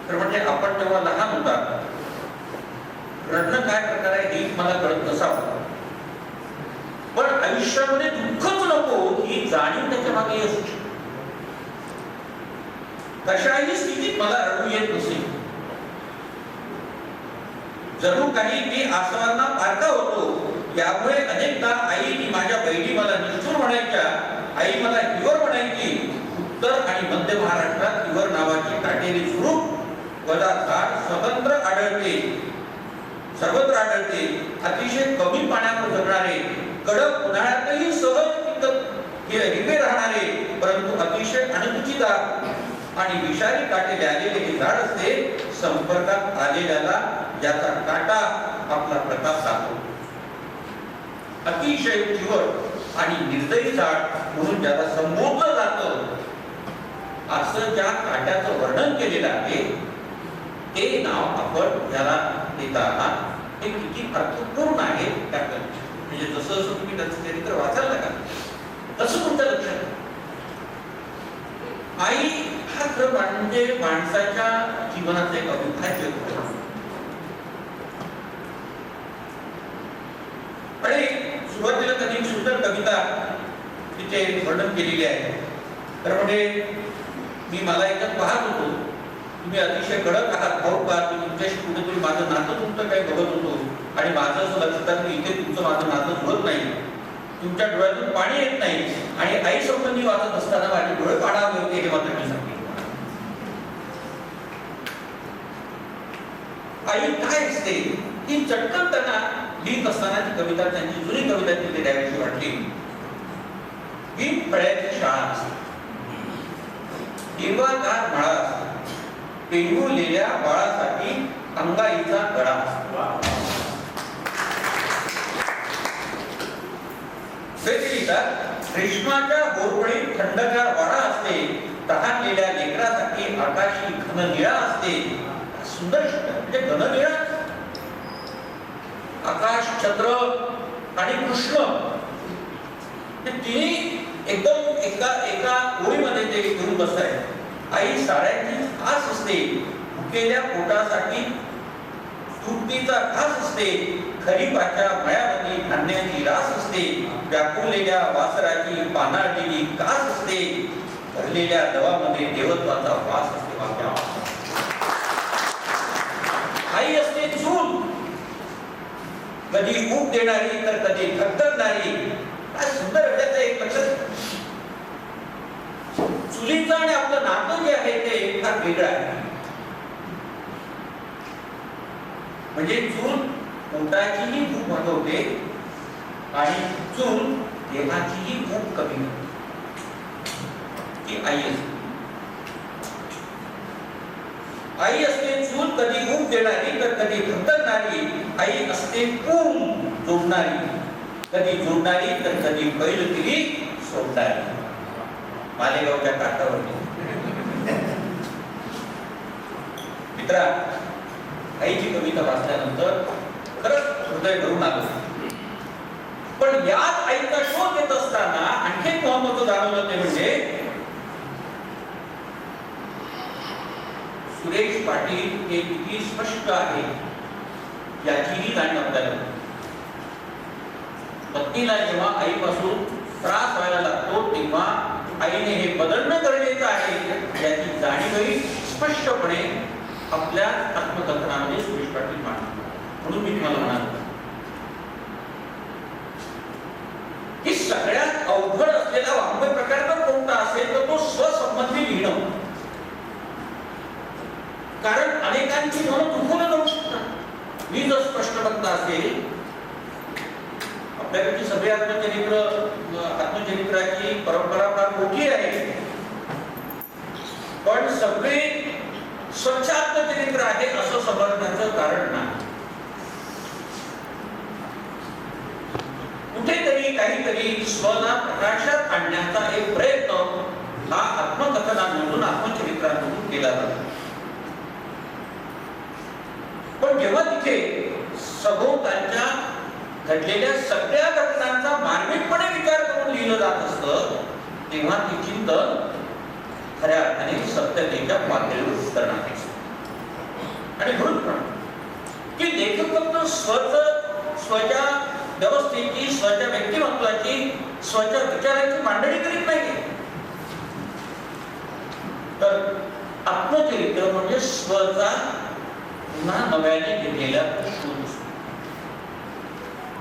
Speaker 7: तर म्हणजे आपण जेव्हा लहान होता, रडणं काय प्रकार आहे हे मला कळत नसावं, पण आयुष्यामध्ये दुःखच नको ही जाणीव त्याच्या मागे असू शकते. कशाही स्थितीत मला रडू येत नसे. जणू काही मी आसवांना पारखा होतो. यामुळे अनेकदा आई माझ्या बहिणी मला निष्ठुर म्हणायच्या. आई मला हिवर म्हणायची. उत्तर आणि मध्य महाराष्ट्रात हिवर नावाची काटेरी झुडूप झाड स्वतंत्र आढळते, सर्वत्र आढळते. अतिशय कमी पाण्यावर जगणारे, कडक उन्हाळ्यातही सहज हिरवे राहणारे, परंतु अतिशय अणकुचीदार आणि विषारी काटे आलेले हे झाड असते. संपर्कात आलेल्याला याचा काटा आपला प्रताप दाखवतो. अतिशय चिवट आणि निर्दयी झाड म्हणून ज्याला संबोधलं जातं, असं ज्या काट्याचं वर्णन केलेलं आहे ते नाव आपण याला देत आहात. हे किती अर्थपूर्ण आहे त्याकडे. म्हणजे जसं जसं तुम्ही त्याचं चरित्र वाचायला का तसं तुमच्या लक्षात. आई हा खरं म्हणजे माणसाच्या जीवनाचा एक अविभाज्य घटक. आणि सुरुवातीला त्यांनी सुंदर कविता तिचे वर्णन केलेली आहे. तर म्हणजे मी मला एकच पाहत होतो, तुम्ही अतिशय कडक आहात, भाऊक आहात, मी तुमच्याशी कुठेतरी माझं नातं तुमचं काही बघत होतो आणि माझं असं लक्षात आलं की इथे तुमचं माझं नातं जुळत नाही, तुमच्या डोळ्यातून पाणी येत नाही. आणि आई संबंधी वाचत असताना माझे डोळे पाडावे होते हे मात्र मी सांगितलं. आई काय असते ही चटकन त्यांना लिहित असताना ती कविता, त्यांची जुनी कविता तिथे द्यावीशी वाटली. ही फळ्याची शाळा असते, हिरवागार मळा असतो, पेंगुळलेल्या बाळासाठी अंगाईचा गळा असतो. रेशमाच्या गोरपळीत थंडगार वारा असते, तहानलेल्या लेकरासाठी आकाशी घन निळा असते. सुंदर शब्द म्हणजे घन निळा. आकाश, चंद्र आणि कृष्ण हे तिन्ही एकदम एका ओळीमध्ये ते घेऊन बसताय. आई साड्यांची आस असते, भुकेल्या पोटासाठी तुरटीचा घास असते. खरीपाच्या मळ्यामध्ये धान्याची रास असते. व्याकुळलेल्या वासराची पानाळलेली कास असते. भरलेल्या दवामध्ये देवत्वाचा वास असते. आई असते चूल, कधी ऊब देणारी तर कधी थकथकणारी. काय सुंदर एक लक्षात. चुलीचं आणि आपलं नातं जे आहे ते फार वेगळं आहे. म्हणजे चूल पोटाचीही भूक भागवते आणि चूल देहाचीही भूक कमी होते. ती आई असते. आई असते चूल, कधी भूक देणारी तर कधी थकथकणारी. आई असते पूम जोडणारी, कधी जोडणारी तर कधी बैलगिरी सोडणारी. मालेगावच्या काठावरती मित्रा, आईची कविता वाचल्यानंतर खरंच हृदय भरून आलं. पण याच आईचा शोध घेत असताना आणखी महत्वाचं जाणवलं ते म्हणजे सुरेश पाटील हे किती स्पष्ट आहे याचीही जाणीव आपल्याला होते. पत्नीला जेव्हा आईपासून त्रास व्हायला लागतो तेव्हा आईने हे बदलणं गरजेचं आहे याची जाणीवही स्पष्टपणे आपल्या आत्मकथनामध्ये सुरेश पाटील मांडतात. म्हणून मी तुम्हाला म्हणालो की सगळ्यात अवघड असलेला वाङ्मय प्रकार जर कोणता असेल तर तो स्वसंबंधी लिहिणं. कारण अनेकांची म्हणून दुखवलं जाऊ शकतात. मी जर स्पष्ट वक्ता असेल, आपल्याकडची सगळी आत्मचरित्राची परंपरा फार मोठी आहे, पण सगळे स्वच्छ आत्मचरित्र आहे असं समजण्याचं कारण नाही. कुठेतरी काहीतरी स्वला प्रकाशात आणण्याचा एक प्रयत्न हा आत्मकथनांमधून आत्मचरित्रांमधून केला जातो. पण जेव्हा तिथे सभोवतालच्या घडलेल्या सगळ्या घटनांचा मार्मिकपणे विचार करून लिहिलं जात असतं तेव्हा ती चिंतन खऱ्या अर्थाने सत्यतेच्या पातळीवर विस्तरणार असतं. आणि म्हणून की लेखक फक्त स्वच्या व्यवस्थेची, स्वच्या व्यक्तिमत्वाची, स्वच्या विचारांची मांडणी करीत नाही, तर आत्मचरित्र म्हणजे स्वचा पुन्हा नव्याने घेतलेला शोध.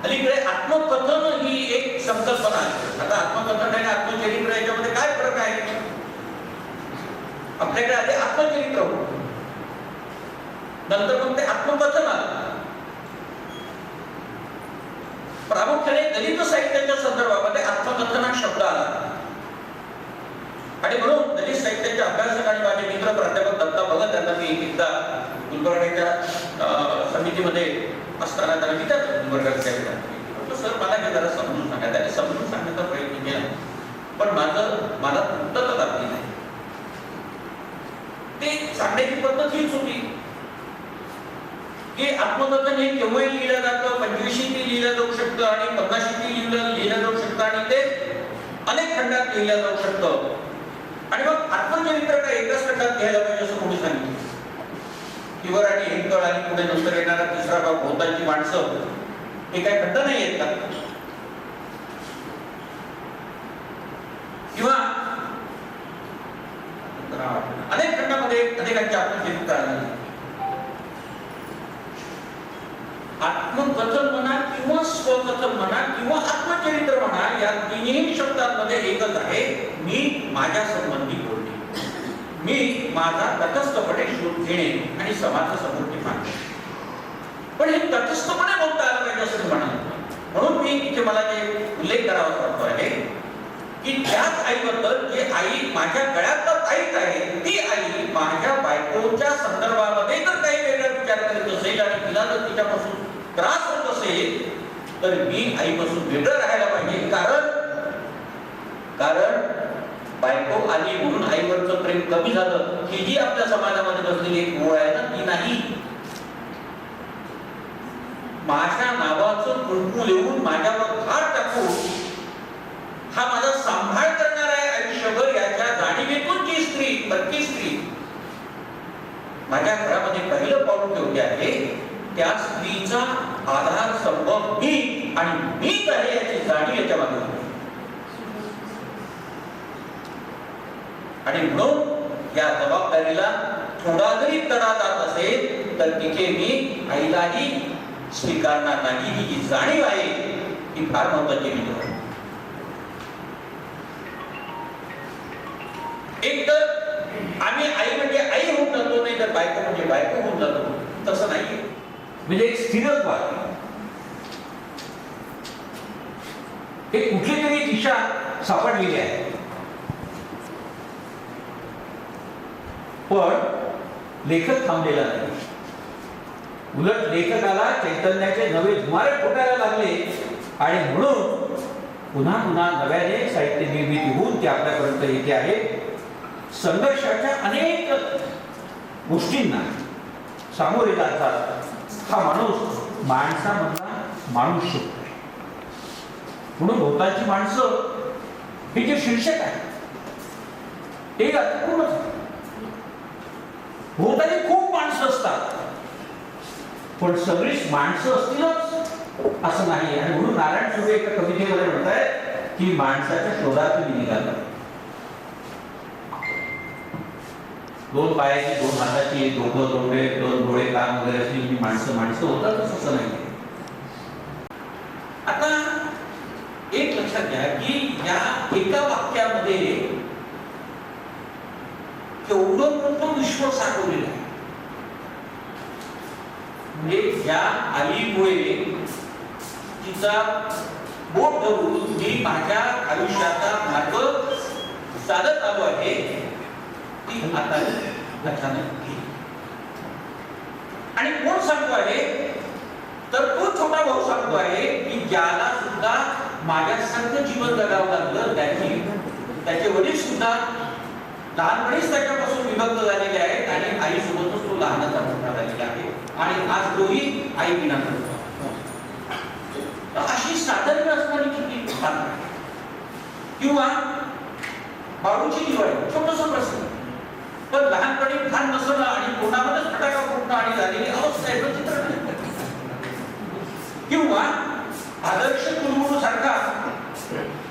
Speaker 7: अलीकडे आत्मकथन ही एक संकल्पना आहे. आता आत्मकथन आणि आत्मचरित्र याच्यामध्ये काय फरक आहे? आपल्याकडे आधी आत्मचरित्र होतं, नंतर मग ते आत्मकथन आलं. प्रामुख्याने दलित साहित्याच्या संदर्भामध्ये आत्मकथन हा शब्द आला आणि म्हणून दलित साहित्याच्या अभ्यासक आणि माझे मित्र प्राध्यापक दत्ता भगत यांना मी एकदा गुलबर्गाच्या समितीमध्ये असताना त्यांना विचारलं, गुलबर्गाच्या सर मला हे जरा समजून सांगा. त्याने समजून सांगण्याचा प्रयत्न केला, पण मला उत्तर लागली नाही. ते सांगण्याची पद्धत हीच होती की आत्मकथन हे केव्हाही लिहिलं जातं, 25 लिहिलं जाऊ शकतं आणि 50 लिहिलं जाऊ शकतं आणि ते अनेक खंडात लिहिलं जाऊ शकतं. आणि मग आत्मचरित्र काय एकाच खंडात घ्यायला पाहिजे असं कोणी सांगितलं? किवर आणि हिंकळ आणि पुढे नंतर येणारा तिसरा भाग भोवतालची माणसं हे काय खंड नाही आहेत का? किंवा अनेक खंडामध्ये अनेकांची आत्मचरित्र आली. आत्मकथन म्हणा किंवा स्वकथन म्हणा किंवा आत्मचरित्र म्हणा, या तिन्ही शब्दांमध्ये एकच आहे, मी माझ्या संबंधी बोलणे, मी माझा तटस्थपणे शोध घेणे आणि समाजासमोर ते मांडणे. पण हे तटस्थपणे बोलता आलं पाहिजे असं म्हणाले. म्हणून मी इथे मला जे उल्लेख करावा वाटतो आहे की त्याच आईबद्दल जे आई माझ्या गळ्यात ताईत आहे, ती आई माझ्या बायकोच्या संदर्भामध्ये जर काही वेगळा विचार करीत असेल आणि तिला जर तिच्यापासून त्रास होत असेल तर मी आईपासून वेगळं राहायला पाहिजे. कारण बायको आली म्हणून आईवरचं प्रेम कमी झालं ही जी आपल्या समाजामध्ये बसलेली एक ओळ आहे ना, ती नाही. माझ्या नावाचं कुंकू लिहून माझ्यावर भार टाकून हा माझा सांभाळ करणार आहे आयुष्यभर याच्या जाणीवेतून जी स्त्री, प्रत्येक स्त्री माझ्या घरामध्ये पहिलं पाऊल ठेवते आहे, त्या स्त्रीचा आधार स्तंभ मी आणि मीच आहे याची जाणीव याच्या मागे. आणि म्हणून या जबाबदारीला थोडा जरी तडा जात असेल तर तिथे मी आईलाही स्वीकारणार नाही. ही जी जाणीव आहे ती फार महत्वाची आहे. एक तर आम्ही आई म्हणजे आई होऊन जातो, नाही तर बायको म्हणजे बायको होऊन जातो, तसं नाहीये.
Speaker 8: म्हणजे एक स्थिरत्व आहे, एक कुठली तरी दिशा सापडलेली आहे. पण लेखक थांबलेला नाही. उलट लेखकाला चैतन्याचे नवे धुमारे फुटायला लागले आणि म्हणून पुन्हा पुन्हा नव्याने साहित्य निर्मिती होऊन ते आपल्यापर्यंत येते आहे. संघर्षाच्या अनेक गोष्टींना सामोरे जातात हा माणूस माणसामधला माणूस शोधतो. म्हणून भोवतालची माणसं हे जे शीर्षक आहे ते अर्थपूर्णच. भोवताली खूप माणसं असतात पण सगळीच माणसं असतीलच असं नाही. आणि म्हणून नारायण सुर्वे एका कवितेमध्ये म्हणतायत की माणसाच्या शोधात मी निघाला. दोन पायाची, दोन हाताची, दोघं डोळे, दोन डोळे, कान वगैरे असली की माणसं माणसं होतातच असं नाही. आता एक लक्षात घ्या की या एका वाक्यामध्ये केवढं मोठं विश्व साठवलेलं आहे. म्हणजे या आईमुळे तिचा बोट धरून मी माझ्या आयुष्याचा मार्ग चालत आलो आहे, ती आता अचानक गेली. आणि कोण सांगतो आहे तर तो छोटा भाऊ सांगतो आहे की ज्याला सुद्धा माझ्यासारखं जीवन जगावं लागलं, त्याचे वडील सुद्धा लहानपणीच त्याच्यापासून विभक्त झालेले आहेत आणि आईसोबतच तो लहानाचा मोठा झालेला आहे आणि आज तोही आई विना करतो. अशी साधारण असणारी किती किंवा बाळूची दिवाळी छोटस प्रसंग, पण लहानपणी फार नसणं आणि कोणामध्येच फटाका फुटणं आणि झालेली अवस्था आहे चित्र. किंवा आदर्श कुलगुरू सारखा,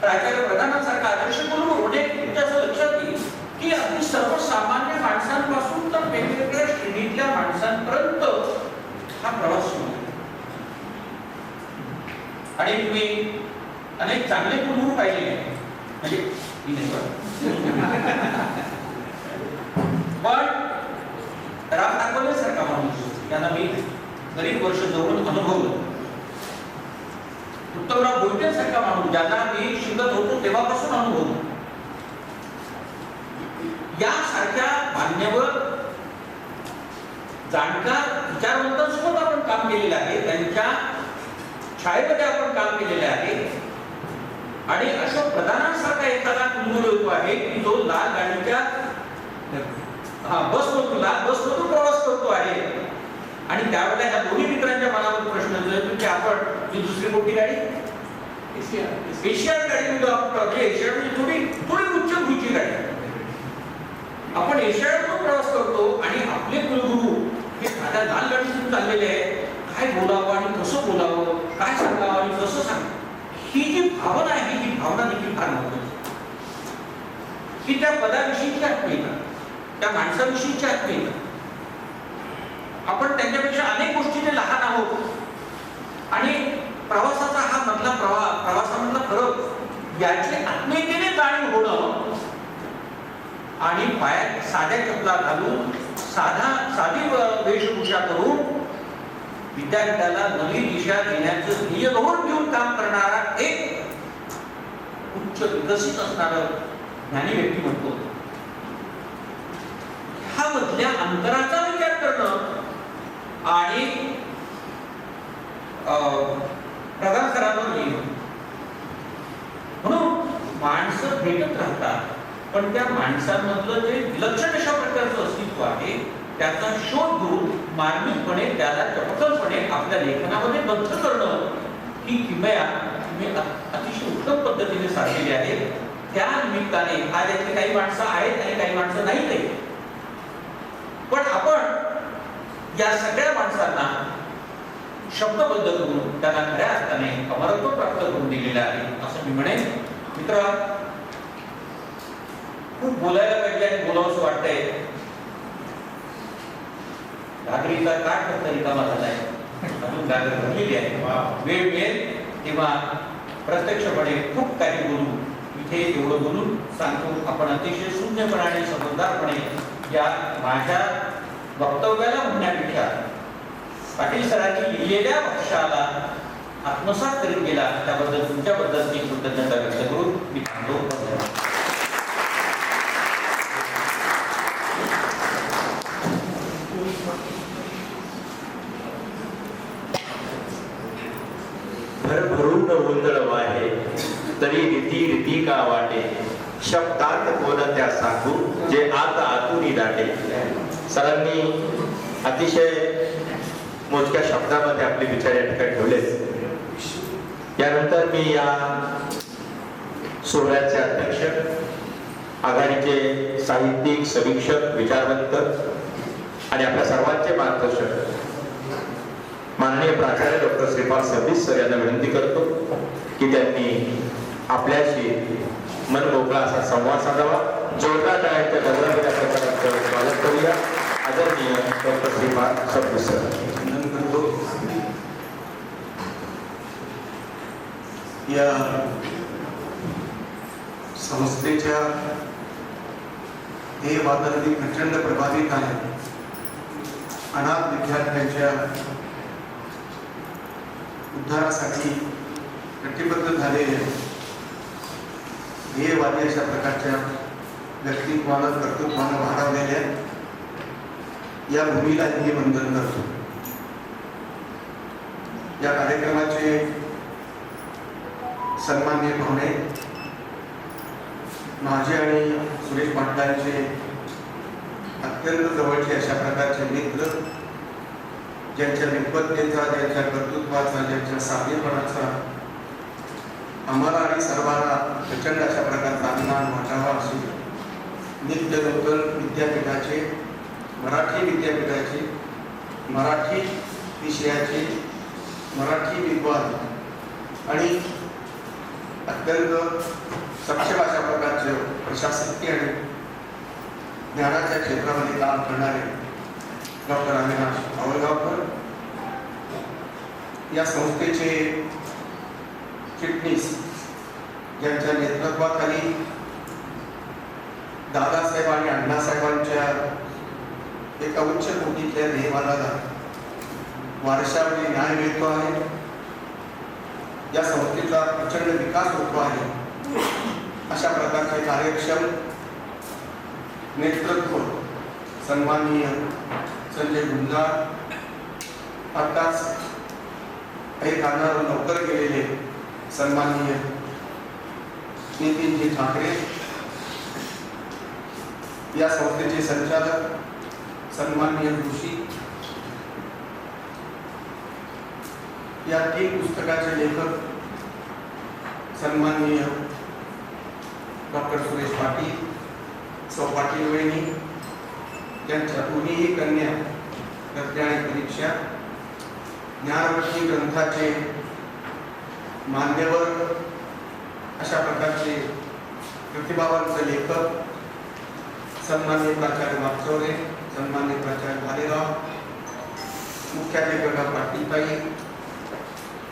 Speaker 8: प्राचार्य प्रधानांसारखा आदर्श कुलगुरू म्हणजे तुमच्या असं लक्षात येईल की अगदी सर्वसामान्य माणसांपासून तर वेगवेगळ्या श्रेणीतल्या माणसांपर्यंत हा प्रवास सुरू आहे. आणि तुम्ही अनेक चांगले कुलगुरू पाहिले म्हणजे पण राम ठाकरे माणूस यांना मी बरीच वर्ष जवळून अनुभवलं. उत्तमराव भोईटे सारखा माणूस ज्यांना मी शिकत होतो तेव्हापासून अनुभवलं. यासारख्या मान्यवर जाणकार विचारवंतांसोबत आपण काम केलेलं आहे, त्यांच्या छायेमध्ये आपण काम केलेले आहे. आणि अशोक प्रधानांसारखा एखादा कुलगुरू होतो आहे की जो लाल गाडीच्या बसमधून प्रवास करतो आहे. आणि त्यावेळेला ह्या दोन्ही मित्रांच्या मनावर प्रश्न येतो की आपण ही दुसरी मोठी गाडी एशियाड गाडी म्हणजे आपण एशियाड म्हणजे थोडी उच्च भूची गाडी आपण एशियाडमधून प्रवास करतो आणि आपले कुलगुरू हे साध्या लाल गाडीतून चाललेले आहे. काय बोलावं आणि कसं बोलावं, काय सांगावं आणि कसं सांगावं, ही जी भावना आहे ही भावना देखील फार महत्वाची. की त्या पदाविषयीची आत्मीयता, त्या माणसाविषयीची आत्मीयता. आपण त्यांच्यापेक्षा अनेक गोष्टीने लहान आहोत आणि प्रवासाचा हा मधला प्रवासामधला फरक याची आत्मीयतेने जाणीव होणं आणि पायात साध्या चपला घालून साधी वेशभूषा करून विद्यार्थ्याला नवी दिशा देण्याचं ध्येय घेऊन काम करणारा एक उच्च विकसित असणारा ज्ञानी व्यक्ती म्हणतो. ह्या मधल्या अंतराचा विचार करणं आणि प्रधान सरांवर लिहिणं. म्हणून माणसं भेटत राहतात पण त्या माणसांमधलं जे विलक्षण अशा प्रकारचं अस्तित्व आहे त्याचा शोध घेऊन मार्मिकपणे त्याला चपखलपणे आपल्या लेखनामध्ये बद्ध करणं ही किमया मी अतिशय उत्तम पद्धतीने साधलेली आहे. त्या निमित्ताने आज याची काही माणसं आहेत आणि काही माणसं नाहीत आहेत, पण आपण या सगळ्या माणसांना शब्दबद्ध करून त्यांना खऱ्या अर्थाने अमरत्व प्राप्त करून दिलेलं आहे असं मी म्हणेन. मित्र, खूप बोलायला पाहिजे आणि बोलावंसं वाटतंय. घागरीचा काठ फक्त रिकामा झालाय, अजून घागर भरलेली आहे. वेळ मिळेल तेव्हा प्रत्यक्षपणे खूप काही बोलू. इथे एवढं बोलून सांगतो आपण अतिशय शून्यपणाने समजदारपणे या माझ्या वक्तव्याला म्हणण्यापेक्षा पाटील सरांनी लिहिलेल्या भाषाला आत्मसात करीत गेला त्याबद्दल तुमच्याबद्दल मी कृतज्ञता व्यक्त करून मी थांबतो.
Speaker 2: भरभरून उंदळ वाहे तरी रीती रीती का वाटे शब्दात बोलत्या सांगू जे आता आतुनी दाटे. सरांनी अतिशय मोजक्या शब्दामध्ये आपले विचार या ठिकाणी ठेवले. यानंतर मी या सोहळ्याचे अध्यक्ष, आघाडीचे साहित्यिक, समीक्षक, विचारवंत आणि आपल्या सर्वांचे मार्गदर्शक माननीय प्राचार्य डॉक्टर श्रीपाद सर्विस सर यांना विनंती करतो की त्यांनी आपल्याशी मन मोकळा असा संवाद साधावा. जोरदार टाळ्यांच्या गजरामध्ये त्या प्रकाराचं स्वागत करूया. आदरणीय डॉक्टर श्रीपाद सर्विस सर.
Speaker 3: वंदन करतो. या संस्थेच्या हे वातावरण प्रचंड प्रभावित आहे. अनाथ विद्यार्थ्यांच्या उद्धारासाठी कटिबद्ध झालेले ध्येयवादी अशा प्रकारच्या व्यक्तित्वानं कर्तृत्वानं वाढवलेल्या या भूमीला मी वंदन करतो. या कार्यक्रमाचे सन्माननीय पाहुणे माझे आणि सुरेश पाटलांचे अत्यंत जवळचे अशा प्रकारचे मित्र, ज्यांच्या विद्वत्तेचा, ज्यांच्या कर्तृत्वाचा, ज्यांच्या साधेपणाचा आम्हाला आणि सर्वांना प्रचंड अशा प्रकारचा अभिमान वाटावा असून नित्य नूतन विद्यापीठाचे, मराठी विद्यापीठाचे, मराठी विषयाचे, मराठी विद्वान आणि अत्यंत सक्षम अशा प्रकारचे प्रशासकीय आणि ज्ञानाच्या क्षेत्रामध्ये काम करणारे डॉक्टर अविनाश आवळगावकर, या संस्थेचे चिटणीस, ज्यांच्या नेतृत्वाखाली दादासाहेब आणि अण्णासाहेबांच्या एका उच्च कोटीतल्या ध्येयवादाला वारशामध्ये न्याय मिळतो आहे. या संस्थेचा प्रचंड विकास होतो आहे. अशा प्रकारचे कार्यक्षम नेतृत्व सन्माननीय संजय गुंजाळ, आताच काही कारणावर नोकर गेलेले सन्माननीय नितीनजी ठाकरे, या संस्थेचे संचालक सन्माननीय ऋषी, या 3 पुस्तकाचे लेखक सन्माननीय डॉक्टर सुरेश पाटील, सौ पाटील वहिनी, त्यांच्या दोन्ही कन्या प्रज्ञा आणि परीक्षा, ज्ञानवर्षी ग्रंथाचे मान्यवर अशा प्रकारचे प्रतिभावांचे लेखक सन्माननीय प्राचार्य वागचौरे, सन्माननीय प्राचार्य भालेराव, मुख्याध्यापिका पाटीलताई,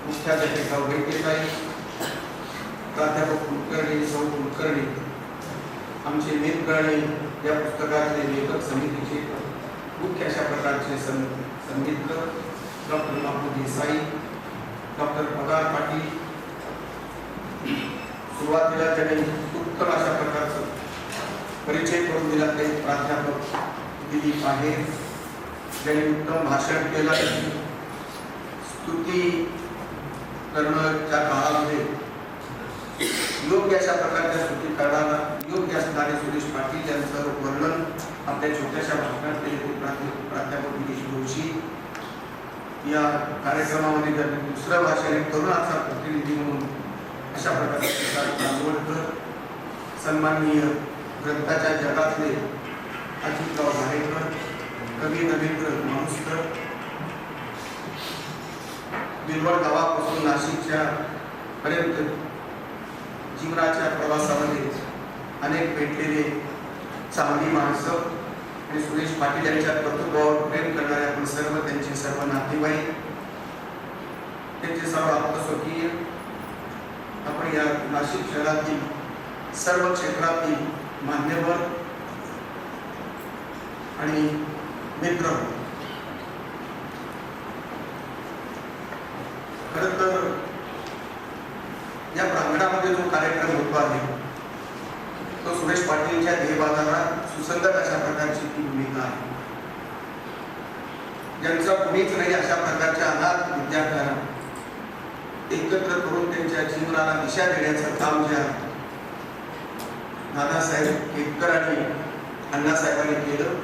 Speaker 3: मुख्याध्यापिका वैद्यताई, प्राध्यापक कुलकर्णी, सौ कुलकर्णी, आमचे मित्र आणि या पुस्तकाचे लेखक समितीचे मुख्य अशा प्रकारचे संमित्र डॉक्टर बापू देसाई, डॉक्टर पगार पाटील, सुरुवातीला त्यांनी उत्तम अशा प्रकारचं परिचय करून दिला ते प्राध्यापक दिलीप आहे, ज्यांनी उत्तम भाषण केलं. स्तुती करणं त्या काळामध्ये योग्य अशा प्रकारच्या स्तुती करणारा योग्य असणारे सुरेश पाटील यांचं वर्णन आपल्या छोट्याशा भाषणात केले ते प्राध्यापक गिरीश जोशी. या कार्यक्रमामध्ये त्यांनी दुसरं भाषण तरुणाचा प्रतिनिधी म्हणून अशा प्रकारचे आंबोडकर, सन्माननीय ग्रंथाच्या जगातले अजितराव भालेकर, कवी रवींद्र माणूसकर, बिलवड गावापासून नाशिकच्या पर्यंत जीवनाच्या प्रवासामध्ये अनेक भेटलेले चांगली माणसं आणि सुरेश पाटील यांच्या कर्तृत्वावर प्रेम करणारे आपण सर्व, त्यांचे सर्व नातेवाईक, त्यांचे सर्व आप्तस्वकीय, आपण या नाशिक शहरातील सर्व क्षेत्रातील मान्यवर आणि मित्र. खरं तर या प्रांगणामध्ये जो कार्यक्रम होतो आहे तो सुरेश पाटीलच्या ध्येयवादाला सुसंगत अशा प्रकारची ती भूमिका आहे. ज्यांचा कुणीच नाही अशा प्रकारच्या अनाथ विद्यार्थ्यांना एकत्र करून त्यांच्या जीवनाला दिशा देण्याचं काम जे आहे दादासाहेब केतकर आणि अण्णासाहेबांनी केलं,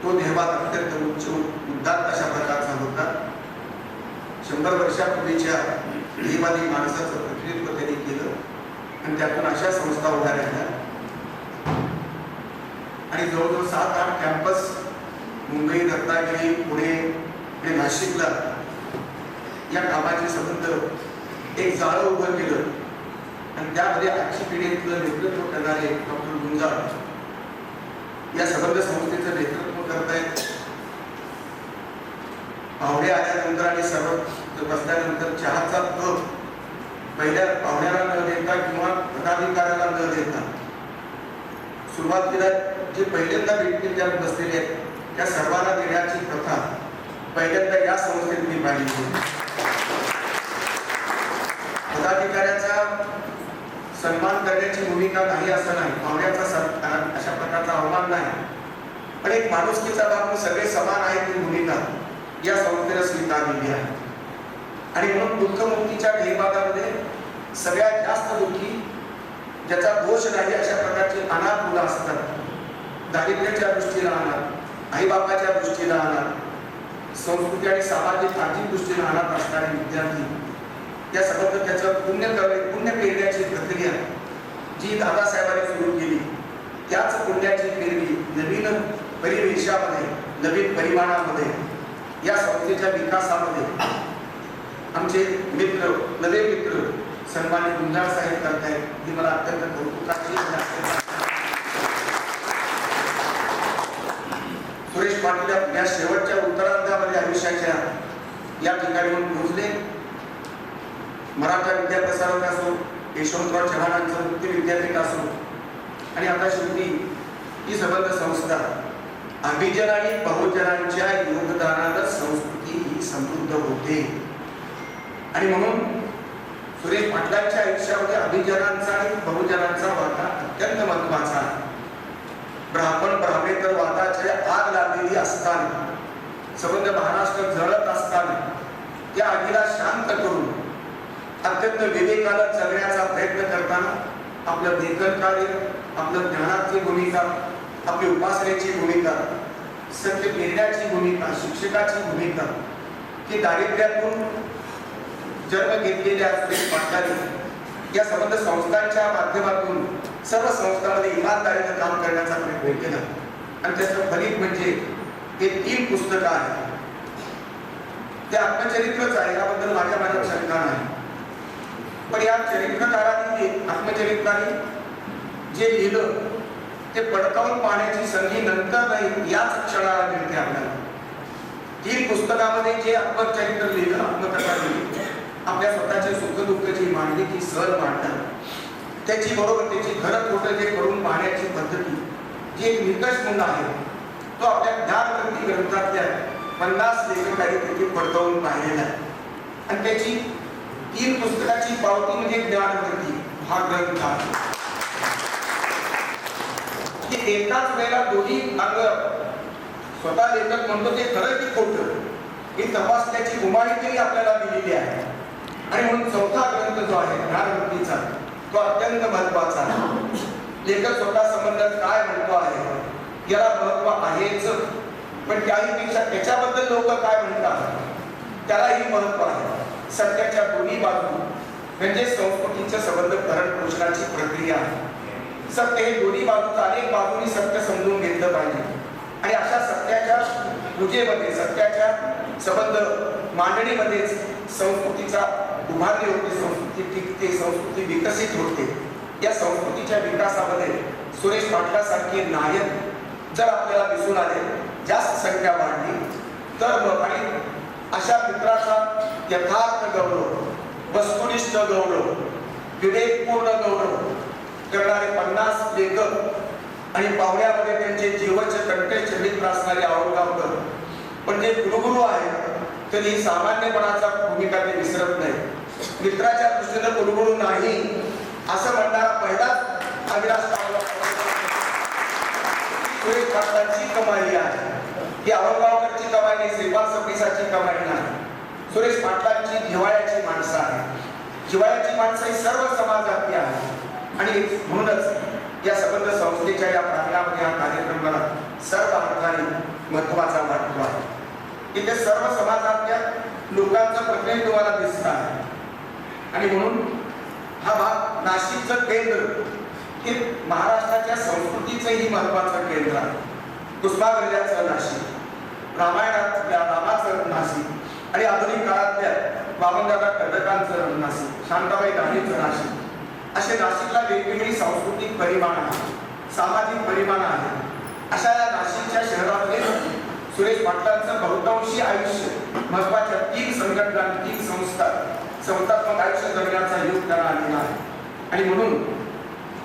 Speaker 3: तो ध्येयवाद अत्यंत उच्च उदात्त अशा प्रकारचा होता. 100 वर्षापूर्वीच्या ध्येयवादी माणसाचं प्रतिनिधित्व त्यांनी केलं आणि त्यातून अशा संस्था उभ्या राहिल्या आणि जवळजवळ 7-8 कॅम्पस मुंबई, रत्नागिरी, पुणे आणि नाशिकला या कामाचे संबंध एक जाळं उभं केलं आणि त्यामध्ये आजची पिढीतलं नेतृत्व करणारे डॉक्टर गुंजाळ या संबंध संस्थेचं नेतृत्व करतायत. पाहुणे आल्यानंतर आणि सर्व बसल्यानंतर चहाचा कप पहिल्या पाहुण्याला न देता किंवा पदाधिकाऱ्याला न देता सुरुवातीला जे पहिल्यांदा भेटतील त्या बसलेले आहेत त्या सर्वांना देण्याची प्रथा पहिल्यांदा या संस्थेत मी पाहिली. पदाधिकाऱ्याचा सन्मान करण्याची भूमिका नाही असं नाही, पाहुण्याचा अशा प्रकारचा अवमान नाही, पण एक माणुसकीचा भाग म्हणून सगळे समान आहेत ही भूमिका या संस्थेला स्वीकारलेली आहे. आणि म्हणून दुःखमुक्तीच्या ध्येयवादामध्ये सगळ्यात जास्त दुःखी ज्याचा दोष नाही अशा प्रकारचे अनाथ मुलं असतात. दारिद्र्याच्या दृष्टीला अनाथ, आईबापाच्या दृष्टीला अनाथ, संस्कृती आणि सामाजिक आर्थिक दृष्टीने अनाथ असणारे विद्यार्थी या संबंध त्याचं पुण्य पेरण्याची प्रक्रिया जी दादासाहेबांनी सुरू केली त्याच पुण्याची पेरणी नवीन परिवेशामध्ये नवीन परिमाणामध्ये या संस्थेच्या विकासामध्ये आमचे मित्र नवे मित्र सन्माननीय गुंजाळ साहेब करतायत ही मला अत्यंत कौतुकाची. सुरेश पाटील या शेवटच्या उत्तरार्धामध्ये आयुष्याच्या या ठिकाणी पोहोचले. मराठा विद्याप्रसारक असो, यशवंतराव चव्हाणांचं मुक्त विद्यापीठ असो आणि आता शेवटी ही संबंध संस्था अभिजन आणि बहुजनांच्या योगदानानं संस्कृती ही समृद्ध होते. आणि म्हणून सुरेश पाटलांच्या आयुष्यामध्ये अभिजनांचा आणि बहुजनांचा वाटा अत्यंत महत्वाचा आहे. ब्राह्मण ब्राह्मणेतर वादाची आग लागलेली असताना संबंध महाराष्ट्र जळत असताना त्या आगीला शांत करून अत्यंत विवेकानं जगण्याचा प्रयत्न करताना आपलं लेखन कार्य, आपलं ज्ञानाची भूमिका, आपली उपासनेची भूमिका, सत्य पेरण्याची भूमिका, शिक्षकाची भूमिका ही दारिद्र्यातून जन्म घेतलेल्या सुरेश पाटलांनी या संबंध संस्थांच्या माध्यमातून सर्व संस्थांमध्ये इमानदारीनं काम करण्याचा प्रयत्न केला. आणि त्याचं फलित म्हणजे हे 3 पुस्तकं आहेत. ते आत्मचरित्रच आहे याबद्दल माझ्या शंका नाही, पण या चरित्रकारांनी आत्मचरित्राने जे लिहिलं ते पडताळून पाहण्याची संधी नंतर नाही याच क्षणाला मिळते आपल्याला. 3 पुस्तकामध्ये जे आत्मचरित्र लिहिलं, आत्मकथा लिहिली, आपल्या स्वतःचे सुख दुःख जी मांडली ती सहज मांडतात. त्याची बरोबर त्याची खरं खोटं जे करून पाहण्याची पद्धती जी एक निकष म्हणून आहे तो आपल्या ज्ञानवृत्ती ग्रंथातल्या 50 लेखकांनी त्याची पडताळून पाहिलेला आहे. आणि त्याची 3 पुस्तकाची पावती म्हणजे ज्ञानवृत्ती हा ग्रंथ आहे. की एकाच वेळेला दोन्ही अंग स्वतः लेखक म्हणतो ते खरं की खोटं ही तपासण्याची उमाळी आपल्याला दिलेली आहे. आणि म्हणून 4था ग्रंथ जो आहे ज्ञानवृत्तीचा तो अत्यंत महत्वाचा आहे. लेखक स्वतः संबंधात काय म्हणतो आहे याला महत्व आहेच, पण त्याहीपेक्षा त्याच्याबद्दल लोक काय म्हणतात त्यालाही महत्व आहे. सत्याच्या दोन्ही बाजू म्हणजे संस्कृतीचे संबंध भरण पोषणाची प्रक्रिया आहे. सत्य हे दोन्ही बाजूचं अनेक बाजूंनी सत्य समजून घेतलं पाहिजे. आणि अशा सत्याच्या पूजेमध्ये सत्याच्या संबंध मांडणीमध्येच संस्कृतीचा उभारणी होते, संस्कृती टिकते, संस्कृती विकसित होते. या संस्कृतीच्या विकासामध्ये सुरेश पाटलासारखे नायक जर आपल्याला दिसून आले, जास्त संख्या वाढली तर मग आणि अशा मित्राचा यथार्थ गौरव, वस्तुनिष्ठ गौरव, विवेकपूर्ण गौरव करणारे 50 लेखक आणि पाहुण्यामध्ये त्यांचे जीवनचे कंठेचे मित्र असणारे औरंगाबाद पण जे गुरुगुरु आहेत तरी सामान्यपणाचा भूमिका ते विसरत नाही. मित्राच्या दृष्टीने गुरुगुरु नाही असं म्हणणारा पहिलाच अविनाश सुरेश पाटलांची कमाई आहे. ही औरंगाबादची कमाई नाही, श्रीपाद सबनीसाची कमाई नाही. सुरेश पाटलांची जिव्हाळ्याची माणसं आहे. जिव्हाळ्याची माणसं ही सर्व समाजातली आहे. आणि म्हणूनच या संबंध संस्थेच्या या प्रांगणामध्ये हा कार्यक्रमाला सर्व अर्थाने महत्वाचा वाटतो आहे. इथे सर्व समाजातल्या लोकांचं प्रतिनिधित्व मला दिसत आहे. आणि म्हणून हा भाग नाशिकचं केंद्र हे महाराष्ट्राच्या संस्कृतीचंही महत्वाचं केंद्र आहे. कुसुमाग्रजाचं नाशिक, रामायणातल्या रामाचं नाशिक आणि आधुनिक काळातल्या
Speaker 9: वामनदादा कर्डकांचं नाशिक, शांताबाई दाढेंचं नाशिक, असे नाशिकला वेगवेगळी सांस्कृतिक परिमाण आहेत, सामाजिक परिमाण आहेत. अशा या नाशिकच्या शहरामध्ये सुरेश पाटलांचं बहुतांशी आयुष्य महत्वाच्या 3 संघटना, 3 संस्थात्मक आयुष्य जगण्याचा योग त्यांना आलेला आहे. आणि म्हणून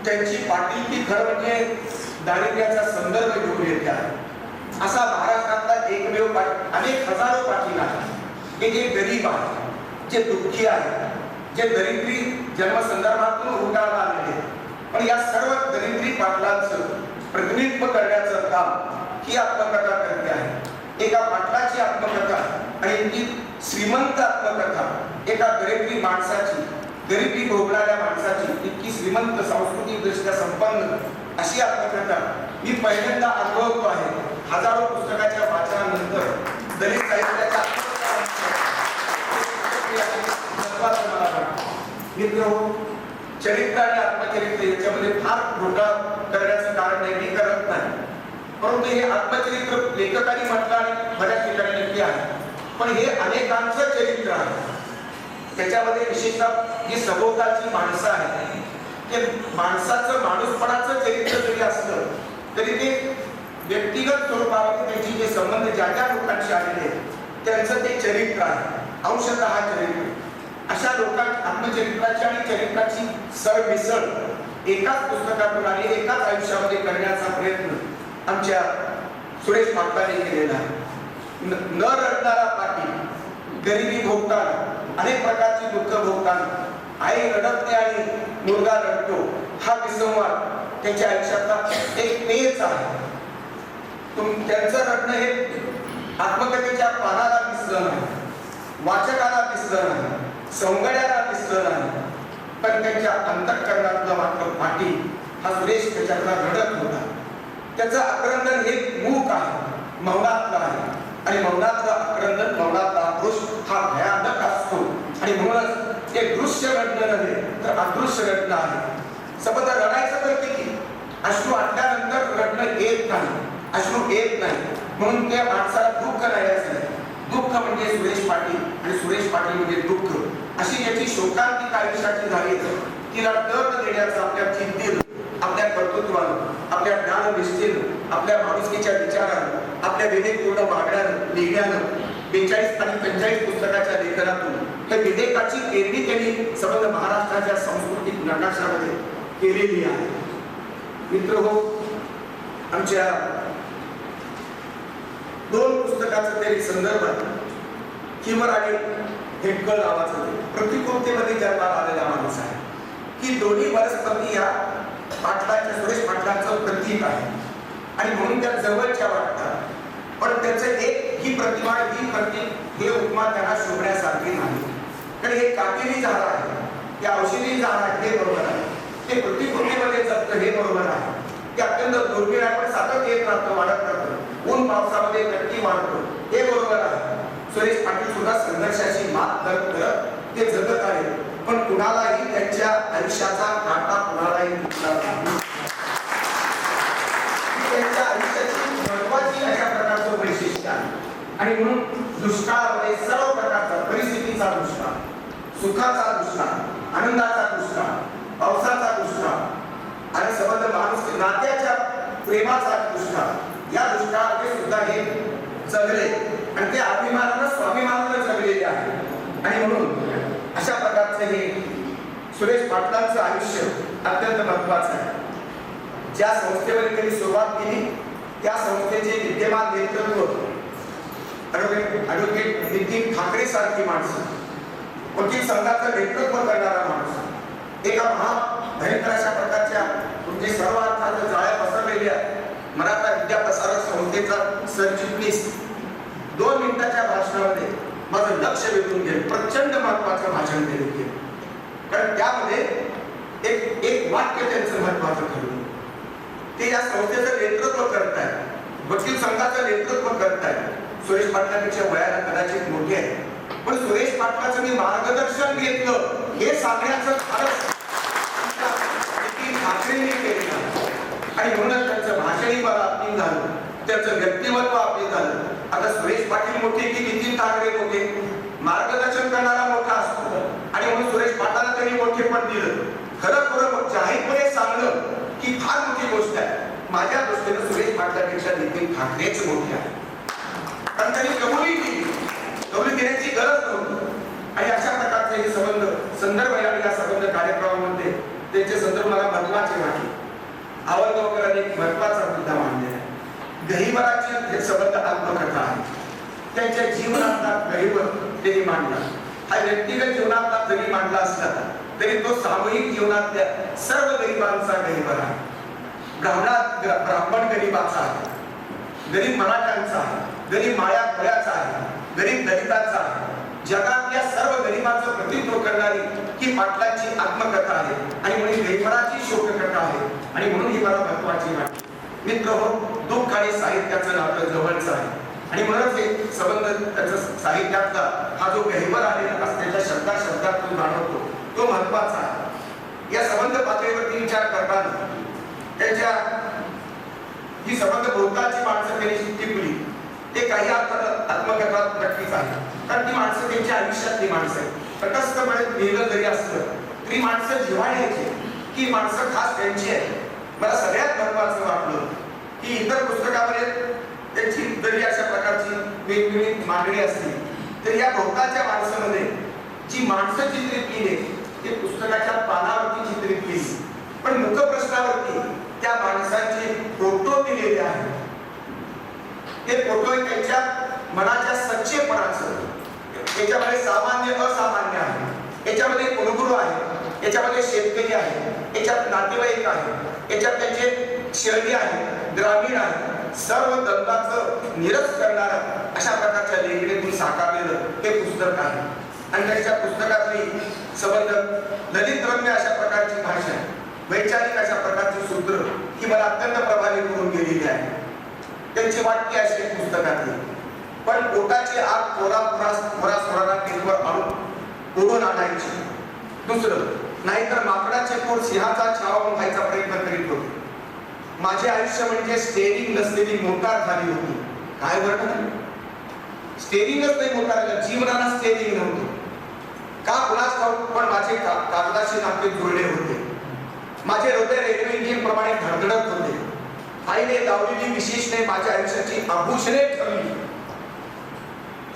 Speaker 9: त्यांची पाटीलकी खरं म्हणजे दारिद्र्याचा संदर्भ घेऊन येते आहे. असा महाराष्ट्रातला एकमेव अनेक हजारो पाटील आहेत की जे गरीब आहेत, जे दुःखी आहेत, जे दरिद्री जन्मसंदर्भातून उठायला आलेले. पण या सर्व दरिद्री पाटलांचं प्रतिनिधित्व करण्याचं काम ही आत्मकथा करते आहे. एका पाटलाची आत्मकथा आणि ती श्रीमंत आत्मकथा, एका गरीबी माणसाची, गरिबी भोगणाऱ्या माणसाची इतकी श्रीमंत सांस्कृतिक दृष्ट्या संपन्न अशी आत्मकथा मी पहिल्यांदा अनुभवतो आहे. हजारो पुस्तकाच्या वाचनानंतर दलित साहित्याच्या मित्र चरित्र आणि आत्मचरित्र याच्यामध्ये फार घोटाळा करण्याचं कारण नाही, मी करत नाही. परंतु हे आत्मचरित्र लेखकांनी म्हटलं आणि बऱ्याच ठिकाणी नक्की आहे, पण हे अनेकांचं चरित्र आहे. त्याच्यामध्ये विशेषतः जी सभोवतालची माणसं आहेत, ते माणसाचं माणूसपणाचं चरित्र जरी असलं तरी ते व्यक्तिगत स्वरूपामध्ये त्यांची जे संबंध ज्या ज्या लोकांशी आलेले त्यांचं ते चरित्र आहे, अंशतः चरित्र. अशा लोकांच्या आत्मचरित्राची आणि चरित्राची सरमिसळ एकाच पुस्तकातून आणि एकाच आयुष्यामध्ये करण्याचा प्रयत्न आमच्या सुरेश पाटलांनी केलेला आहे. न रडणारा पाटील, गरिबी भोगताना, अनेक प्रकारची दुःख भोगताना, आई रडते आणि मुलगा रडतो, हा विसंवाद त्याच्या आयुष्यातला एक पेच आहे. त्यांचं रडणं हे आत्मकथेच्या पानाला दिसलं नाही, वाचकाला दिसलं नाही, सौंगड्याला दिसलं नाही, पण त्यांच्या अंतःकरणातलं मात्र पाटील हा सुरेश त्याच्यातला रडत होता. त्याचं आक्रंदन हे मूक आहे, मौनातलं आहे. आणि मौनातलं आक्रंदन, मौनातला आक्रोश हा भयानक असतो. आणि म्हणूनच एक दृश्य रडणं नव्हे तर अदृश्य रडणं आहे. सबंध रडायचं तर किती, अश्रू आटल्यानंतर रडणं येत नाही, अश्रू येत नाही. म्हणून त्या माणसाला दुःख नाही असलं. दुःख म्हणजे सुरेश पाटील आणि सुरेश पाटील म्हणजे दुःख, अशी याची शोकांतिक आयुष्याची झाली. तिला तर्क देण्याचं आपल्या चिंतेनं, आपल्या कर्तृत्वानं, आपल्या ज्ञाननिष्ठेनं, आपल्या माणुसकीच्या विचारानं, आपल्या विवेकपूर्ण वागण्यानं, लिहिण्यानं 42 आणि 45 पुस्तकाच्या लेखनातून हे विवेकाची पेरणी त्यांनी संबंध महाराष्ट्राच्या सांस्कृतिक नकाशामध्ये केलेली आहे. मित्र हो, आमच्या 2 पुस्तकाचं तरी संदर्भ आहे. किमर आणि हेटकर नावाचं प्रतिकृतीमध्ये जन्माला आलेला माणूस आहे की दोन्ही वनस्पती या पाटलाच्या, सुरेश पाटलांचं प्रतीक आहे आणि म्हणून त्या जवळच्या वाटतात. पण त्याचं ही प्रतिमा, ही प्रतीक, हे उपमा त्यांना शोभण्यासारखी नाही. कारण हे काटेरी झाड आहे, ते औषधी झाड आहे, हे बरोबर आहे. ते प्रतिकृतीमध्ये जगतं, हे बरोबर आहे. ते अत्यंत दुर्मिळ आहे, पण सातत येत राहतं, वाढत राहतं. ऊन पावसामध्ये नक्की वाढतो, हे बरोबर आहे. सुरेश पाटील सुद्धा संघर्षाची मात करत ते जगत आहे. पण कुणालाही त्यांच्या आयुष्याचा काटा कुणालाही दिसला नाही. त्यांच्या आयुष्याची महत्वाची अशा प्रकारचं वैशिष्ट्य आहे. आणि म्हणून दुष्काळामध्ये सर्व प्रकारचा, परिस्थितीचा दुष्काळ, सुखाचा दुष्काळ, आनंदाचा दुष्काळ, पावसाचा दुष्काळ आणि संबंध माणूस नात्याच्या प्रेमाचा दुष्काळ, या दुष्काळामध्ये सुद्धा हे जगले आणि ते अभिमानानं, स्वाभिमानानं जगलेले आहे. आणि म्हणून अशा प्रकारचे हे सुरेश पाटलांचं आयुष्य अत्यंत महत्वाचं आहे. ज्या संस्थेमध्ये त्यांनी सुरुवात केली त्या संस्थेचे विद्यमान नेतृत्व ॲडव्होकेट नितीन ठाकरे सारखी माणसं, वकील संघाचं नेतृत्व करणारा माणूस, एका भयंकर अशा प्रकारच्या म्हणजे सर्व अर्थात जाळ्या पसरलेल्या मराठा विद्याप्रसारक संस्थेचा सरचिटणीस 2 मिनिटाच्या भाषणामध्ये माझं लक्ष वेधून गेलं. प्रचंड महत्वाचं भाषण त्यांनी केलं. कारण त्यामध्ये एक वाक्य त्यांचं महत्वाचं ठरलं. ते या संस्थेचं नेतृत्व करतायत, वकील संघाचं नेतृत्व करतायत. सुरेश पाटलांपेक्षा वयाला कदाचित मोठे आहे, पण सुरेश पाटलाचं मी मार्गदर्शन घेतलं हे सांगण्याचं फारच ठाकरेंनी केलं. आणि म्हणूनच त्यांचं भाषणही मला अपील झालं, त्यांचं व्यक्तिमत्व अपील झालं. आता सुरेश पाटील मोठे की नितीन ठाकरे मोठे, मार्गदर्शन करणारा मोठा असतो आणि म्हणून सुरेश पाटलांना त्यांनी मोठेपण दिलं. खरं खरं जाहीरपणे सांगणं की फार मोठी गोष्ट आहे. माझ्या दृष्टीने सुरेश पाटलांपेक्षा नितीन ठाकरेच मोठे आहे. कारण त्यांनी कबुली देण्याची गरज नव्हती. आणि अशा प्रकारचे हे संदर्भ या संबंध कार्यक्रमामध्ये त्यांचे संदर्भ मला महत्वाचे वाटले. आवडगावकरांनी एक महत्वाचा मुद्दा मांडलेला आहे. गहिवराची हे संबंध आत्मकथा आहे. त्यांच्या जीवनातला गहिवर त्यांनी मांडला. हा व्यक्तिगत जीवनातला जरी मांडला असला तरी तो सामूहिक जीवनातल्या सर्व गरिबांचा गहिवर आहे. ब्राह्मण गरिबाचा आहे, गरीब मराठ्यांचा आहे, गरीब माया खोळ्याचा आहे, गरीब दलिताचा आहे. जगातल्या सर्व गरिबांचं प्रतिनिधित्व करणारी ही पाटलांची आत्मकथा आहे आणि म्हणून गहिवराची शोककथा आहे आणि म्हणून ही मला महत्वाची वाटते. मित्र हो, दुःख आणि साहित्याचं नातं जवळचं आहे आणि म्हणूनच हे संबंध त्याचं साहित्यातला हा जो गहिवर आलेला त्याच्या शब्दातून जाणवतो तो महत्वाचा आहे. या संबंध पातळीवरती विचार करताना त्याच्या ही संबंध भोवतालची माणसं त्यांनी टिपली ते काही अर्थात आत्मकथा नक्कीच आहे. कारण ती माणसं त्यांच्या आयुष्यातली माणसं आहेत. तटस्थपणे लिहिलं जरी असलं तरी माणसं जिव्हाळ्याची की माणसं खास त्यांची आहे. मला सगळ्यात महत्वाचं वाटलं की इतर पुस्तकामध्ये त्याची जरी अशा प्रकारची वेगवेगळी मांडणी असली तर या भोवतालच्या माणसामध्ये जी माणसं चित्रित केली ते पुस्तकाच्या पानावरती चित्रित केली पण मुखप्रश्नावरती त्या माणसांचे फोटो दिलेले आहेत. ते फोटो त्यांच्या मनाच्या सच्चेपणाचं. याच्यामध्ये सामान्य असामान्य आहे, याच्यामध्ये कुलगुरू आहे, याच्यामध्ये शेतकरी आहे, याच्यात नातेवाईक आहे, याच्यात त्यांचे शहरी आहे, ग्रामीण आहे. सर्व दंगाचं निरस करणारा अशा प्रकारच्या लेखणीतून साकारलेलं हे पुस्तक आहे. आणि त्याच्या पुस्तकातली संबंध ललित रम्य अशा प्रकारची भाषा आहे, वैचारिक अशा प्रकारची सूत्र ही मला अत्यंत प्रभावित करून गेलेली आहे. त्यांची वाक्य अशी पुस्तकातली पण पोटाची आग पोरा टेकवर आणून ओढून आणायची. दुसरं नाहीतर माकडाचे पोट सिंहाचा छावा व्हायचा प्रयत्न करीत होते. माझे आयुष्य म्हणजे स्टेरिंग नसलेली मोटार झाली होती. काय वर्णन, स्टेरिंगच नाही मोटारला, जीवनाला स्टेरिंग नव्हतं. का कुणाच ठाऊक पण माझे कागदाशी नाते जुळले होते. माझे हृदय रेल्वे इंजिन प्रमाणे धडधडत होते. आईने लावलेली विशेषणे माझ्या आयुष्याची आभूषणे ठरली.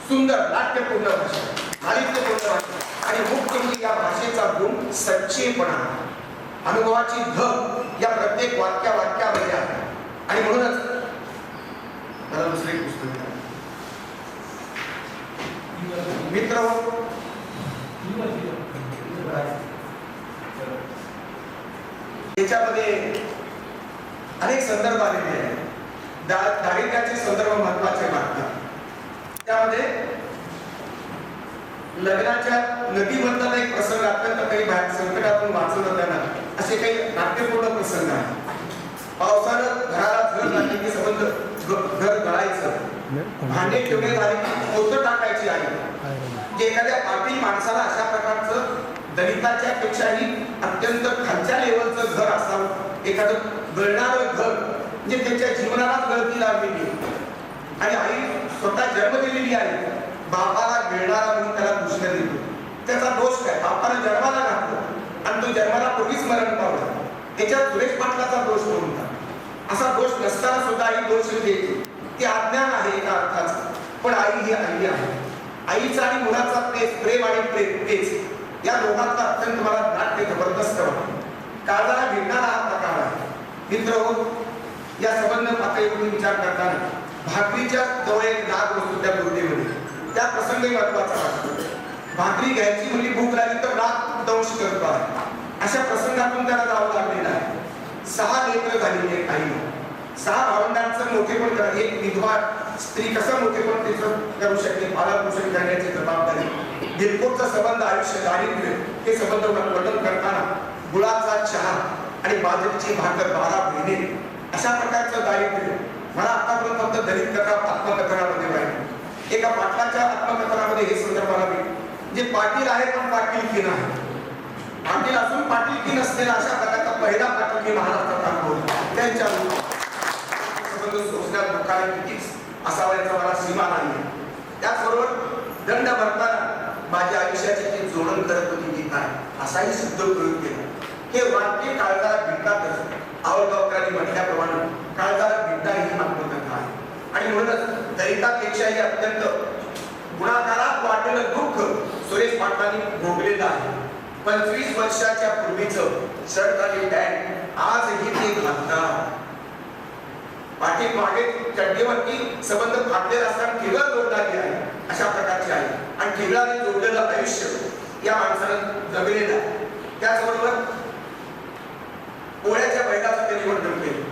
Speaker 9: सुंदर नाट्यपूर्ण भाषा, साहित्यपूर्ण भाषा आणि मुख्य म्हणजे या भाषेचा गुण सच्चेपणा, अनुभवाची धग या प्रत्येक वाक्यामध्ये आहे. आणि म्हणूनच मला दुसरे पुस्तक मित्र याच्यामध्ये अनेक संदर्भ आलेले आहेत. दारिद्र्याचे संदर्भ महत्वाचे वाटतात. त्यामध्ये लग्नाच्या नदीबद्दल एक प्रसंग अत्यंत काही संकटातून वाचत होताना असे काही नाट्यपूर्ण प्रसंग आहे. पावसानं घराला झळ लागली की संबंध घर गळायचं, भांडे ठेवणे झाले की पोतं टाकायची आहे. एखाद्या पापी माणसाला अशा प्रकारचं दलिताच्या पेक्षाही अत्यंत खालच्या लेवलचं घर असावं, एखादं गळणारं घर म्हणजे त्याच्या जीवनालाच गळती लागलेली आणि आई स्वतः जन्म दिलेली आहे. बापाला गिळणारा म्हणून त्याला दुसऱ्या देतो. त्याचा दोष काय, बापाने जन्माला घातलं आणि तो जन्माला पूर्वीच मरण पावला. त्याच्यात सुरेश पाटलाचा दोष नव्हता. असा दोष नसताना सुद्धा आई दोष देते. ते अज्ञान आहे एका अर्थाचं. पण आई ही आई आहे. आईचा आणि मुलाचा प्रेम आणि पेच या दोघांचा अत्यंत मला नाट्य जबरदस्त वाटतं. काळाला भिडणारा हा प्रकार आहे. मित्र हो, या संबंध पातळीवरून विचार करताना भाकरीच्या जवळ एक नाग बसतो त्या मूर्तीमध्ये. त्या प्रसंगी महत्वाचा वाटतो. भाकरी घ्यायची म्हणजे भूक लागली तर नाग दंश करतो आहे. अशा प्रसंगातून त्याला जावं लागलेलं आहे. 6 लेकरं झालेली आहेत आईने. 6 भावंडांचं मोठेपण करा. एक विधवा स्त्री कसं मोठेपण तिचं करू शकते, पालनपोषण करण्याची जबाबदारी, दिलखोरचा संबंध, आयुष्य, दारिद्र्य हे संबंध वर्णन करताना गुळाचा चहा आणि बाजरीची भाकर 12 महिने अशा प्रकारचं दारिद्र्य मला आतापर्यंत फक्त दलित कथा आत्मकथनामध्ये पाहिजे. एका पाटलाच्या आत्मकथनामध्ये हे संदर्भाला जे पाटील आहे पण पाटीलकी नाही, पाटील असून पाटीलकी नसलेला अशा प्रकारचा पहिला पाटील महाराष्ट्रात अनुभवला. त्यांच्या संबंध सोसण्यात दुःखाला कितीच असावा याचा मला सीमा नाही. त्याचबरोबर दंड भरताना माझ्या आयुष्याची ती जोडण करत होती की काय, असाही शुद्ध प्रयोग केला. हे वाक्य काळजाला भिडतातच. आवडगावकरांनी म्हटल्याप्रमाणे काळजाला भिडता ही आत्मकथा आहे. आणि म्हणूनच दलितापेक्षाही अत्यंत गुणाकारात वाटलेलं दुःख सुरेश पाटलांनी भोगलेलं आहे. 25 वर्षाच्या पूर्वीचं शर्ट आणि पॅन्ट आजही ते घालतात. पाठीमागे चड्डीवरती संबंध फाटलेला असताना ठिगळ जोडणारी आहे, अशा प्रकारची आहे. आणि ठिगळाने जोडलेलं आयुष्य या माणसानं जगलेलं आहे. त्याचबरोबर पोळ्याच्या बैलाचं त्यांनी वर्णन केलं,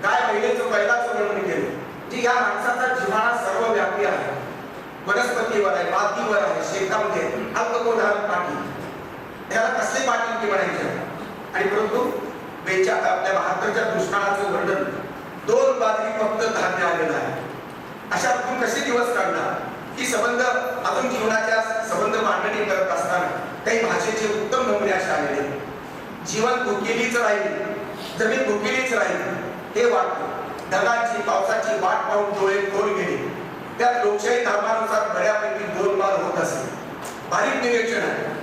Speaker 9: गाय बैलाचं बैलाचं वर्णन केलं. जी या माणसाचा जिव्हाळा सर्वव्यापी आहे. वनस्पतीवर आहे, मातीवर आहे, शेतामध्ये अल्पकोधारक पाठी, त्याला कसले पाठी की म्हणायचे. आणि परंतु आपल्या 72च्या दुष्काळाचं वर्णन 2 बाजरी फक्त धान्य आलेलं आहे. अशा कसे दिवस काढणार की संबंध अजून जीवनाच्या संबंध मांडणी करत असताना काही भाषेचे उत्तम नमुने असे आलेले. जीवन भुकेलीच राहील, जमीन भुकेलीच राहील हे वाटतं. ढगांची पावसाची वाट पाहून डोळे खोल गेले. त्यात लोकशाही धर्मानुसार बऱ्यापैकी गोलमाल होत असे. बारीक निरीक्षण आहे.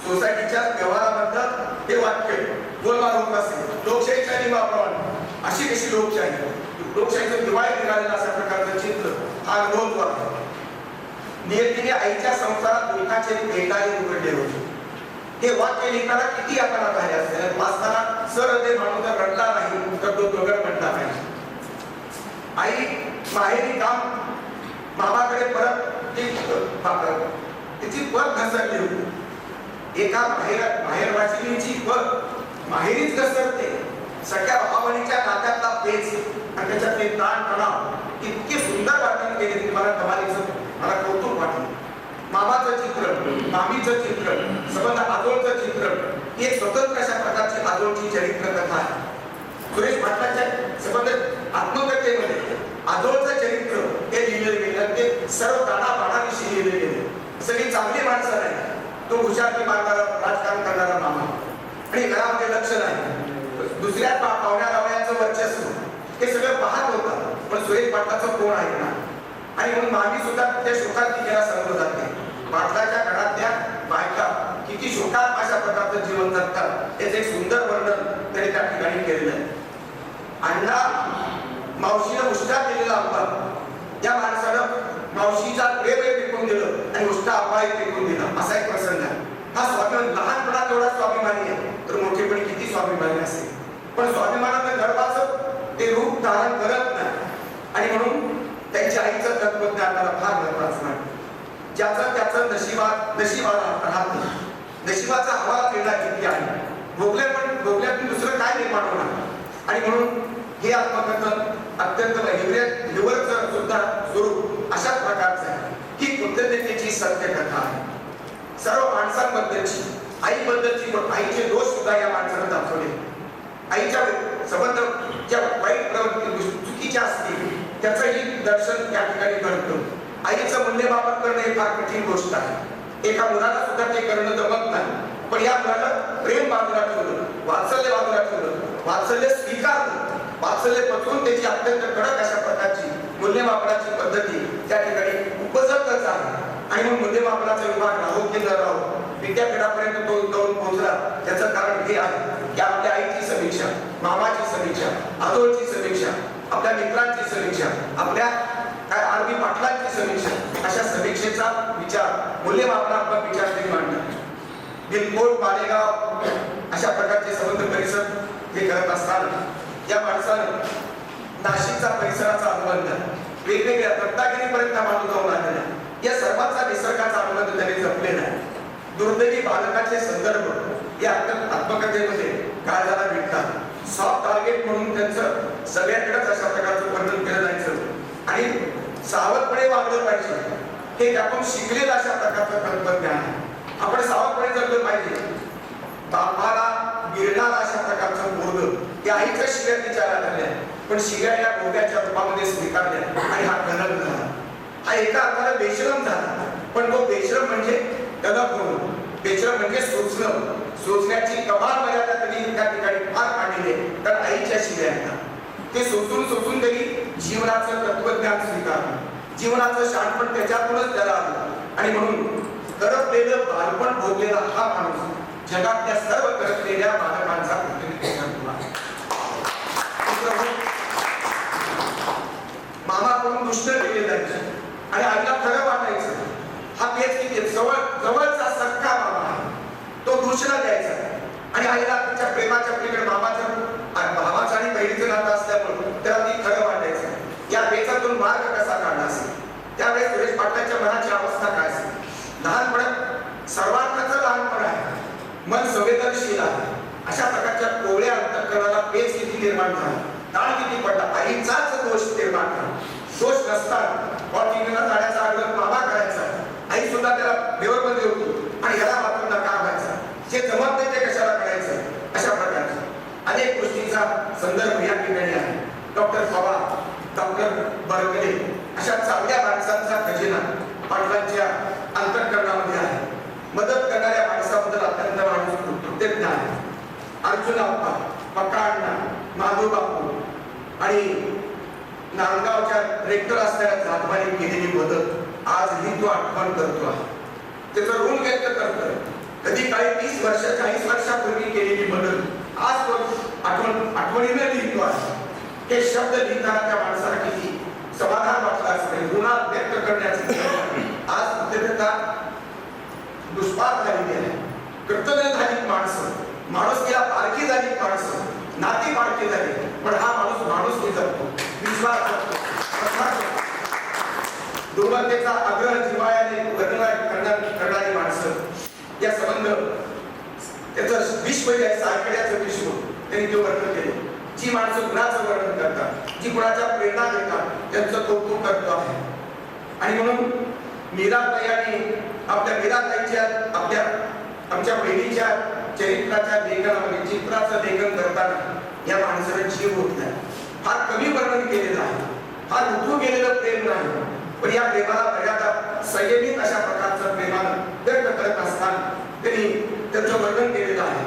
Speaker 9: सोसायटीच्या व्यवहाराबद्दल हे वाक्य गोलमाल होत असे. लोकशाहीच्या नियमाप्रमाणे अशी कशी लोकशाही, लोकशाहीचं दिवाळी निघालेलं अशा प्रकारचं चित्र हा अनुभव आहे. नियतीने आईच्या संसारात दुःखाचे पेटाळे उघडले होते. हे वाक्य लिहिताना किती यातना झाले असते. वाचताना सरहृदय माणूस जर रडला नाही तर तो दगड पडला नाही. आई माहेरी काम मामाकडे परत तिची पद घसरली होती. एका माहेरवासिनीची पद माहेरीच घसरते. सगळ्या भावानीच्या नात्यातला पेच आणि त्याच्यातले ताण तणाव इतके सुंदर वाटून गेले की मला कौतुक वाटलं. मामाचं चित्रण, मामीचं चित्रण, संबंध आजोळचं चित्रण, एक स्वतंत्र अशा प्रकारची आजोळची चरित्र कथा आहे. सुरेश पाटलांच्या संबंध आत्मकथेमध्ये आजोळचं चरित्र हे लिहिलेलं गेलं. ते सर्व दाणाबाणाविषयी लिहिले गेले. सगळी चांगली माणसं नाही. तो हुशारकी मारणारा राजकारण करणारा मामा आणि घरामध्ये लक्ष नाही. दुसऱ्या पाहुण्या रावण्याचं वर्चस्व हे सगळं पाहत होतं. पण सुरेश पाटलाचं कोण ऐकणार. आणि म्हणून मामी सुद्धा त्या शोकात तिला समोर जाते. पाटलाच्या घरातल्या बायका किती शोकात अशा प्रकारचं जीवन जगतात याचं एक सुंदर वर्णन त्यांनी त्या ठिकाणी केलेलं आहे. अण्णा मावशीनं उष्टा केलेला अपघात, या माणसानं मावशीचा प्रेम फेकून दिलं आणि उष्टा अपघात फेकून दिला, असा एक प्रसंग आहे. हा स्वाभिमान लहानपणा तेवढा स्वाभिमानी आहे तर मोठेपणी किती स्वाभिमानी असेल. पण स्वाभिमानाचं गर्वाचं ते रूप धारण करत नाही. आणि म्हणून त्यांच्या आईचं तत्वज्ञान मला फार महत्वाचं नाही. ज्याचं त्याचं नशिबाला राहतं. नशिबाचा हवाला देणार किती आहे. भोगल्यातून दुसरं काय निर्माण होणार. आणि म्हणून हे आत्मकथन अत्यंत हिवरचं सुद्धा स्वरूप अशा प्रकारचं आहे. ही कृतज्ञतेची सत्यकथा आहे. सर्व माणसांबद्दलची, आईबद्दलची, पण आईचे दोष सुद्धा या माणसानं दाखवले. आईच्या संबंध ज्या वाईट प्रवृत्ती चुकीच्या असतील त्याचंही दर्शन त्या ठिकाणी घडतं. आईचं मूल्यमापन करणं हे फार कठीण गोष्ट आहे. एका मुलाला सुद्धा ते करणं जमत नाही. पण या मुलानं प्रेम बाजूला ठेवलं, वात्सल्य बाजूला ठेवलं, वात्सल्य स्वीकारलं, वात्सल्य पचवून त्याची अत्यंत कडक अशा प्रकारची मूल्यमापनाची पद्धती त्या ठिकाणी उपजतच आहे. आणि मग मूल्यमापनाचा विभाग राहो की न राहो विद्यापीठापर्यंत तो जाऊन पोहोचला. त्याचं कारण हे आहे की आपल्या आईची समीक्षा, मामाची समीक्षा, आजोळची समीक्षा, आपल्या मित्रांची समीक्षा, आपल्या काय आरबी पाटलांची समीक्षा, अशा समीक्षेचा विचार मूल्यमापनात्मक विचार त्यांनी मांडला. बिलकोट, मालेगाव अशा प्रकारचे संबंध परिसर हे करत असताना या माणसानं नाशिकचा परिसराचा अनुबंध, वेगवेगळ्या रत्नागिरीपर्यंत माणूस जाऊन आलेला, या सर्वांचा निसर्गाचा अनुबंध त्यांनी जपलेला आहे. दुर्दैवी बालकाचे संदर्भ या आत्मकथेमध्ये काळजाला भेटतात. सॉफ्ट टार्गेट म्हणून त्यांचं सगळ्यांकडेच अशा प्रकारचं वर्णन केलं जायचं आणि सावधपणे वागलं पाहिजे हे त्यातून शिकलेलं अशा प्रकारचं तत्वज्ञान आहे. आपण सावधपणे जगलं पाहिजे. बापाला गिरणारा अशा प्रकारचं बोध या आईच्या शिव्या तिच्या लागल्या, पण शिव्या या बोध्याच्या रूपामध्ये स्वीकारल्या आणि हा कलम झाला. हा एका अर्थाने बेशरम झाला. पण तो बेशरम म्हणजे कलम होणं, बेशरम म्हणजे सोचणं. सोचण्याची कमाल मर्यादा त्यांनी त्या ठिकाणी फार काढलेली आहे. कारण आईच्या शिव्या ते सोचून त्यांनी जीवनाचं तत्वज्ञान स्वीकारलं. जीवनाचं शहाणपण त्याच्यातूनच त्याला आलं. आणि म्हणून करपलेलं बालपण भोगलेला हा माणूस जगातल्या सर्व करपलेल्या बालकांचा प्रतिनिधित्व आहे. मामाकडून दुष्ट केले जायचे आणि आईला खरं वाटायचं. हा पेच किती जवळचा सख्खा मामा आहे, तो दूषणा द्यायचा आणि आईला तिच्या प्रेमाच्या पलीकडे भावाचं आणि बहिणीचं नातं असल्यामुळे त्याला ती खरं वाटायचं. या पेचातून मार्ग कसा काढला असेल, त्यावेळेस सुरेश पाटलांच्या मनाची अवस्था काय असेल. लहानपणात सर्वांच लहानपण आहे, मन संवेदनशील आहे. अशा प्रकारच्या कोवळ्या अंतःकरणाला पेच किती निर्माण झाला, ताण किती पडला. आईचाच दोष निर्माण झाला. दोष नसतात ऑटिंगला जाण्याचा आग्रह मामा करायचा, आई सुद्धा त्याला बेवरमध्ये होती आणि याला मात्र नकार व्हायचा. जे जमत नाही ते कशाला करायचं. अशा प्रकारचे अनेक गोष्टींचा संदर्भ या ठिकाणी आहे. डॉक्टर पवार, डॉक्टर बरगले अशा चांगल्या माणसांचा खजिना पाटलांच्या अंतःकरणामध्ये आहे. मदत करणाऱ्या माणसाबद्दल अत्यंत माणूस कृतज्ञ आहे. अर्जुन आप्पा, पक्काअण्णा, माधव बापू आणि नांदगावच्या रेक्टर असणाऱ्या जाधवाने केलेली मदत आजही तो आठवण करतो आहे. त्याचं ऋण व्यक्त करतोय. कधी काही 30 वर्ष 40 वर्षापूर्वी केलेली मदत आज तो आठवणीने लिहितो आहे. हे शब्द लिहिताना त्या माणसाला किती समाधान वाटलं असेल. ऋणात व्यक्त करण्याचं आज कृतज्ञता दुष्पार झालेली आहे. कृतज्ञ झाली माणसं, माणुसकीला पारखी झाली माणसं, नाती पारखी झाली. पण हा माणूस माणुसकी जपतो, विश्वास जपतो. दुर्बलतेचा आग्रह जिव्हाळ्याने करणारी माणसं, या संबंध त्याचं विश्व आहे सायकड्याचं विश्व त्यांनी ते वर्णन केले. जी माणसं गुणाचं वर्णन करतात, जी गुणाच्या प्रेरणा देतात, त्यांचं कौतुक करतो आहे. आणि म्हणून मीराताई आपल्या मीराताईच्या आमच्या बहिणीच्या चरित्राच्या लेखनामध्ये चित्राचं लेखन करताना या माणसाला जीव होत नाही. फार कमी वर्णन केलेलं आहे, फार उठू गेलेलं प्रेम नाही. पण या प्रेमाला मर्यादा संयमित अशा प्रकारचं प्रेमानं व्यक्त करत असताना त्यांनी त्याचं वर्णन केलेलं आहे.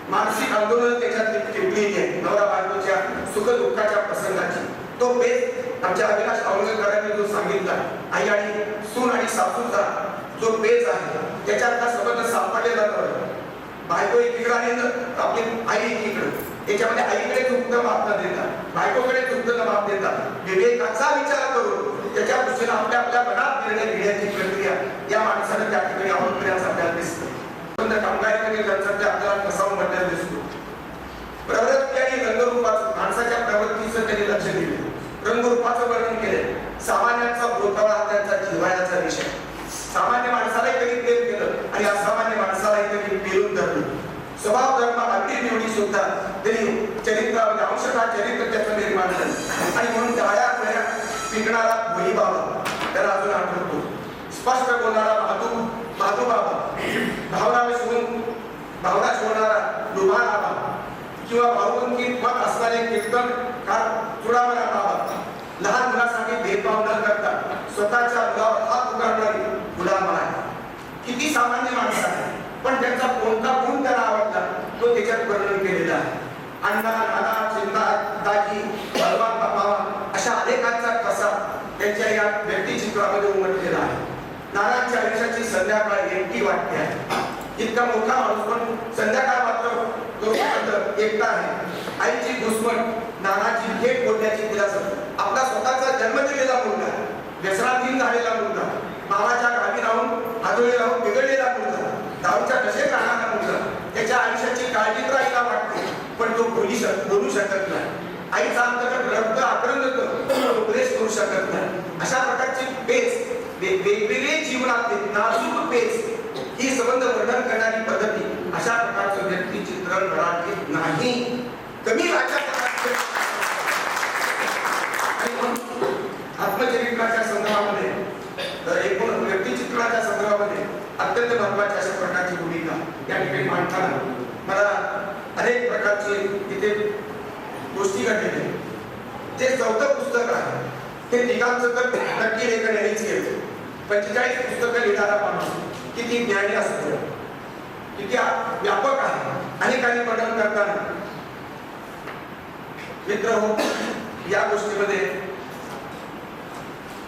Speaker 9: मानसिक आंदोलन त्याच्यात टिपलेली आहे. नवरा बायकोच्या सुख दुःखाच्या प्रसंगाची तो पेच आमच्या अविनाश औरंगकरांनी जो सांगितला, आई आणि सून आणि सासूचा जो पेच आहे त्याच्यातला संबंध सापडलेला नव्हता. बायको एकीकडे आणि आपली आई एकीकडे, त्याच्यामध्ये आईकडे चुकतं माप न देता बायकोकडे चुकतं माप देता विवेकाचा विचार करून त्याच्या दृष्टीने आपल्या मनात निर्णय घेण्याची प्रक्रिया या माणसाने त्या ठिकाणी अवलंबण्यास आपल्याला दिसतं. पण कामगारीमध्ये त्यांचा आपल्याला कसा उमटलेला दिसतो. प्रवृत्ती आणि रंगरूपाचं माणसाच्या प्रवृत्तीचं त्यांनी लक्ष दिले, रंगरूपाचं वर्णन केले. सामान्यांचा भोतावळा त्यांचा जिव्हाळ्याचा विषय. सामान्य माणसालाही कधी प्रेम केलं आणि असामान्य माणसालाही कधी पेरून धरलं. स्वभाव धर्म अगदी निवडी सुद्धा त्यांनी चरित्रामध्ये अंशतः चरित्र त्याचं निर्माण झालं. आणि म्हणून डाळ्या फळ्या पिकणारा भोई बाबा त्याला अजून आठवतो. स्पष्ट बोलणारा माधू बाबा, भावना शिवणारा लुभार बाबा किंवा भावबंदीत मत असणारे कीर्तनकार चुडामणा बाबा, लहान मुलासाठी भेदभाव न करता स्वतःच्या मुलावर हात उगारणारी गुलाम आहे. किती सामान्य माणसं आहे, पण त्यांचा कोणता गुण त्याला आवडला तो त्याच्यात वर्णन केलेला आहे. अण्णा, नाना, चिंता, दाजी, बलवान बाबा अशा अनेकांचा कसा त्यांच्या या व्यक्तिचित्रामध्ये उमटलेला आहे. नानांच्या आयुष्याची संध्याकाळ एकटी वाटते आहे. इतका मोठा माणूस पण संध्याकाळ मात्र एकटा आहे. आईची दुश्मन, नानाची थेट बोलण्याची तिला आपला स्वतःचा जन्म दिलेला मुलगा, व्यसनाधीन झालेला मुलगा, मामाच्या गावी राहून आजोळी राहून बिघडलेला मुलगा, दारूच्या कसे राहणारा मुलगा, त्याच्या आयुष्याची काळजी तर आईला वाटते, पण तो बोलू शकत नाही. आईचा अंतर्गत रक्त आक्रंद उपदेश करू शकत नाही. अशा प्रकारची पेच, वेगवेगळे जीवनातले नाजूक पेच, ही संबंध वर्णन करणारी पद्धती, अशा प्रकारचं व्यक्तिचित्रण मराठीत नाही. कमी वाचा आत्मचरित्राच्या संदर्भामध्ये, एकूण व्यक्तिचित्रणाच्या संदर्भामध्ये अत्यंत महत्वाची अशा प्रकारची भूमिका या ठिकाणी मांडताना मला अनेक प्रकारचे तिथे गोष्टी घडलेल्या. जे 4थं पुस्तक आहे ते तिघांचं तर नक्की लेखन यांनीच केलं. 45 पुस्तकं लिहिणारा माणूस किती ज्ञानी असतो, किती व्यापक आहे. अनेकांनी वर्णन करताना मित्र हो, या गोष्टीमध्ये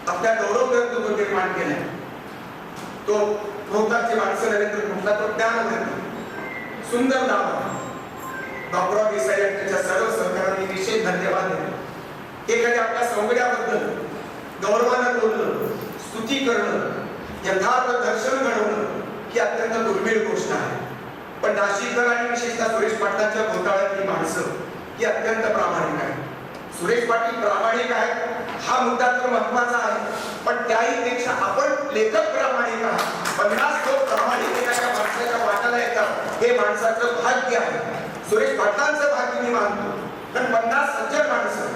Speaker 9: आपल्या गौरव ग्रंथ जो निर्माण केलाय तो बहुतांची माणसं नरेंद्र कुठला तो ज्ञानवंत सुंदर नाव आहे. बापूराव देसाई आणि त्याच्या सर्व सहकाऱ्यांनी विशेष धन्यवाद दिले. एखाद्या आपल्या सौंदर्याबद्दल गौरवानं बोलणं, स्तुती करणं, यथार्थ दर्शन घडवणं ही अत्यंत दुर्मिळ गोष्ट आहे. पण नाशिककर आणि विशेषतः सुरेश पाटलांच्या भोवताळ्यातली माणसं ही अत्यंत प्रामाणिक आहे. सुरेश पाटील प्रामाणिक आहेत हा मुद्दा तर महत्वाचा आहे, पण त्याही पेक्षा आपण लेखक प्रामाणिक आहात. 50 लोक प्रामाणिक एखाद्या माणसाच्या वाटाला येतात हे माणसाचं भाग्य आहे. सुरेश पाटलांचं भाग्य मी मानतो, पण 50 सज्जन माणसं,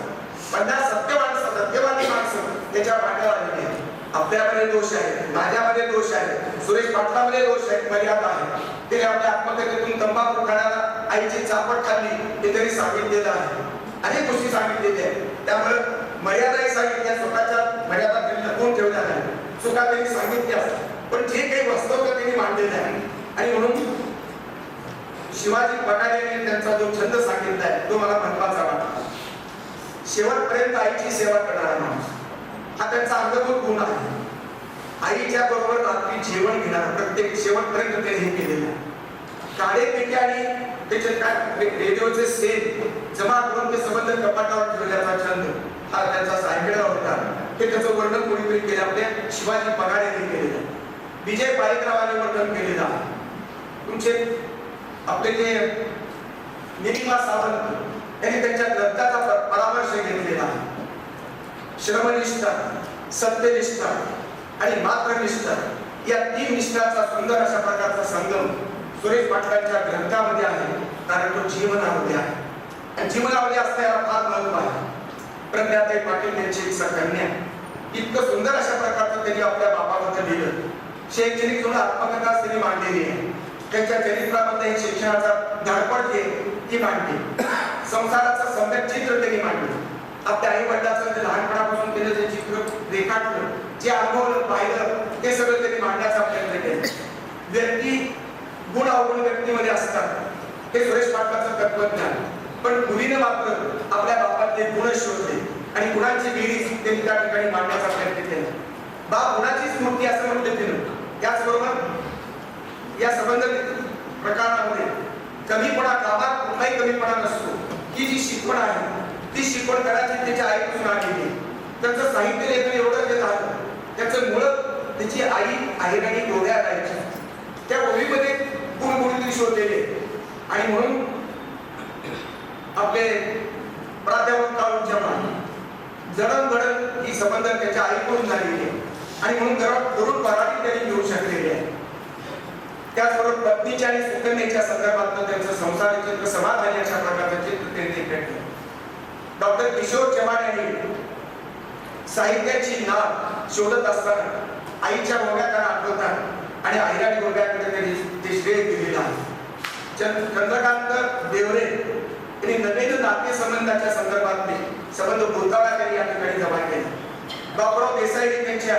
Speaker 9: 50 सत्यवादी माणसं त्याच्या वाट्याला आलेली आहेत. आपल्यामध्ये दोष आहे, माझ्यामध्ये दोष आहे, सुरेश पाटलामध्ये दोष आहे, मर्यादा आहे. तिने आपल्या आत्मकथेतून तंबाखू खाण्याला आईची चापट खाल्ली हे तरी सांगितलेलं आहे. अनेक गोष्टी सांगितलेल्या आहेत. त्यामुळे मर्यादाही सांगितल्या, स्वतःच्या मर्यादा त्यांनी लपवून ठेवल्या नाही, चुका त्यांनी सांगितल्या, पण जे काही वास्तव त्यांनी मांडलेलं आहे. आणि म्हणून शिवाजी पठारे त्यांचा जो छंद सांगितला आहे तो मला महत्वाचा वाटतो. शेवटपर्यंत आईची सेवा करणारा माणूस हा त्यांचा अंगभूत गुण आहे. आईच्या बरोबर रात्री जेवण घेणारा प्रत्येक शेवटपर्यंत ते हे केलेलं आहे. काळे पेटे आणि त्याचे काय रेडिओचे सेट जमा करून ते संबंध कपाटावर ठेवण्याचा छंद हा त्यांचा सायकलला होता. हे त्याचं वर्णन कोणीतरी केलं, आपल्या शिवाजी पगार यांनी केलेलं आहे. विजय पायकरावांनी वर्णन केलेलं आहे. तुमचे आपले जे निलिमा सावंत यांनी त्यांच्या ग्रंथाचा परामर्श घेतलेला आहे. श्रमनिष्ठा, सत्यनिष्ठा आणि मात्रनिष्ठा या 3 निष्ठाचा सुंदर अशा प्रकारचा संगम सुरेश पाटलांच्या ग्रंथामध्ये आहे. कारण तो जीवनामध्ये आहे आणि जीवनामध्ये असण्याला फार महत्व आहे. प्रज्ञाताई पाटील यांची कन्या इतकं सुंदर अशा प्रकारचं त्यांनी आपल्या बापाबद्दल लिहिलं. शैक्षणिक म्हणून आत्मकथा त्यांनी मांडलेली आहे. त्यांच्या चरित्रामध्ये शिक्षणाचा धडपड ती मांडली. संसाराचं सम्यक चित्र त्यांनी मांडलं. आपल्या आई वडिलांचं लहानपणापासून केलं जे चित्र रेखाटलं, जे अनुभव पाहिलं ते सगळं त्यांनी मांडण्याचा प्रयत्न केला. व्यक्ती गुण अवगुण व्यक्तीमध्ये असतात हे सुरेश पाटलांचं तत्वज्ञान. पण मुलीने मात्र आपल्या बापातले गुण शोधले आणि गुणांची बेरीज त्यांनी त्या ठिकाणी मांडण्याचा प्रयत्न केला. बाप गुणाचीच मूर्ती असं म्हटलं तिनं. त्याचबरोबर या संबंध प्रकारामध्ये कमीपणा कामात कुठलाही कमीपणा नसतो. ही जी शिकवण आहे ती शिकवण कदाचित त्याच्या आईपासून आलेली. त्यांचं साहित्य लेखन एवढं ते झालं, त्याचं मूळ त्याची आई आईराणी डोळ्या राहायची. त्या ओळीमध्ये गुणगुणित शोधलेले आणि म्हणून आपले प्राध्यापक काळू चव्हाण जडणघडण ही संबंध त्याच्या आईकडून झालेली आहे आणि म्हणून तरुण पराठी त्यांनी घेऊ शकलेली आहे. त्याचबरोबर पत्नीच्या आणि सुकन्याच्या संदर्भात त्यांचं संसार चित्र समाधानी अशा प्रकारचं चित्र त्यांनी भेटलं. डॉक्टर किशोर चव्हाण यांनी साहित्याची नाव शोधत असताना आईच्या गोव्याकडे आठवतात आणि आईराणी गोव्याकडे त्यांनी ते श्रेय दिलेलं आहे. चंद्रकांत देवरे यांनी नवीन नातेसंबंधाच्या संदर्भातले संबंध भूताळा या ठिकाणी जमा केले. बापूराव देसाई त्यांच्या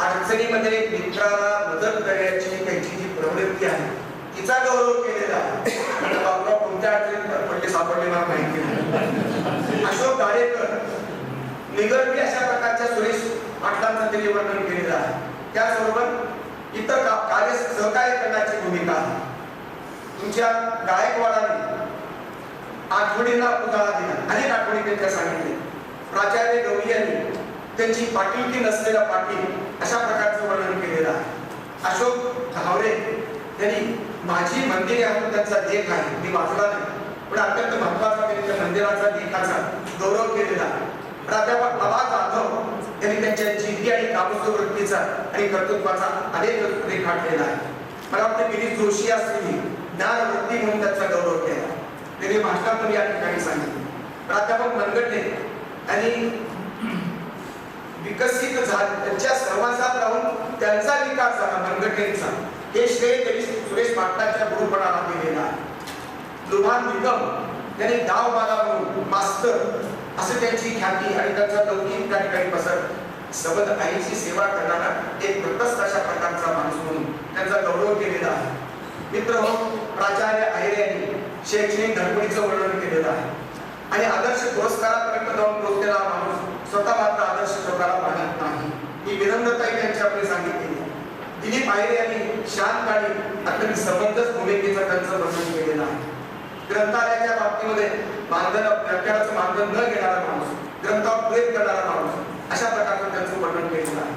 Speaker 9: अडचणीमध्ये मित्राला मदत करण्याची त्यांची जी प्रवृत्ती आहे तिचा गौरव केलेला आहे. बापूराव कोणत्या अडचणीत पडले सापडले मला माहिती नाही. अशोक गाडेकर निगर्वी अशा प्रकारच्या सुरेश पाटलांचं त्यांनी वर्णन केलेलं आहे. त्याचबरोबर इतर कार्य सहकार्य करण्याची भूमिका आहे. तुमच्या गायकवाडाने आठवणीला उजाळा दिला, अनेक आठवणी त्यांच्या सांगितले. प्राचार्य गवळी यांनी त्यांची पाटीलकी नसलेला पाटील अशा प्रकारचं वर्णन केलेलं आहे. अशोक धावरे यांनी माझी मंदिरे हा त्यांचा लेख आहे, मी वाचला नाही पण अत्यंत महत्वाचा त्यांनी त्या मंदिराचा लेखाचा गौरव केलेला आहे. प्राध्यापक बाबा जाधव यांनी त्यांच्या जिद्दी आणि काबूस वृत्तीचा आणि कर्तृत्वाचा अनेक रेखाटलेला आहे. मला वाटतं गिरीश जोशी असलेली ज्ञानवृत्ती म्हणून त्यांचा गौरव केला. त्यांनी भाषणातून या ठिकाणी सांगितले. प्राध्यापक मनगटे आणि विकसित त्यांच्या सहवासात राहून त्यांचा विकास झाला मनगटेंचा, हे श्रेय त्यांनी सुरेश पाटलांच्या गुरुपणाला दिलेला आहे. लुभान निगम यांनी डाव बागा म्हणून मास्तर असं त्यांची ख्याती आणि त्यांचा लौकिक त्या ठिकाणी पसरला. सबंध आईची सेवा करणारा एक प्रतस्थ अशा प्रकारचा माणूस म्हणून त्यांचा गौरव केलेला आहे. मित्र हो, प्राचार्य अहिरे यांनी शैक्षणिक धडपडीचं वर्णन केलेलं आहे आणि आदर्श पुरस्कारापर्यंत जाऊन पोहोचलेला माणूस स्वतः मात्र आदर्श स्वतःला मानत नाही. ही विनम्रता त्यांच्याकडे सांगितलेली. दिलीप आहेर यांनी शांत आणि अत्यंत समंजस भूमिकेचं त्यांचं वर्णन केलेलं आहे. ग्रंथालयाच्या बाबतीमध्ये व्याख्यानाचं मानधन न घेणारा माणूस, ग्रंथावर प्रेम करणारा माणूस, अशा प्रकारचं त्यांचं वर्णन केलेलं आहे.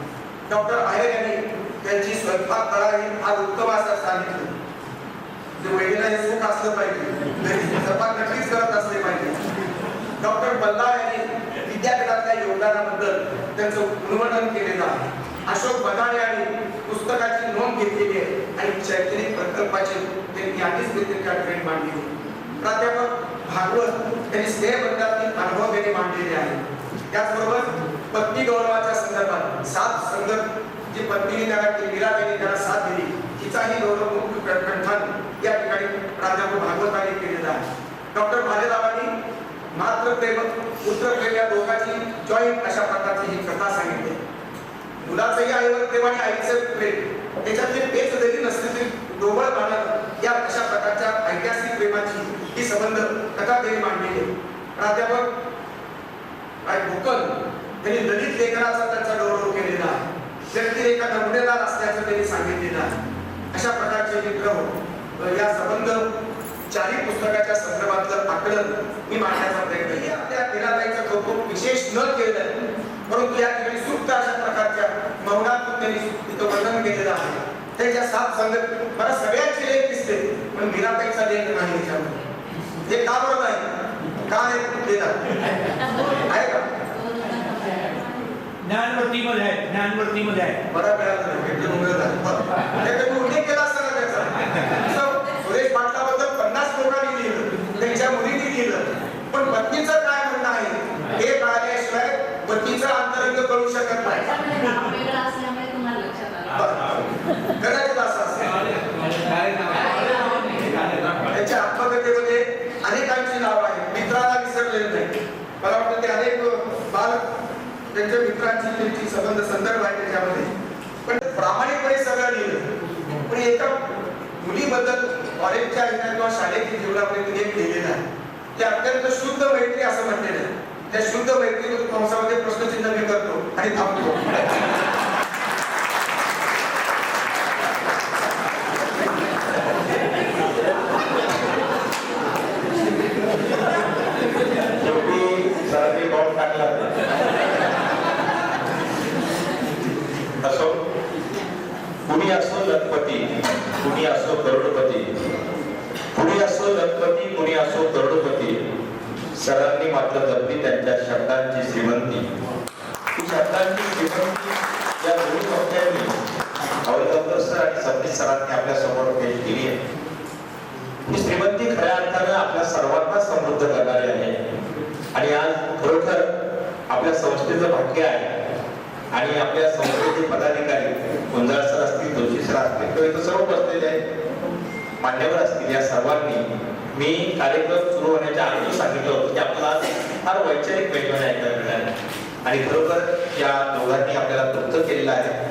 Speaker 9: डॉक्टर आहेर यांनी त्यांची स्वयंपाक कला ही फार उत्तम असं सांगितलं. जे वहिनीला हे सुख असलं पाहिजे, स्वयंपाक नक्कीच करत असले पाहिजे. डॉक्टर बल्लाळ यांनी विद्यापीठातल्या योगदानाबद्दल त्यांचं गुणवर्णन केलेलं आहे. अशोक बदाणे यांनी पुस्तकाची नोंद घेतलेली आहे आणि शैक्षणिक प्रकल्पाची त्यांनी आधीच त्या ठिकाणी मांडली. प्राध्यापक भागवत यांनी स्नेहबंधातील अनुभव त्यांनी मांडलेले आहे. त्याचबरोबर पत्नी गौरवाच्या संदर्भात 7 संगत जी पत्नीने त्याला मीरा यांनी त्याला साथ दिली तिचाही गौरव मुख्य कंठन या ठिकाणी प्राध्यापक भागवतांनी केलेला आहे. डॉक्टर भालेरावांनी मात्र प्रेम पुत्र प्रेम या दोघांची जॉईंट अशा प्रकारची ही कथा सांगितली. मुलाचंही आईवर प्रेम आणि आईचं प्रेम त्याच्यातले पेच जरी नसले तरी डोबळ मानत या अशा प्रकारच्या ऐतिहासिक प्रेमाची ही संबंध कथा त्यांनी मांडलेली आहे. प्राध्यापक भोकल त्यांनी ललित लेखनाचा त्यांचा गौरव केलेला आहे. व्यक्तिरेखा नमुनेदार असल्याचं त्यांनी सांगितलेलं आहे. अशा प्रकारचे चित्र या संबंध 4 पुस्तकाच्या संदर्भातलं आकलन मी मांडण्याचा प्रयत्न केला. आपल्या मीराबाईचं कौतुक विशेष न केलं परंतु या ठिकाणी सुप्त अशा प्रकारच्या मौनातून त्यांनी तिथं वर्णन केलेलं आहे. त्याच्या 7 संगत मला सगळ्यांचे लेख दिसते पण मीराबाईचा लेख नाही त्याच्यामध्ये. हे का बरं नाही? का नाही कुठलेला आहे का?
Speaker 8: ज्ञानवर्तीमध्ये आहे, ज्ञानवर्तीमध्ये आहे.
Speaker 9: बरा वेळा उल्लेख केला असताना त्याचा सुरेश पाटलाबद्दल 50 लोकांनी लिहिलं, त्यांच्या मुलींनी लिहिलं, पण पत्नीचं काय म्हणणं आहे हे कळल्याशिवाय पत्नीचं अंतरंग कळू शकत नाही. कदाचित असं असेल. त्यांच्या आत्मकथेमध्ये अनेकांची नाव आहेत, मित्राला विसरलेलं नाही. मला वाटतं ते अनेक बाल त्यांच्या मित्रांची त्यांची संबंध संदर्भ आहे त्याच्यामध्ये. पण प्रामाणिकपणे सगळं लिहिलं. पण एका मुलीबद्दल कॉलेजच्या किंवा शालेय जीवनामध्ये तिने लिहिलेलं आहे. ते अत्यंत शुद्ध मैत्री असं म्हटलेलं आहे. त्या शुद्ध मैत्रीमधून कंसामध्ये प्रश्नचिन्ह मी करतो आणि थांबतो.
Speaker 2: असो कुणी असो लखपती, कुणी असो करोडपती, कुणी असो लखपती, कुणी असो करोडपती, सरांनी मात्र जपली त्यांच्या शब्दांची श्रीमंती. ही शब्दांची श्रीमंती या दोन्ही वक्त्यांनी औरंगाबाद सर आणि सबनीस सरांनी आपल्या समोर पेश केली आहे. ही श्रीमंती खऱ्या अर्थानं आपल्या सर्वांना समृद्ध करणारी आहे. आणि आज खरोखर आपल्या संस्थेचं भाग्य आहे आणि आपल्या संस्थेचे पदाधिकारी गुंजाळ सर असतील, जोशी सर असतील किंवा इथं सर्व बसलेले आहेत मान्यवर असतील, या सर्वांनी मी कार्यक्रम सुरू होण्याच्या आधी सांगितलं होतं की आपल्याला फार वैचारिक पैलू ऐकायला मिळाले आणि खरोखर या दोघांनी आपल्याला तृप्त केलेलं आहे.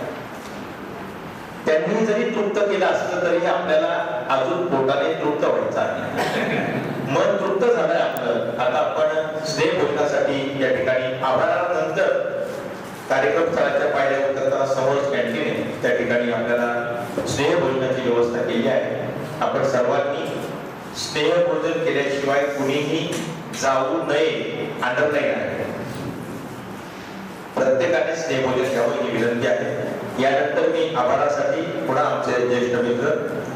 Speaker 2: त्यांनी जरी तृप्त केलं असलं तरी आपल्याला अजून पोटाने तृप्त व्हायचं आहे. मन तृप्त झालंय आपलं. आता आपण स्नेह भोजनासाठी या ठिकाणी आभारानंतर कार्यक्रम स्थळाच्या पायऱ्या उतरताना समोर कॅन्टीन आहे, त्या ठिकाणी आपल्याला स्नेह भोजनाची व्यवस्था केली आहे. आपण सर्वांनी स्नेह भोजन केल्याशिवाय कुणीही जाऊ नये, अंडरलाईन आहे. प्रत्येकाने स्नेह भोजन घ्यावं ही विनंती आहे. यानंतर मी आभारासाठी पुन्हा आमचे ज्येष्ठ मित्र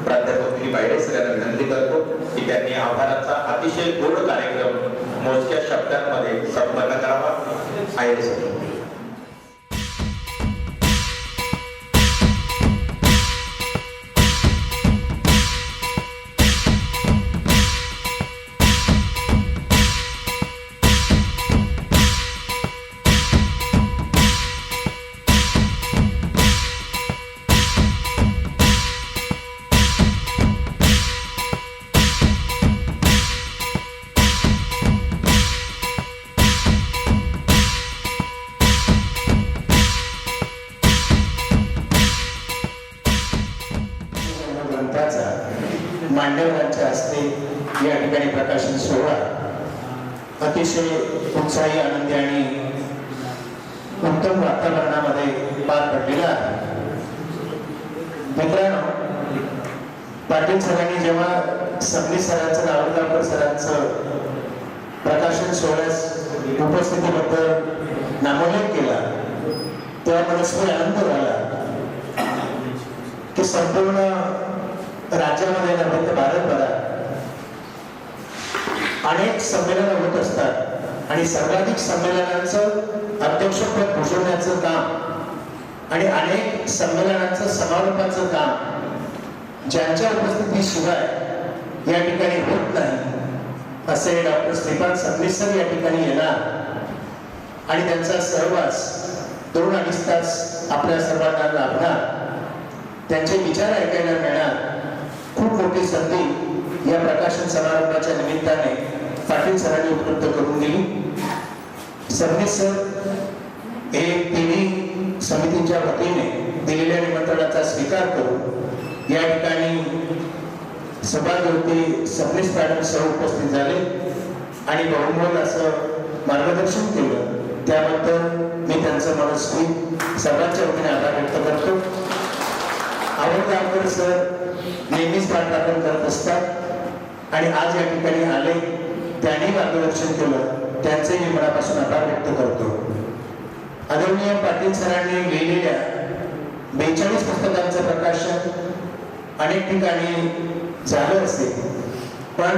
Speaker 2: प्राध्यापक दिलीप आहेर सरांना विनंती करतो की त्यांनी आभाराचा अतिशय गोड कार्यक्रम मोजक्या शब्दांमध्ये संपन्न करावा. आहेर सर.
Speaker 3: मान्यवरांच्या हस्ते या ठिकाणी प्रकाशन सोहळा अतिशय उत्साही, आनंदी आणि उत्तम वातावरणामध्ये पार पडलेला आहे. मित्रांनो, पाटील सरांनी जेव्हा सबनीस सरांचं नावलगावकर सरांचं प्रकाशन सोहळ्यास उपस्थितीबद्दल नामोल्लेख केला तेव्हा मनस्वी आनंद झाला की संपूर्ण राज्यामध्ये नव्हे तर भारतभरात अनेक संमेलनं होत असतात आणि सर्वाधिक संमेलनांचं अध्यक्षपद भूषवण्याचं काम आणि अनेक संमेलनांचं समारोपाचं काम ज्यांच्या उपस्थितीशिवाय या ठिकाणी होत नाही असे डॉक्टर श्रीपाद सबनीस सर या ठिकाणी येणार आणि त्यांचा सहवास 2-2.5 तास आपल्या सर्वांना लाभणार, त्यांचे विचार ऐकायला मिळणार. खूप मोठी संधी या प्रकाशन समारंभाच्या निमित्ताने पाटील सरांनी उपलब्ध करून दिली. सबनीस सर हे तिन्ही समितीच्या वतीने दिलेल्या निमंत्रणाचा स्वीकार करून या ठिकाणी सभागृही सबनीस मॅडम सह उपस्थित झाले आणि बहुमोल असं मार्गदर्शन केलं. त्याबद्दल मी त्यांचं मनस्वी सर्वांच्या वतीने आभार व्यक्त करतो. आवडगावकर सर नेहमीच पाठराखण करत असतात आणि आज या ठिकाणी आले, त्यांनी मार्गदर्शन केलं, त्यांचे मी मनापासून आभार व्यक्त करतो. आदरणीय पाटील सरांनी लिहिलेल्या 42 पुस्तकांचं प्रकाशन अनेक ठिकाणी झालं असेल, पण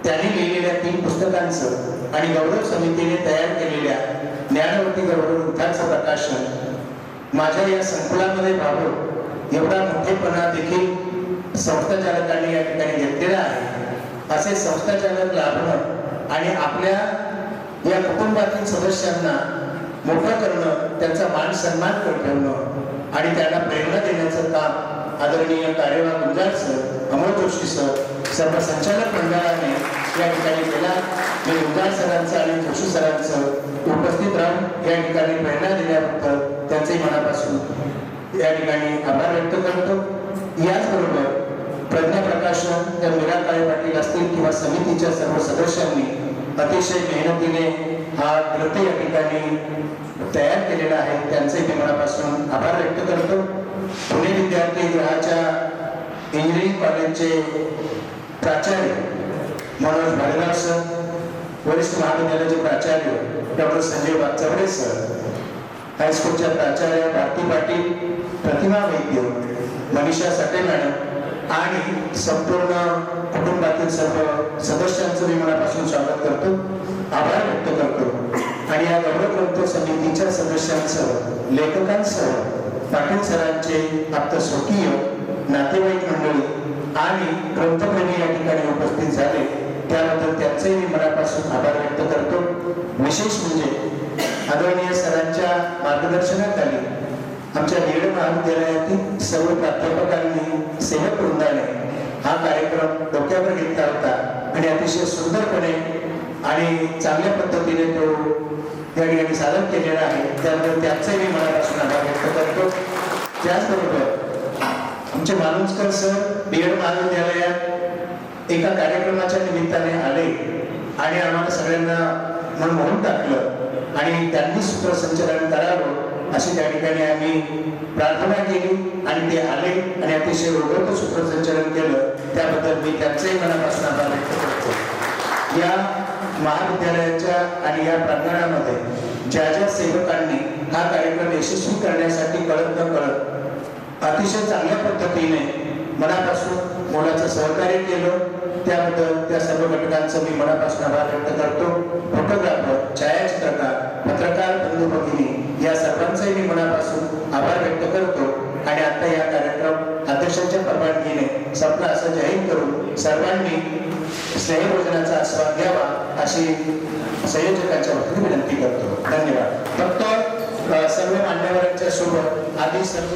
Speaker 3: त्यांनी लिहिलेल्या 3 पुस्तकांचं आणि गौरव समितीने तयार केलेल्या ज्ञानवंती गौरव ग्रंथांचं प्रकाशन माझ्या या संकुलामध्ये व्हावं एवढा मोठेपणा देखील संस्था चालकांनी या ठिकाणी घेतलेला आहे. असे संस्था चालक लाभणं आणि आपल्या या कुटुंबातील सदस्यांना मोठं करणं, त्यांचा मान सन्मान ठेवणं आणि त्यांना प्रेरणा देण्याचं काम आदरणीय कार्यवाह गुंजाळ सर, अमोल जोशी सर, सर्व संचालक मंडळाने या ठिकाणी केला. मी गुंजाळ सरांचं आणि जोशी सरांचं उपस्थित राहून या ठिकाणी प्रेरणा दिल्याबद्दल त्यांचे मनापासून या ठिकाणी आभार व्यक्त करतो. याचबरोबर प्रज्ञा प्रकाशन त्या मीरा काळे पाटील असतील किंवा समितीच्या सर्व सदस्यांनी अतिशय मेहनतीने हा ग्रंथ या ठिकाणी तयार केलेला आहे, त्यांचे मी मनापासून आभार व्यक्त करतो. पुणे विद्यार्थीगृहाच्या इंजिनिअरिंग कॉलेजचे प्राचार्य मनोज भालेराव सर, वरिष्ठ महाविद्यालयाचे प्राचार्य डॉक्टर संजय वागचौरे सर, हायस्कूलच्या प्राचार्य भारती पाटील, प्रतिमा वैद्य, मनीषा सटे मॅडम आणि संपूर्ण कुटुंबातील सर्व सदस्यांचं मी मनापासून स्वागत करतो, आभार व्यक्त करतो. आणि या गौरव ग्रंथ समितीच्या सदस्यांसह, लेखकांसह, पाटील सरांचे आप्तस्वकीय, नातेवाईक मंडळी आणि ग्रंथप्रेमी या ठिकाणी उपस्थित झाले, त्याबद्दल त्यांचेही मी मनापासून आभार व्यक्त करतो. विशेष म्हणजे आदरणीय सरांच्या मार्गदर्शनाखाली आमच्या बीएड महाविद्यालयातील सर्व प्राध्यापकांनी, सेवक वृंदाने हा कार्यक्रम डोक्यावर घेतला होता आणि अतिशय सुंदरपणे आणि चांगल्या पद्धतीने तो या ठिकाणी सादर केलेला आहे, त्यामुळे त्यांचेही मी मनापासून आभार व्यक्त करतो. त्याचबरोबर आमचे मालुंजकर सर बीएड महाविद्यालयात एका कार्यक्रमाच्या निमित्ताने आले आणि आम्हाला सगळ्यांना मनमोहून टाकलं आणि त्यांनी सूत्रसंचालन करावं अशी त्या ठिकाणी आम्ही प्रार्थना केली आणि ते आले आणि अतिशय रोगट सूत्रसंचालन केलं, त्याबद्दल मी त्यांचेही मनापासून आभार व्यक्त करतो. या महाविद्यालयाच्या आणि या प्रांगणामध्ये ज्या ज्या सेवकांनी हा कार्यक्रम यशस्वी करण्यासाठी कळत न कळत अतिशय चांगल्या पद्धतीने मनापासून मोलाचं सहकार्य केलं, त्याबद्दल त्या सर्व घटकांचं मी मनापासून आभार व्यक्त करतो. फोटोग्राफर, छायाचित्रकार, पत्रकार बंधू भगिनी या सर्वांचंही मी मनापासून आभार व्यक्त करतो. आणि आता या कार्यक्रम अध्यक्षांच्या परवानगीने संपला असं जाहीर करून सर्वांनी स्नेहभोजनाचा आस्वाद घ्यावा अशी संयोजकांच्या वतीने विनंती करतो. धन्यवाद. फक्त सर्व मान्यवरांच्या सोबत आधी सर्व